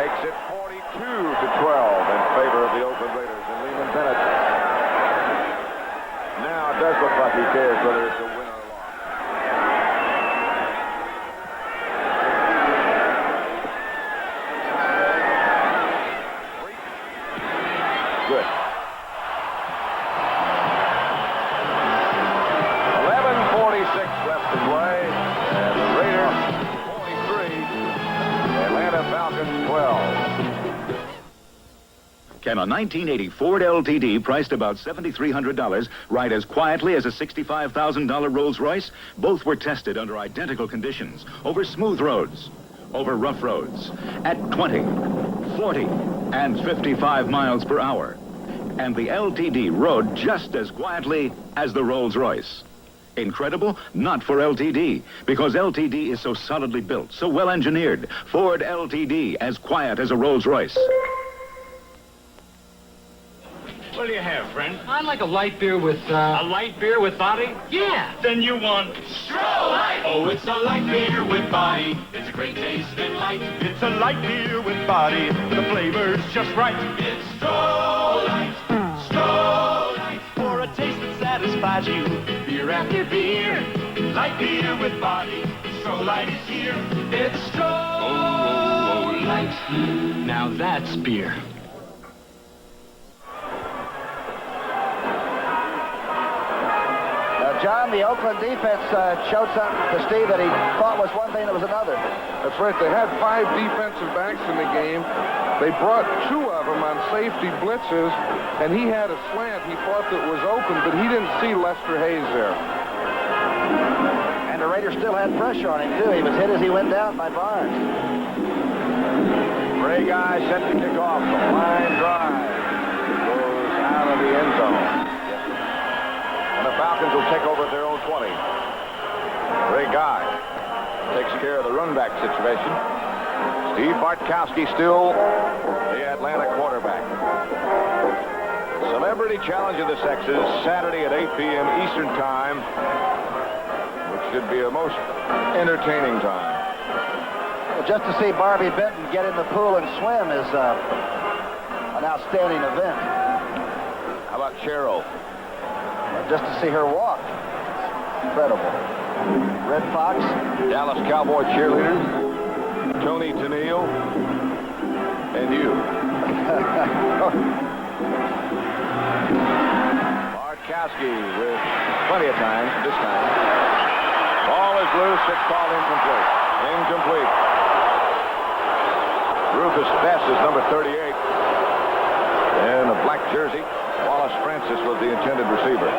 Speaker 1: makes it 42-12 in favor of the Oakland Raiders, and Leland Bennett now it does look like he cares whether it's a win or a loss. Good. 11:46 left to play, and the Raiders 43, Atlanta Falcons 12.
Speaker 13: Can a 1980 Ford LTD priced about $7,300 ride as quietly as a $65,000 Rolls-Royce? Both were tested under identical conditions, over smooth roads, over rough roads, at 20, 40, and 55 miles per hour. And the LTD rode just as quietly as the Rolls-Royce. Incredible? Not for LTD, because LTD is so solidly built, so well engineered. Ford LTD, as quiet as a Rolls-Royce.
Speaker 3: What do you have, friend? I'd like a light beer with, A light beer with body? Yeah. Then you want Stroh Light. Oh, it's a light beer with body. It's a great taste and light. It's a light beer with body. The flavor's just right. It's Stroh Light. Stroh Light. For a taste that satisfies you. Beer after beer. Light beer with body. Stroh Light is here. It's Stroh Light. Now that's beer.
Speaker 2: John, the Oakland defense showed something to Steve that he thought was one thing that was another.
Speaker 7: That's right. They had 5 defensive backs in the game. They brought 2 of them on safety blitzes, and he had a slant. He thought that was open, but he didn't see Lester Hayes there.
Speaker 2: And the Raiders still had pressure on him, too. He was hit as he went down by Barnes.
Speaker 1: Ray Guy set to kick off the line drive. Goes out of the end zone. And the Falcons will take over at their own 20. Ray Guy takes care of the run-back situation. Steve Bartkowski still the Atlanta quarterback. Celebrity Challenge of the Sexes, Saturday at 8 p.m. Eastern Time, which should be a most entertaining time.
Speaker 2: Well, just to see Barbie Benton get in the pool and swim is an outstanding event.
Speaker 1: How about Cheryl?
Speaker 2: Just to see her walk. Incredible. Red Fox.
Speaker 1: Dallas Cowboy cheerleaders, Tony Tennille, and you. Bartkowski with plenty of time this time. Ball is loose. It's called incomplete. Incomplete. Rufus Bess is number 38. In a black jersey, Wallace Francis was the intended receiver.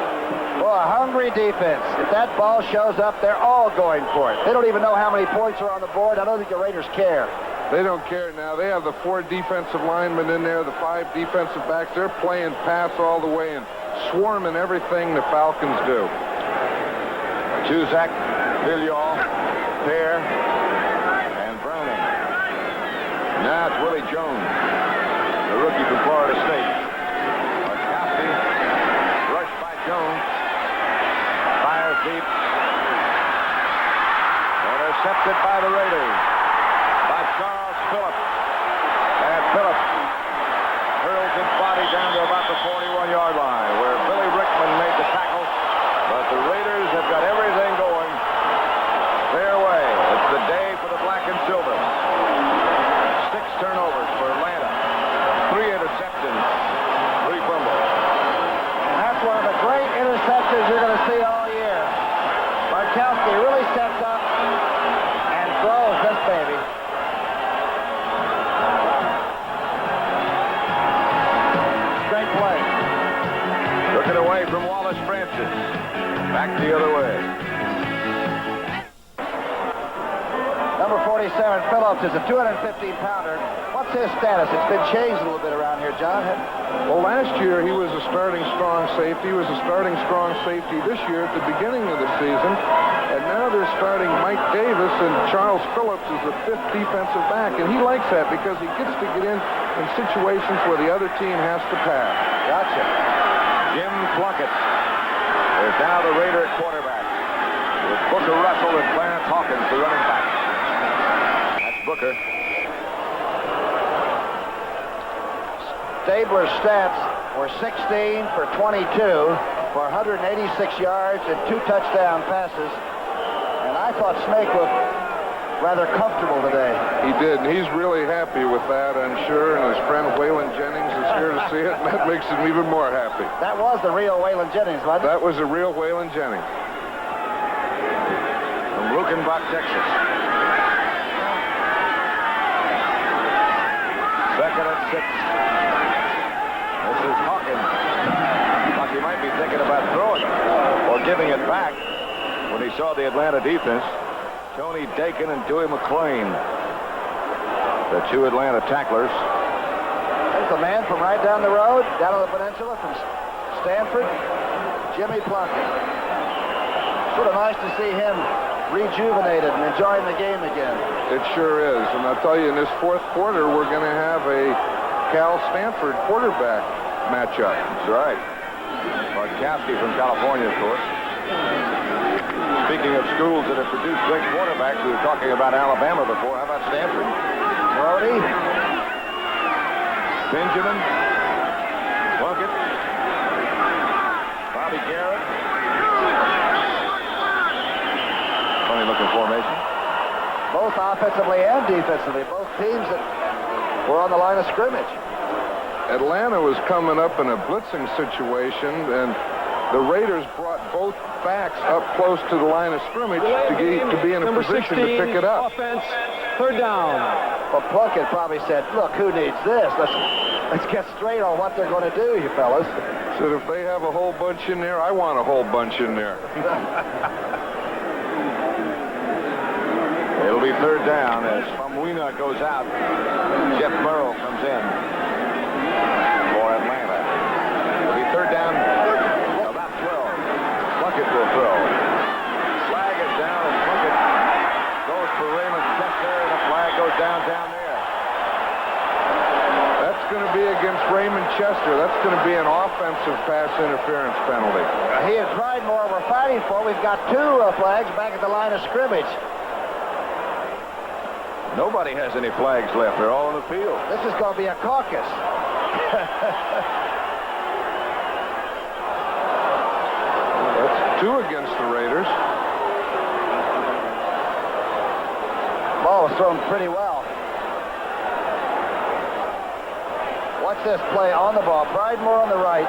Speaker 2: Well, a hungry defense. If that ball shows up, they're all going for it. They don't even know how many points are on the board. I don't think the Raiders care.
Speaker 7: They don't care now. They have the 4 defensive linemen in there, the 5 defensive backs. They're playing pass all the way and swarming everything the Falcons do.
Speaker 1: Tuzak, Villiol, Pear, and Browning. Now it's Willie Jones, the rookie from Florida State. Bartkowski, rushed by Jones, fires deep. Intercepted by the Raiders, by Charles Phillips. And Phillips hurls his body down to about the 41-yard line, where Billy Rickman made the tackle. But the Raiders have got everything going their way. It's the day for the black and silver. 6 turnovers for Atlanta. 3 interceptions. 3 fumbles.
Speaker 2: And that's one of the great interceptions you're going to see all year. Bartkowski really steps up and throws this baby. Great play.
Speaker 1: Took it away from Wallace Francis. Back the other way.
Speaker 2: Number 47, Phillips, is a 215-pounder. What's his status? It's been changed a little bit around here, John.
Speaker 7: Well, last year he was a starting strong safety. He was a starting strong safety this year at the beginning of the season. And now they're starting Mike Davis, and Charles Phillips is the 5th defensive back. And he likes that because he gets to get in situations where the other team has to pass.
Speaker 2: Gotcha.
Speaker 1: Jim Plunkett is now the Raider at quarterback, with Booker Russell and Clarence Hawkins, the running back. That's Booker.
Speaker 2: Stabler's stats were 16 for 22 for 186 yards and 2 touchdown passes. And I thought Snake looked rather comfortable today.
Speaker 7: He did, and he's really happy with that, I'm sure. And his friend Waylon Jennings is here to see it, and that makes him even more happy.
Speaker 2: That was the real Waylon Jennings, wasn't it?
Speaker 7: That was the real Waylon Jennings.
Speaker 1: From Lukenbach, Texas. 2nd and 6. This is Hawkins. Like he might be thinking about throwing it or giving it back when he saw the Atlanta defense. Tony Dakin and Dewey McClain, the 2 Atlanta tacklers.
Speaker 2: There's the man from right down the road, down on the peninsula from Stanford, Jimmy Plunkett. Sort of nice to see him rejuvenated and enjoying the game again.
Speaker 7: It sure is. And I'll tell you, in this 4th quarter, we're going to have a Cal Stanford quarterback matchup.
Speaker 1: That's right. Bartkowski from California, of course. Speaking of schools that have produced great quarterbacks, we were talking about Alabama before. How about Stanford?
Speaker 2: Brody.
Speaker 1: Benjamin. Plunkett. Bobby Garrett. Funny looking formation.
Speaker 2: Both offensively and defensively. Both teams that were on the line of scrimmage.
Speaker 7: Atlanta was coming up in a blitzing situation, and the Raiders brought both backs up close to the line of scrimmage to be in a position
Speaker 10: 16,
Speaker 7: to pick it up.
Speaker 10: Offense, 3rd down.
Speaker 2: Well, Plunkett probably said, look, who needs this? Let's get straight on what they're going to do, you fellas.
Speaker 7: Said if they have a whole bunch in there, I want a whole bunch in there.
Speaker 1: It'll be 3rd down as Famuina goes out. Jeff Burrow comes in for Atlanta. It'll be 3rd down, about 12. Plunkett will throw. Flag is down, and Plunkett goes for Raymond Chester, and the flag goes down there.
Speaker 7: That's going to be against Raymond Chester. That's going to be an offensive pass interference penalty.
Speaker 2: He and Pridemore were fighting for. We've got 2 flags back at the line of scrimmage.
Speaker 1: Nobody has any flags left. They're all on the field.
Speaker 2: This is going to be a caucus.
Speaker 7: That's 2 against the Raiders.
Speaker 2: thrown pretty well. Watch this play on the ball. Bridemore on the right.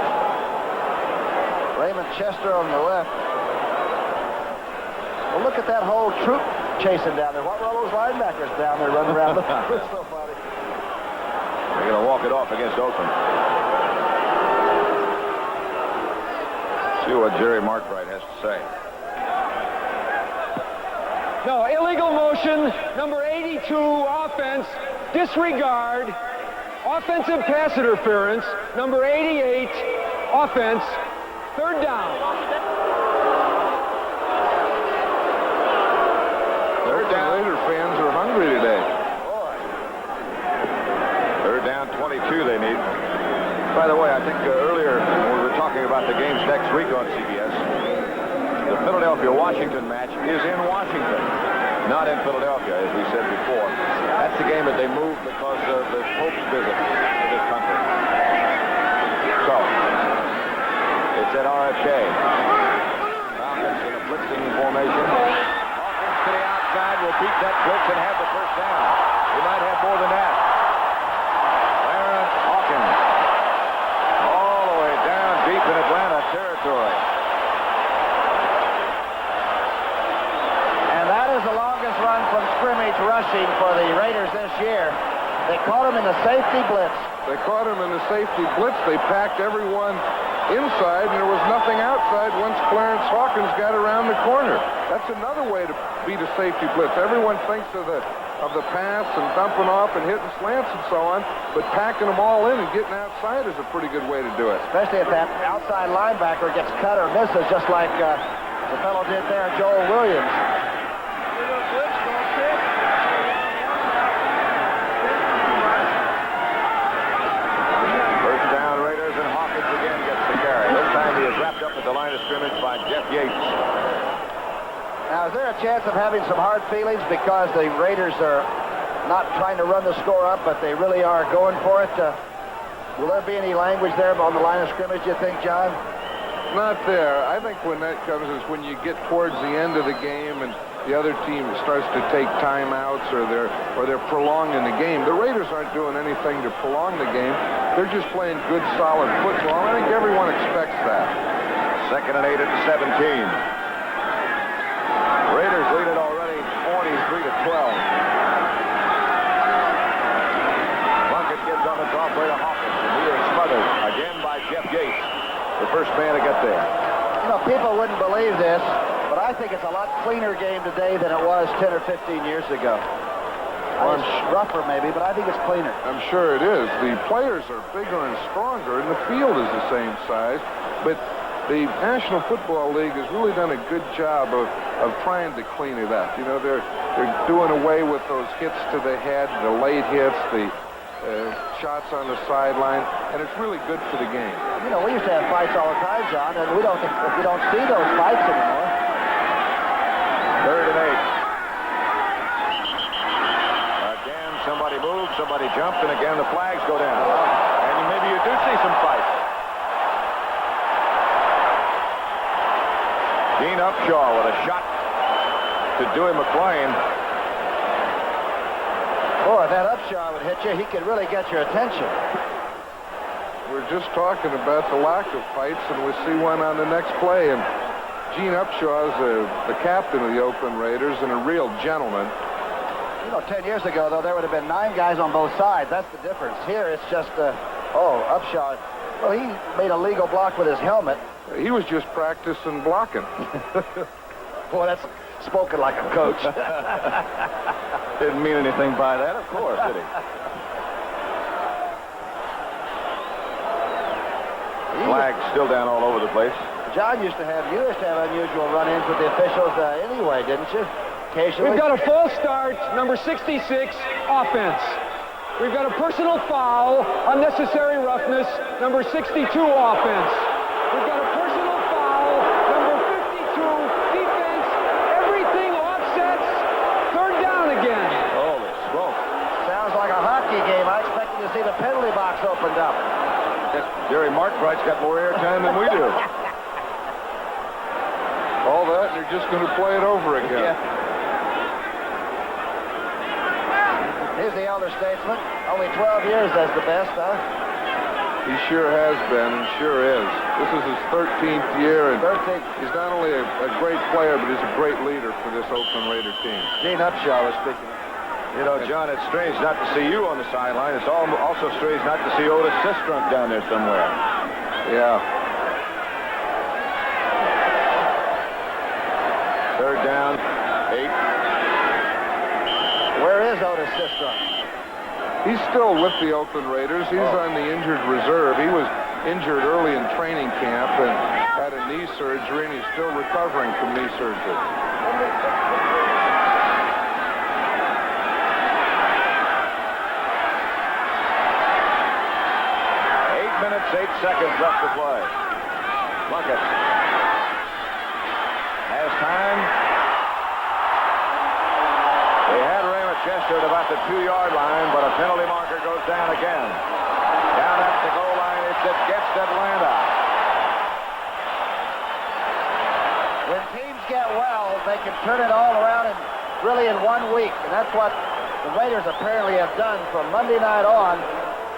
Speaker 2: Raymond Chester on the left. Well, look at that whole troop chasing down there. What were all those linebackers down there running around? It's so funny.
Speaker 1: They're going to walk it off against Oakland. See what Jerry Markwright has to say.
Speaker 5: No, illegal motion, number 82, offense, disregard, offensive pass interference, number 88, offense, third down.
Speaker 7: Third down. Raider fans are hungry today.
Speaker 1: Third down, 22 they need. By the way, I think earlier when we were talking about the games next week on CBS, the Philadelphia-Washington match is in Washington, not in Philadelphia, as we said before. That's the game that they moved because of the Pope's visit to this country. So, it's at RFK. Falcons in a blitzing formation. Hawkins to the outside will beat that blitz and have the first down. He might have more than that. Clarence Hawkins. All the way down deep in Atlanta territory.
Speaker 2: That is the longest run from scrimmage rushing for the Raiders this year. They caught him in the safety blitz.
Speaker 7: They caught him in the safety blitz. They packed everyone inside, and there was nothing outside once Clarence Hawkins got around the corner. That's another way to beat a safety blitz. Everyone thinks of the pass and dumping off and hitting slants and so on, but packing them all in and getting outside is a pretty good way to do it.
Speaker 2: Especially if that outside linebacker gets cut or misses, just like the fellow did there, Joel Williams.
Speaker 1: First down, Raiders, and Hawkins again gets the carry. This time he is wrapped up at the line of scrimmage by Jeff Yates.
Speaker 2: Now, is there a chance of having some hard feelings because the Raiders are not trying to run the score up, but they really are going for it? Will there be any language there on the line of scrimmage, you think, John?
Speaker 7: Not there. I think when that comes is when you get towards the end of the game and the other team starts to take timeouts or they're prolonging the game. The Raiders aren't doing anything to prolong the game. They're just playing good, solid football. I think everyone expects that.
Speaker 1: Second and 8 at the 17. Raiders lead it already 43-12. Plunkett gives on the drop way to Hawkins, and he is smothered again by Jeff Yates, the first man to get there.
Speaker 2: You know, people wouldn't believe this, but I think it's a lot cleaner game today than it was 10 or 15 years ago. Well, it's rougher maybe, but I think it's cleaner.
Speaker 7: I'm sure it is. The players are bigger and stronger, and the field is the same size, but the National Football League has really done a good job of trying to clean it up. You know, they're doing away with those hits to the head, the late hits, the shots on the sideline, and it's really good for the game.
Speaker 2: You know, we used to have fights all the time, John, and we don't see those fights anymore.
Speaker 1: Third and 8. Again, somebody moved, somebody jumped, and again the flags go down. And maybe you do see some fights. Gene Upshaw with a shot to Dewey McClain.
Speaker 2: Boy, if that Upshaw would hit you, he could really get your attention.
Speaker 7: We're just talking about the lack of fights, and we see one on the next play. And Gene Upshaw is the captain of the Oakland Raiders and a real gentleman.
Speaker 2: You know, 10 years ago, though, there would have been 9 guys on both sides. That's the difference. Here, it's just, Upshaw. Well, he made a legal block with his helmet.
Speaker 7: He was just practicing blocking.
Speaker 2: Boy, that's spoken like a coach.
Speaker 1: Didn't mean anything by that, of course, did he? Flags still down all over the place.
Speaker 2: John you used to have unusual run-ins with the officials anyway, didn't you? Occasionally.
Speaker 5: We've got a false start, number 66, offense. We've got a personal foul, unnecessary roughness, number 62, offense. We've got a personal foul, number 52, defense. Everything offsets, third down again.
Speaker 1: Holy smoke.
Speaker 2: Sounds like a hockey game. I expected to see the penalty box opened up.
Speaker 1: Jerry Markwright's got more airtime than we do.
Speaker 7: All that, and they're just going to play it over again.
Speaker 2: Yeah. He's the elder statesman. Only 12 years as the best, huh?
Speaker 7: He sure has been and sure is. This is his 13th year, and
Speaker 2: 13th.
Speaker 7: He's not only a great player, but he's a great leader for this Oakland Raider team.
Speaker 2: Gene Upshaw was speaking.
Speaker 1: You know, John, it's strange not to see you on the sideline. It's also strange not to see Otis Sistrunk down there somewhere.
Speaker 7: Yeah.
Speaker 1: Third down, 8.
Speaker 2: Where is Otis Sistrunk?
Speaker 7: He's still with the Oakland Raiders. He's on the injured reserve. He was injured early in training camp and had a knee surgery, and he's still recovering from knee surgery.
Speaker 1: Minutes, 8 seconds left to play. Plunkett has time. They had Raymond Chester at about the 2-yard line, but a penalty marker goes down again. Down at the goal line, it's against Atlanta.
Speaker 2: When teams get well, they can turn it all around really in 1 week, and that's what the Raiders apparently have done from Monday night on.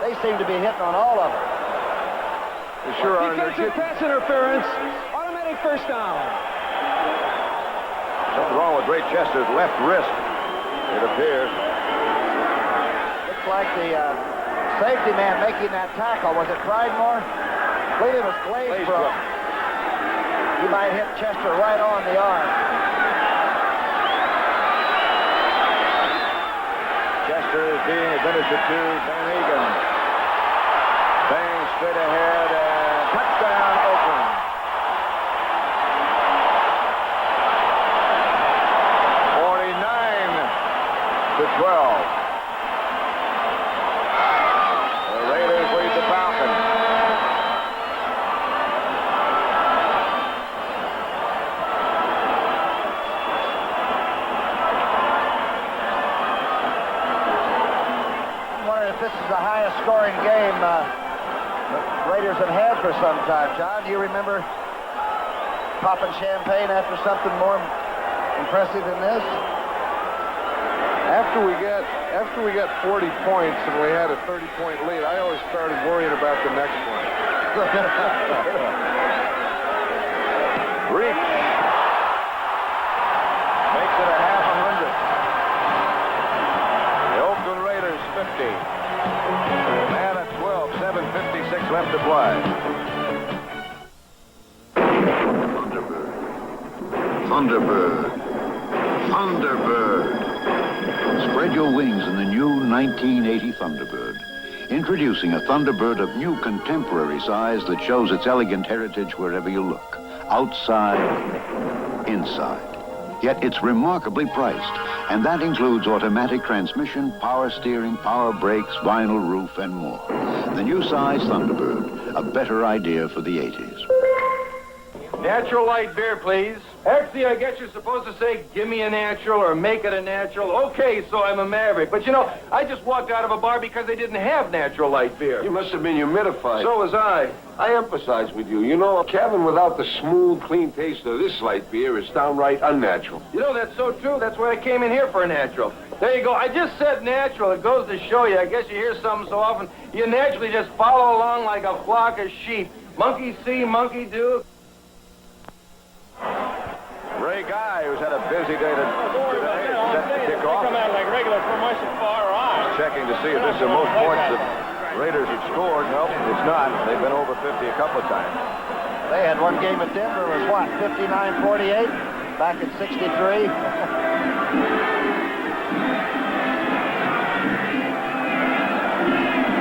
Speaker 2: They seem to be hitting on all of them.
Speaker 7: They sure are.
Speaker 5: Defensive pass interference. Automatic first down.
Speaker 1: Something wrong with Ray Chester's left wrist, it appears.
Speaker 2: Looks like the safety man making that tackle. Was it Pridemore? I believe it was Glazebrook. He might hit Chester right on the arm.
Speaker 1: Chester is being administered to Van Egan. Bang straight ahead and touchdown Oakland. 49-12. The Raiders lead the Falcons.
Speaker 2: I'm wondering if this is the highest scoring game the Raiders have had for some time. John, do you remember popping champagne after something more impressive than this?
Speaker 7: After we got 40 points and we had a 30-point lead, I always started worrying about the next one.
Speaker 1: Reach. Makes it a half 100. The Oakland Raiders 50. Man at 12, 7:56 left to play.
Speaker 16: Thunderbird. Thunderbird. Spread your wings in the new 1980 Thunderbird. Introducing a Thunderbird of new contemporary size that shows its elegant heritage wherever you look. Outside, inside. Yet it's remarkably priced, and that includes automatic transmission, power steering, power brakes, vinyl roof, and more. The new size Thunderbird, a better idea for the 80s.
Speaker 9: Natural light beer, please. Actually, I guess you're supposed to say, give me a natural or make it a natural. Okay, so I'm a maverick. But, you know, I just walked out of a bar because they didn't have natural light beer.
Speaker 6: You must have been humidified.
Speaker 9: So was I.
Speaker 6: I empathize with you. You know, Kevin, without the smooth, clean taste of this light beer is downright unnatural.
Speaker 9: You know, that's so true. That's why I came in here for a natural. There you go. I just said natural. It goes to show you. I guess you hear something so often, you naturally just follow along like a flock of sheep. Monkey see, monkey do.
Speaker 1: Ray Guy, who's had a busy day today, set to kick off.
Speaker 3: Come out like regular promotion far right.
Speaker 1: Checking to see if this is the most points the Raiders have scored. Nope, it's not. They've been over 50 a couple of times.
Speaker 2: They had one game at Denver. It was what, 59-48 back in 63?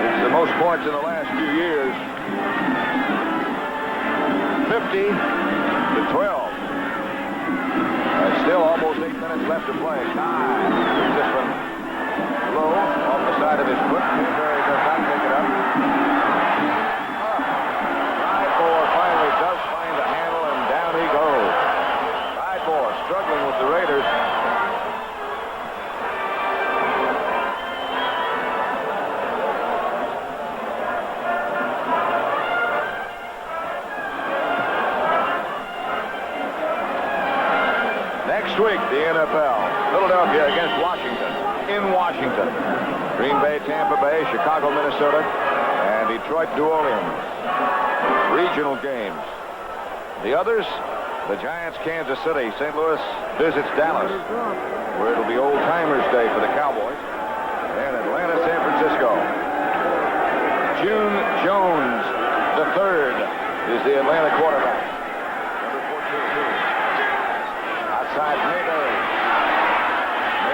Speaker 1: It's the most points in the last few years. 50-12. Still almost 8 minutes left to play. Guy brings this one low off the side of his foot. Kingsbury does not pick it up. Rydebour finally does find the handle, and down he goes. Rydebour struggling with the Raiders. Next week, the NFL. Philadelphia against Washington. In Washington. Green Bay, Tampa Bay, Chicago, Minnesota, and Detroit, New Orleans. Regional games. The others, the Giants, Kansas City. St. Louis visits Dallas, where it'll be Old Timers Day for the Cowboys. And Atlanta, San Francisco. June Jones, the third, is the Atlanta quarterback. Number 14. Outside Mayberry.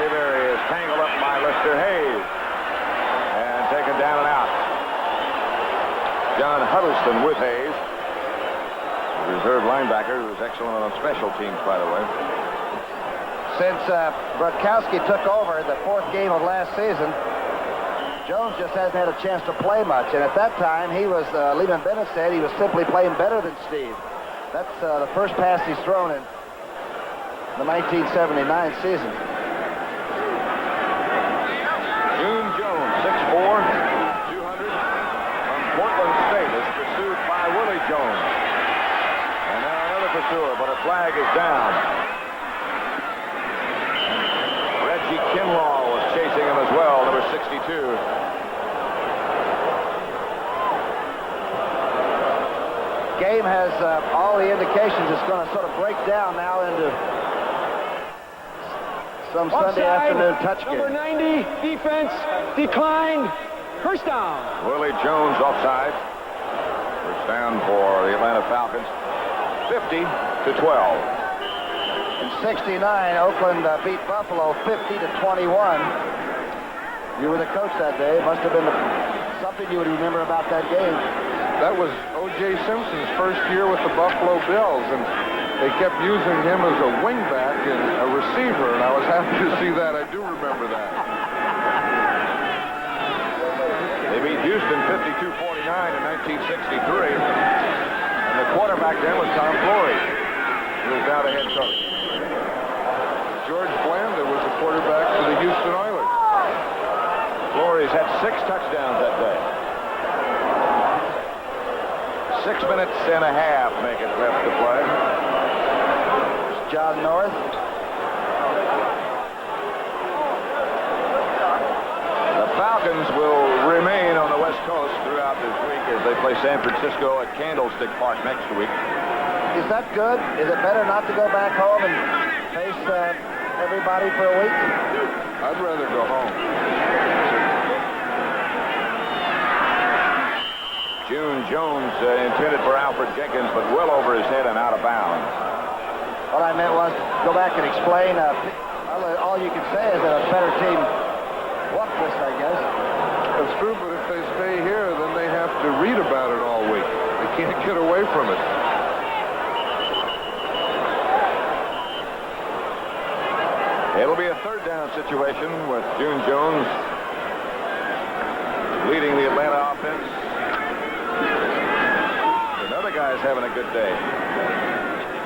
Speaker 1: Mayberry is tangled up by Lester Hayes. And taken down and out. John Huddleston with Hayes. The reserve linebacker who was excellent on special teams, by the way.
Speaker 2: Since Brodkowski took over the fourth game of last season, Jones just hasn't had a chance to play much. And at that time, he was, Lehman Bennett said he was simply playing better than Steve. That's the first pass he's thrown in the 1979 season.
Speaker 1: June Jones, 6'4", 200, from Portland State, is pursued by Willie Jones. And now another pursuer, but a flag is down. Reggie Kinlaw was chasing him as well, number 62.
Speaker 2: Game has all the indications it's going to sort of break down now into some Sunday afternoon touch game.
Speaker 5: Number 90, defense, declined, first down.
Speaker 1: Willie Jones offside. First down for the Atlanta Falcons, 50-12.
Speaker 2: In 69, Oakland beat Buffalo 50-21. You were the coach that day. It must have been something you would remember about that game.
Speaker 7: That was O.J. Simpson's first year with the Buffalo Bills, and they kept using him as a wingback and a receiver, and I was happy to see that. I do remember that.
Speaker 1: They beat Houston 52-49 in 1963, and the quarterback then was Tom Flory, who was now the head coach.
Speaker 7: George Blanda was the quarterback for the Houston Oilers.
Speaker 1: Flory's had 6 touchdowns that day. 6 minutes and a half make it left to play.
Speaker 2: John North.
Speaker 1: The Falcons will remain on the West Coast throughout this week as they play San Francisco at Candlestick Park next week.
Speaker 2: Is that good? Is it better not to go back home and face everybody for a week?
Speaker 7: I'd rather go home.
Speaker 1: June Jones intended for Alfred Jenkins, but well over his head and out of bounds.
Speaker 2: What I meant was go back and explain. All you can say is that a better team whooped this, I guess.
Speaker 7: That's true, but if they stay here, then they have to read about it all week. They can't get away from it.
Speaker 1: It'll be a third down situation with June Jones leading the Atlanta offense. Another guy's having a good day.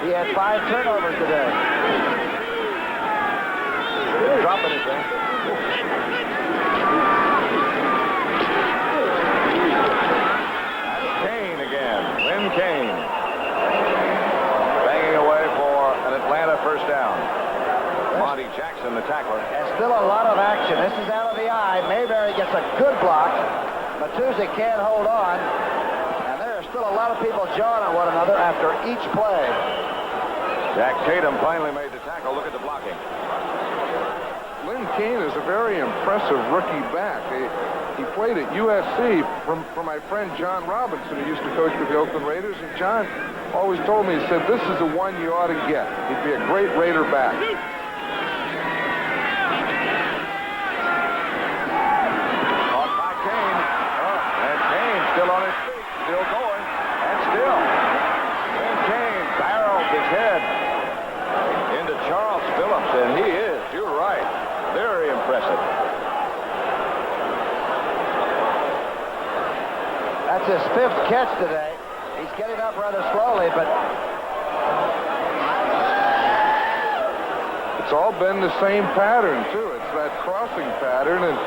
Speaker 2: He had 5 turnovers today.
Speaker 1: Didn't drop anything. That's Kane again. Lynn Kane. Banging away for an Atlanta first down. Monty Jackson, the tackler.
Speaker 2: And still a lot of action. This is out of the eye. Mayberry gets a good block. Matuzzi can't hold on. And there are still a lot of people jawing at one another after each play.
Speaker 1: Jack Tatum finally made the tackle. Look at the blocking.
Speaker 7: Lynn Kane is a very impressive rookie back. He played at USC from my friend John Robinson, who used to coach with the Oakland Raiders. And John always told me, he said, this is the one you ought to get. He'd be a great Raider back.
Speaker 1: Caught by Kane. And Kane still on his feet. Still going. And still. Lynn Kane barrels his head into Charles Phillips. And he is, you're right, very impressive.
Speaker 2: That's his 5th catch today. He's getting up rather slowly, but
Speaker 7: it's all been the same pattern, too. It's that crossing pattern, and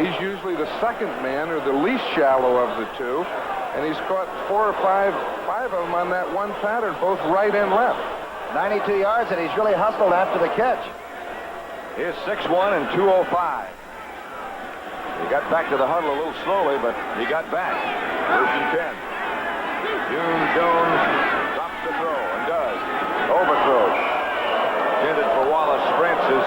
Speaker 7: he's usually the second man or the least shallow of the two. And he's caught 4 or 5 of them on that one pattern, both right and left.
Speaker 2: 92 yards, and he's really hustled after the catch.
Speaker 1: He's 6'1" and 205. He got back to the huddle a little slowly, but he got back. 1st and 10. June Jones drops the throw and does. Overthrow. Intended for Wallace Francis.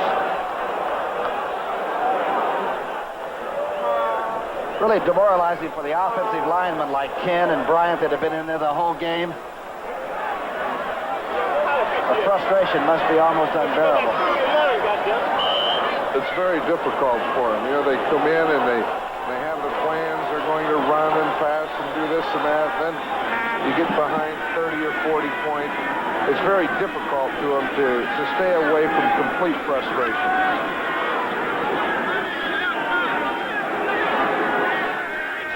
Speaker 2: Really demoralizing for the offensive linemen like Ken and Bryant that have been in there the whole game. The frustration must be almost unbearable.
Speaker 7: It's very difficult for them. You know, they come in and they have the plans. They're going to run and pass and do this and that. And then you get behind 30 or 40 points. It's very difficult to them to stay away from complete frustration.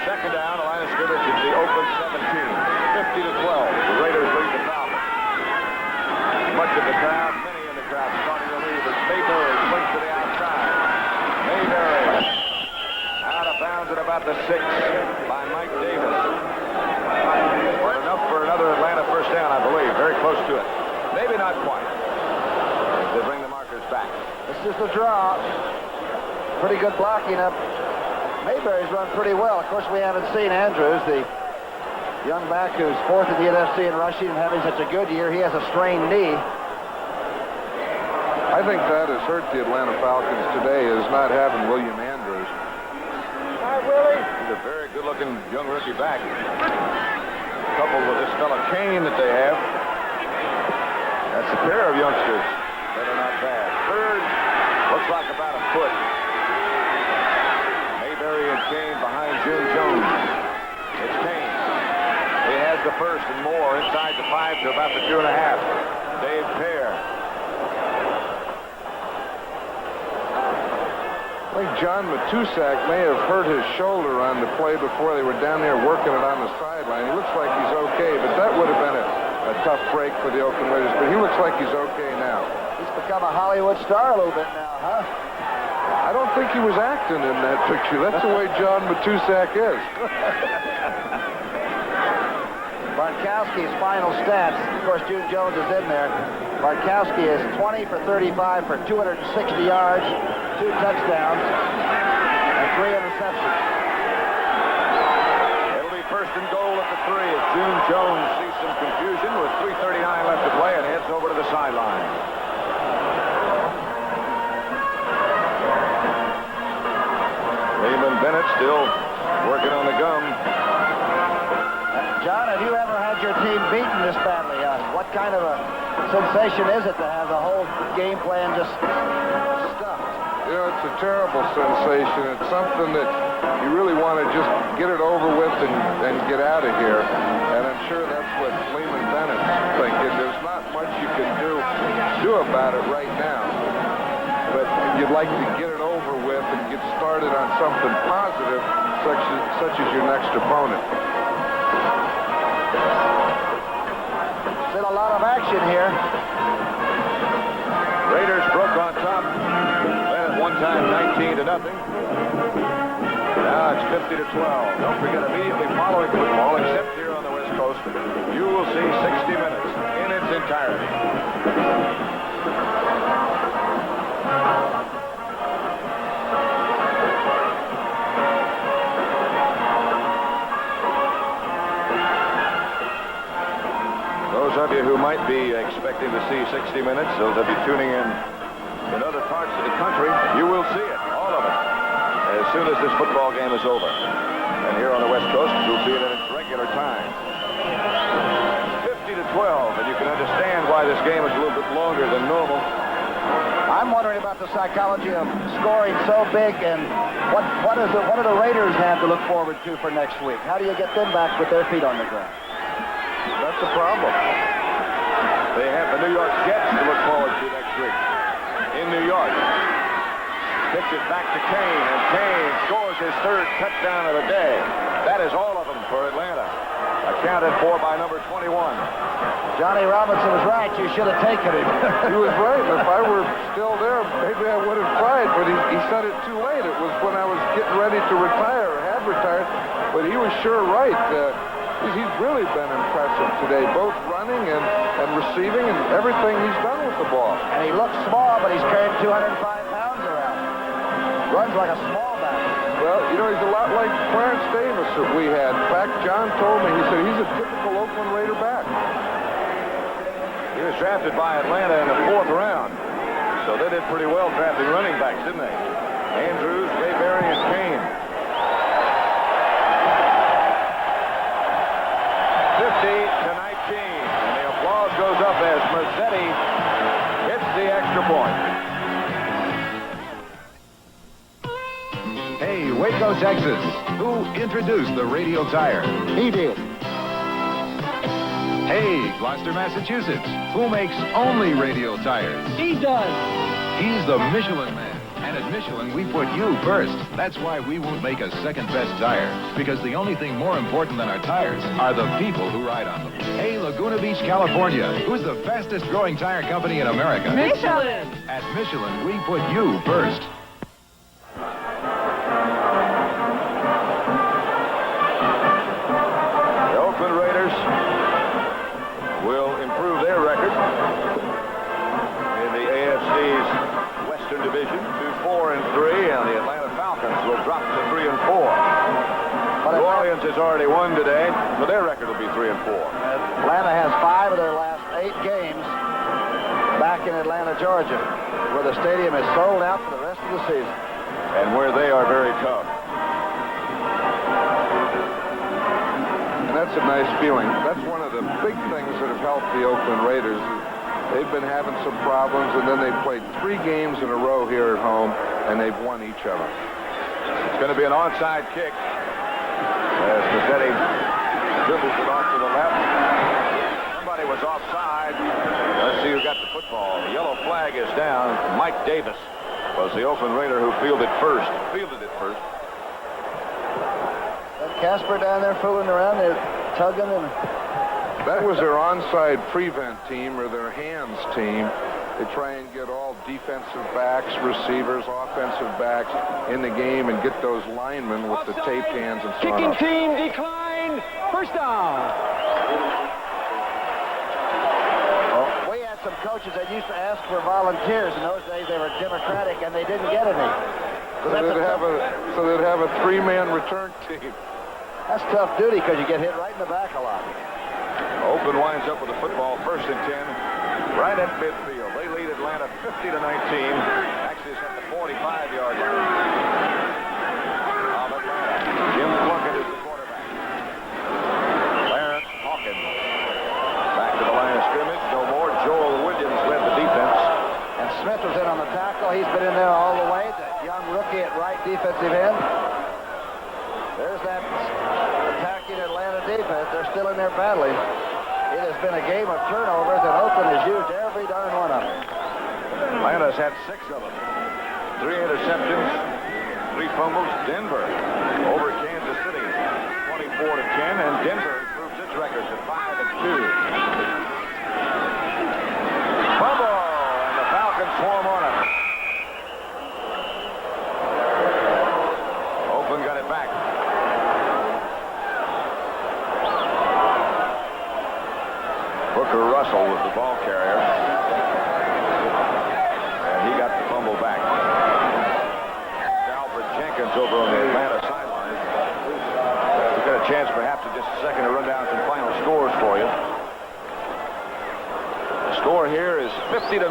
Speaker 1: Second down, the line of scrimmage is the open 17. 50-12. The Raiders lead the Falcons. Much of the crowd, many in the crowd, starting to leave as Mayberry swings to the outside. Mayberry out of bounds at about the 6 by Mike Davis. But enough for another Atlanta first down, I believe. Very close to it. Maybe not quite. As they bring the markers back.
Speaker 2: This is the draw. Pretty good blocking up. Mayberry's run pretty well. Of course, we haven't seen Andrews, the young back who's 4th in the NFC in rushing and having such a good year. He has a strained knee.
Speaker 7: I think that has hurt the Atlanta Falcons today, is not having William Andrews.
Speaker 1: Hi, Willie. He's a very good-looking young rookie back. Coupled with this fellow Kane that they have. That's a pair of youngsters that are not bad. Third, looks like about a foot. Mayberry and Kane behind June Jones. It's Kane. He has the first and more inside the 5 to about the 2.5. Dave Pear.
Speaker 7: I think John Matusak may have hurt his shoulder on the play before they were down there working it on the sideline. He looks like he's okay, but that would have been a tough break for the Oakland Raiders. But he looks like he's okay now.
Speaker 2: He's become a Hollywood star a little bit now, huh?
Speaker 7: I don't think he was acting in that picture. That's the way John Matusak is.
Speaker 2: Bartkowski's final stats. Of course, June Jones is in there. Bartkowski is 20 for 35 for 260 yards, 2 touchdowns, and 3 interceptions.
Speaker 1: It'll be first and goal at the 3 as June Jones sees some confusion with 3:39 left to play and heads over to the sideline. Raymond Bennett still working on the gum.
Speaker 2: John, have you ever had your team beaten this badly? What kind of a sensation is it to have the whole game plan just stuffed?
Speaker 7: You know, it's a terrible sensation. It's something that you really want to just get it over with and get out of here. And I'm sure that's what Lehman Bennett's thinking. There's not much you can do about it right now. But you'd like to get it over with and get started on something positive, such as your next opponent.
Speaker 2: Still a lot of action here.
Speaker 1: Raiders broke on top. Led at one time 19-0. Now it's 50-12. Don't forget, immediately following football, except here on the West Coast, you will see 60 minutes in its entirety. Those of you who might be expecting to see 60 minutes, those of you tuning in other parts of the country, you will see it, all of it, as soon as this football game is over. And here on the West Coast, you'll see it at its regular time. 50-12, and you can understand why this game is a little bit longer than normal.
Speaker 2: I'm wondering about the psychology of scoring so big, and what do the Raiders have to look forward to for next week? How do you get them back with their feet on the ground?
Speaker 1: That's the problem. They have the New York Jets to look forward to next week. In New York. Pitch it back to Kane, and Kane scores his 3rd touchdown of the day. That is all of them for Atlanta. Accounted for by number 21.
Speaker 2: Johnny Robinson was right. You should have taken him.
Speaker 7: He was right. If I were still there, maybe I would have tried, but he said it too late. It was when I was getting ready to retire, or had retired, but he was sure right. He's really been impressive today, both running and receiving and everything he's done with the ball.
Speaker 2: And he looks small, but he's carrying 205 pounds around. Runs like a small back.
Speaker 7: Well, you know, he's a lot like Clarence Davis that we had. In fact, John told me, he said he's a typical Oakland Raider back.
Speaker 1: He was drafted by Atlanta in the 4th round. So they did pretty well drafting running backs, didn't they? Andrews, Bayberry, and Kane. 50-19. And the applause goes up as Mercetti hits the extra point.
Speaker 21: Hey, Waco, Texas. Who introduced the radial tire?
Speaker 2: He did.
Speaker 21: Hey, Gloucester, Massachusetts. Who makes only radial tires?
Speaker 14: He does.
Speaker 21: He's the Michelin Man. And at Michelin, we put you first. That's why we won't make a second-best tire. Because the only thing more important than our tires are the people who ride on them. Hey, Laguna Beach, California. Who's the fastest-growing tire company in America?
Speaker 14: Michelin.
Speaker 21: At Michelin, we put you first.
Speaker 1: The Oakland Raiders will improve their record in the AFC's Western Division to 4-3, and the Atlanta Falcons will drop to 3-4. New Orleans has already won today, so their record will be 3-4.
Speaker 2: Atlanta has 5 of their last 8 games back in Atlanta, Georgia, where the stadium is sold out for the rest of the season.
Speaker 1: And where they are very tough.
Speaker 7: And that's a nice feeling. That's one of the big things that have helped the Oakland Raiders. They've been having some problems, and then they played 3 games in a row here at home, and they've won each of them.
Speaker 1: It's going to be an onside kick as Mazzetti dribbles it off to the left. Somebody was offside. Let's see who got the football. The yellow flag is down. Mike Davis was the Oakland Raider who fielded it first.
Speaker 2: And Casper down there fooling around, they're tugging and...
Speaker 7: That was their onside prevent team, or their hands team. They try and get all defensive backs, receivers, offensive backs in the game and get those linemen with the taped hands and so on.
Speaker 5: Kicking team declined. First down.
Speaker 2: Well, we had some coaches that used to ask for volunteers. In those days, they were Democratic, and they didn't get any.
Speaker 7: So they'd have a 3-man return team.
Speaker 2: That's tough duty because you get hit right in the back a lot.
Speaker 1: Oakland winds up with the football, 1st and 10, right at midfield. They lead Atlanta 50-19. Actually, it's at the 45-yard line of Atlanta. Jim Plunkett is the quarterback. Clarence Hawkins back to the line of scrimmage. No more. Joel Williams led the defense.
Speaker 2: And Smith was in on the tackle. He's been in there all the way. The young rookie at right defensive end. There's that attacking Atlanta defense. They're still in there battling. It has been a game of turnovers, and Oakland has used every darn one of them.
Speaker 1: Atlanta's had 6 of them. 3 interceptions, 3 fumbles. Denver over Kansas City, 24-10, and Denver improves its record to 5-2. Fumble, and the Falcons swarm on it. Oakland got it back. Booker Russell was the ball carrier. And he got the fumble back. Alfred Jenkins over on the Atlanta sideline. We've got a chance perhaps in just a second to run down some final scores for you. The score here is 50-19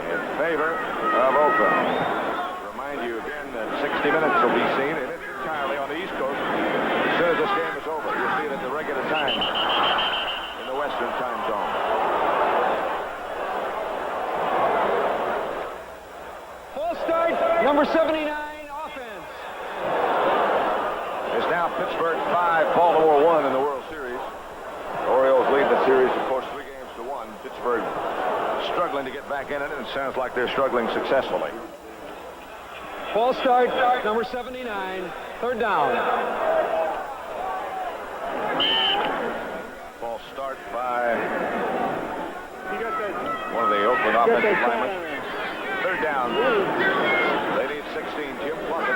Speaker 1: in favor of Oakland. Remind you again that 60 Minutes will be seen entirely on the East Coast. As soon as this game is over, you'll see it at the regular time. Western time zone.
Speaker 5: Full start, number 79, offense.
Speaker 1: It's now Pittsburgh 5, Baltimore 1 in the World Series. The Orioles lead the series, of course, 3-1. Pittsburgh struggling to get back in it, and it sounds like they're struggling successfully.
Speaker 5: Full start, number 79, 3rd down.
Speaker 1: Start by one of the Oakland offensive linemen. 3rd down. They need 16. Jim Plunkett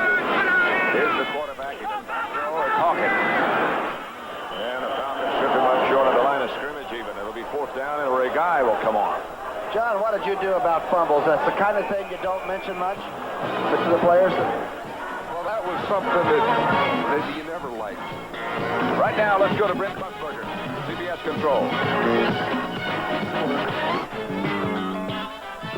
Speaker 1: is the quarterback. He does not throw. It's Hawkins. And the Falcons strip him up short of the line of scrimmage even. It'll be 4th down, and where a guy will come on.
Speaker 2: John, what did you do about fumbles? That's the kind of thing you don't mention much to the players.
Speaker 7: Well, that was something that you never liked.
Speaker 1: Right now, let's go to Brent Musburger, CBS Control.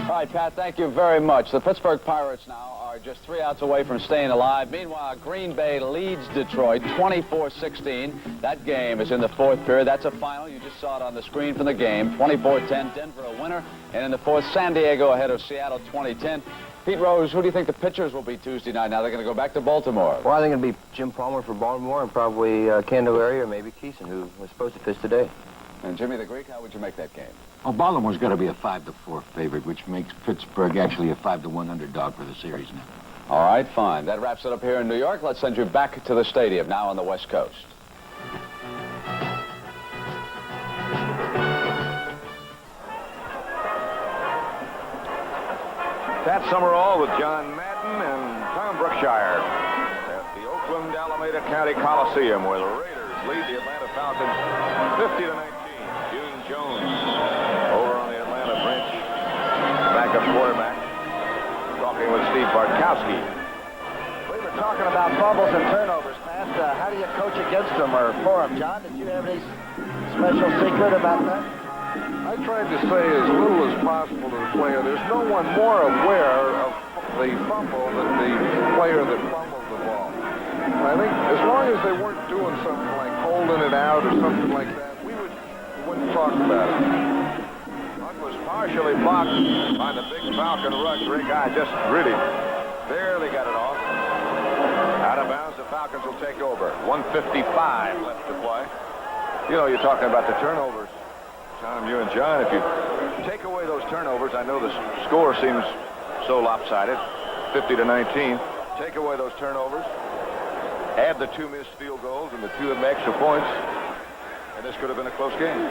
Speaker 12: All right, Pat, thank you very much. The Pittsburgh Pirates now are just 3 outs away from staying alive. Meanwhile, Green Bay leads Detroit 24-16. That game is in the fourth period. That's a final. You just saw it on the screen from the game. 24-10, Denver a winner. And in the fourth, San Diego ahead of Seattle 20-10. Pete Rose, who do you think the pitchers will be Tuesday night? Now they're going to go back to Baltimore.
Speaker 15: Well, I think it'll be Jim Palmer for Baltimore and probably Candelaria or maybe Keeson, who was supposed to pitch today.
Speaker 12: And Jimmy the Greek, how would you make that game?
Speaker 23: Well, Baltimore's got to be a 5-4 favorite, which makes Pittsburgh actually a 5-1 underdog for the series now.
Speaker 12: All right, fine. That wraps it up here in New York. Let's send you back to the stadium now on the West Coast.
Speaker 1: Pat Summerall with John Madden and Tom Brookshire at the Oakland Alameda County Coliseum, where the Raiders lead the Atlanta Falcons 50-19. June Jones over on the Atlanta bench, backup quarterback, talking with Steve Bartkowski.
Speaker 2: We were talking about fumbles and turnovers, Pat. How do you coach against them or for them? John, did you have any special secret about that?
Speaker 7: I tried to say as little as possible to the player. There's no one more aware of the fumble than the player that fumbled the ball. I think as long as they weren't doing something like holding it out or something like that, we wouldn't talk about it.
Speaker 1: Hunt was partially blocked by the big Falcon rush. Rick Guy just really barely got it off. Out of bounds, the Falcons will take over. 1:55 left to play. You know, you're talking about the turnovers. Tom, you and John, if you take away those turnovers, I know the score seems so lopsided, 50-19. Take away those turnovers, add the 2 missed field goals and the 2 extra points, and this could have been a close game.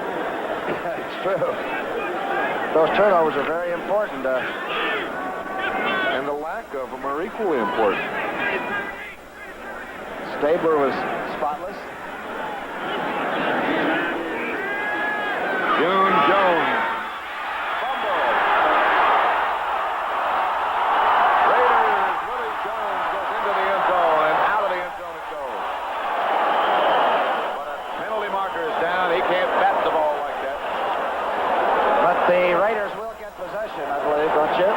Speaker 2: It's true. Those turnovers are very important.
Speaker 7: And the lack of them are equally important.
Speaker 2: Stabler was spotless.
Speaker 1: June Jones. Fumble. Raiders, Willie Jones goes into the end zone, and out of the end zone it goes. But a penalty marker is down. He can't bat the ball like that.
Speaker 2: But the Raiders will get possession, I believe, don't you?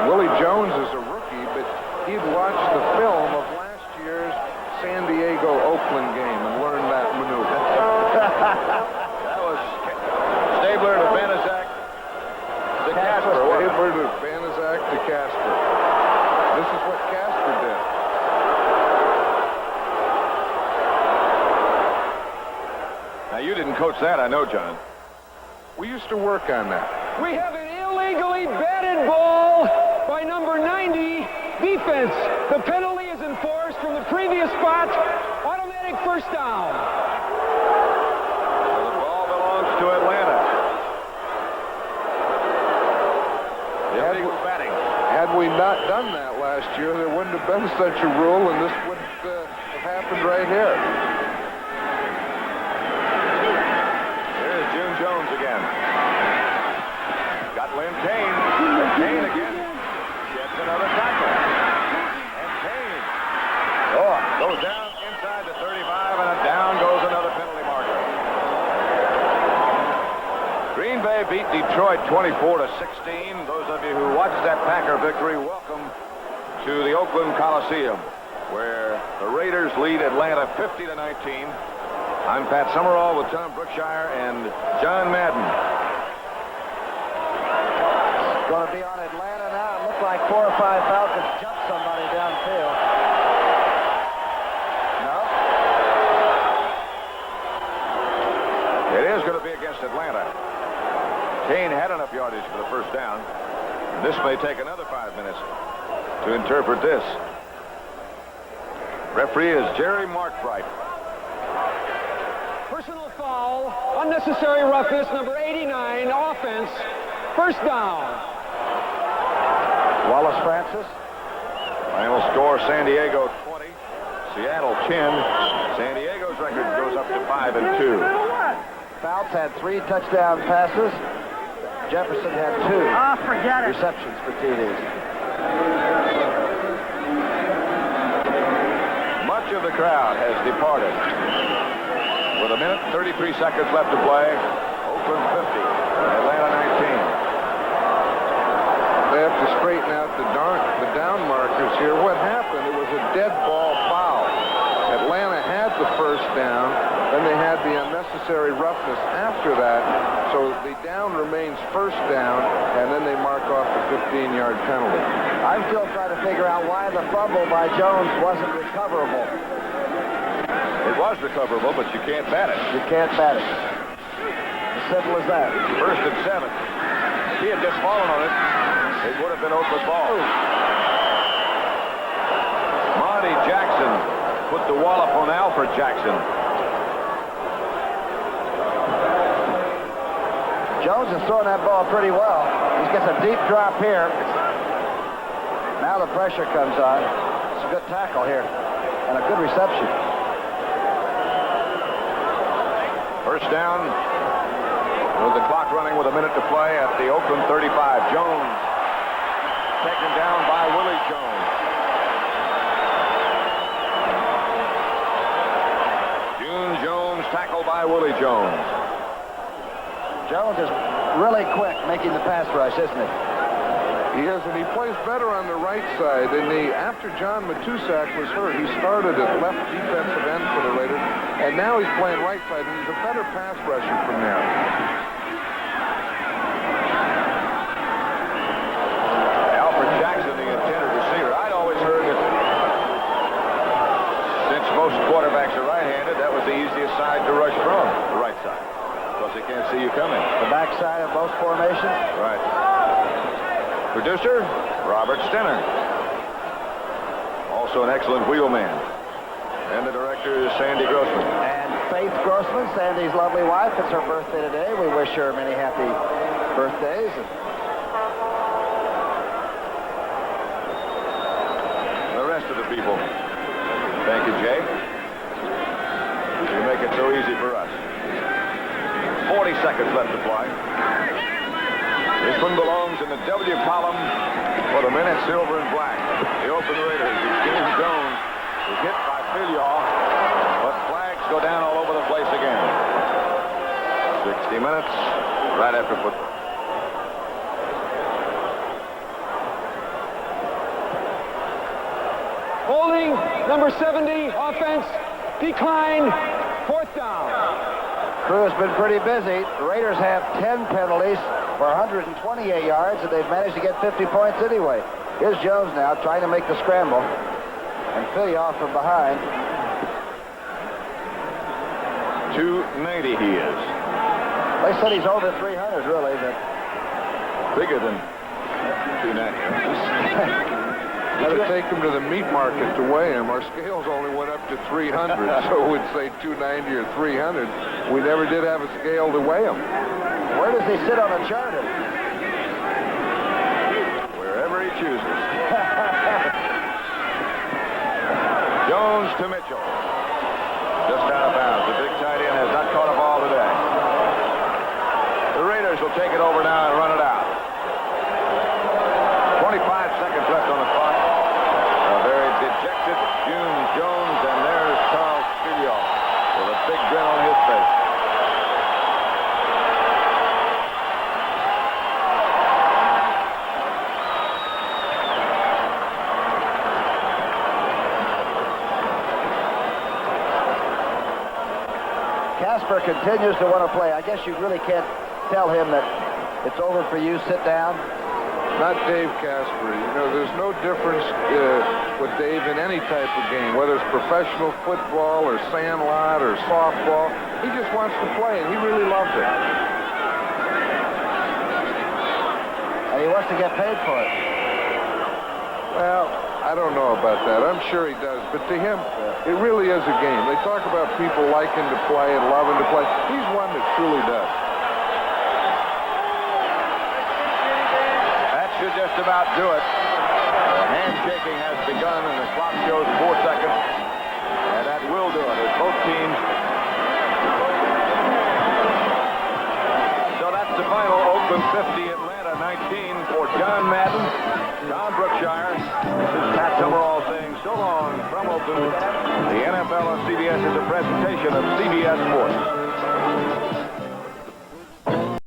Speaker 7: Willie Jones is a rookie, but he'd watched the film of last year's San Diego-Oakland game and learned that maneuver.
Speaker 1: That was Stabler to Banaszak to Casper.
Speaker 7: Stabler to Banaszak to Casper. This is what Casper did.
Speaker 1: Now, you didn't coach that, I know, John.
Speaker 7: We used to work on that.
Speaker 5: We have an illegally batted ball by number 90, defense. The penalty is enforced from the previous spot. Automatic first down.
Speaker 1: So the ball belongs to Atlanta. Illegal batting.
Speaker 7: Had we not done that last year, there wouldn't have been such a rule, and this wouldn't have happened right here.
Speaker 1: Here's June Jones again. Got Lynn Kane. Kane again. Gets another tackle. And Kane goes down inside the 35, and down goes another penalty marker. Green Bay beat Detroit 24-16. Those of you who watched that Packer victory, welcome to the Oakland Coliseum, where the Raiders lead Atlanta 50-19. I'm Pat Summerall with Tom Brookshire and John Madden.
Speaker 2: Going to be on Atlanta now. It looked like 4 or 5 Falcons jumped somebody downfield. No?
Speaker 1: It is going to be against Atlanta. Kane had enough yardage for the first down. This may take another 5 minutes to interpret this. Referee is Jerry Markbright.
Speaker 5: Personal foul, unnecessary roughness, number 89, offense, first down.
Speaker 2: Wallace Francis.
Speaker 1: Final score San Diego 20. Seattle 10. San Diego's record goes up to 5-2.
Speaker 2: Fouts had 3 touchdown passes. Jefferson had 2
Speaker 14: forget it.
Speaker 2: receptions for TDs.
Speaker 1: Much of the crowd has departed. With a minute, 33 seconds left to play. Oakland 50, Atlanta 19.
Speaker 7: They have to straighten out the down markers here. What happened? It was a dead ball foul. Atlanta had the first down, then they had the unnecessary roughness after that, so the down remains first down, and then they mark off the 15-yard penalty.
Speaker 2: I'm still trying to figure out why the fumble by Jones wasn't recoverable.
Speaker 1: It was recoverable, but you can't bat it.
Speaker 2: You can't bat it. As simple as that.
Speaker 1: First and 7. If he had just fallen on it, it would have been Oakland ball. Monty Jackson put the wallop on Alfred Jackson.
Speaker 2: Jones is throwing that ball pretty well. He gets a deep drop here. Now the pressure comes on. It's a good tackle here and a good reception.
Speaker 1: First down with the clock running with a minute to play at the Oakland 35. Jones taken down by Willie Jones. Jones tackled by Willie Jones.
Speaker 2: Jones is really quick making the pass rush, isn't he?
Speaker 7: He is, and he plays better on the right side. After John Matusak was hurt, he started at left defensive end for the Raiders, and now he's playing right side, and he's a better pass rusher from there.
Speaker 1: Alfred Jackson, the intended receiver. I'd always heard that since most quarterbacks are right-handed, that was the easiest side to rush from, the right side, because they can't see you coming.
Speaker 2: The backside of most formations?
Speaker 1: Right. Producer, Robert Stenner. Also an excellent wheelman. And the director is Sandy Grossman.
Speaker 2: And Faith Grossman, Sandy's lovely wife. It's her birthday today. We wish her many happy birthdays.
Speaker 1: The rest of the people. Thank you, Jay. You make it so easy for us. 40 seconds left to play. This one belongs in the W column for the men in silver and black. The Oakland Raiders. James Jones is hit by Filial, but flags go down all over the place again. 60 minutes right after football.
Speaker 5: Holding, number 70, offense, decline, 4th down.
Speaker 2: Crew has been pretty busy. The Raiders have 10 penalties for 128 yards, and they've managed to get 50 points anyway. Here's Jones now trying to make the scramble, and Filial from behind.
Speaker 1: 290 he is.
Speaker 2: They said he's over 300, really, but
Speaker 1: bigger than 290.
Speaker 7: Got to take him to the meat market to weigh him. Our scales only went up to 300, so we'd say 290 or 300. We never did have a scale to weigh him.
Speaker 2: Where does he sit on a chart?
Speaker 1: Wherever he chooses. Jones to Mitchell. Just out of bounds. The big tight end has not caught a ball today. The Raiders will take it over now and run it out. 25 seconds left on the clock. A very dejected June Jones, and there's Charles Filial with a big grin on his face.
Speaker 2: Casper continues to want to play. I guess you really can't tell him that it's over for you. Sit down.
Speaker 7: Not Dave Casper. You know, there's no difference with Dave in any type of game, whether it's professional football or sandlot or softball. He just wants to play, and he really loves it.
Speaker 2: And he wants to get paid for it.
Speaker 7: Well, I don't know about that. I'm sure he does. But to him, it really is a game. They talk about people liking to play and loving to play. He's one that truly does.
Speaker 1: Should just about do it. handshaking has begun, and the clock shows 4 seconds. And that will do it as both teams. So that's the final. Oakland 50, Atlanta 19 for John Madden, John Brookshire. This is Pat Summerall saying so long from Oakland. The NFL on CBS is a presentation of CBS Sports.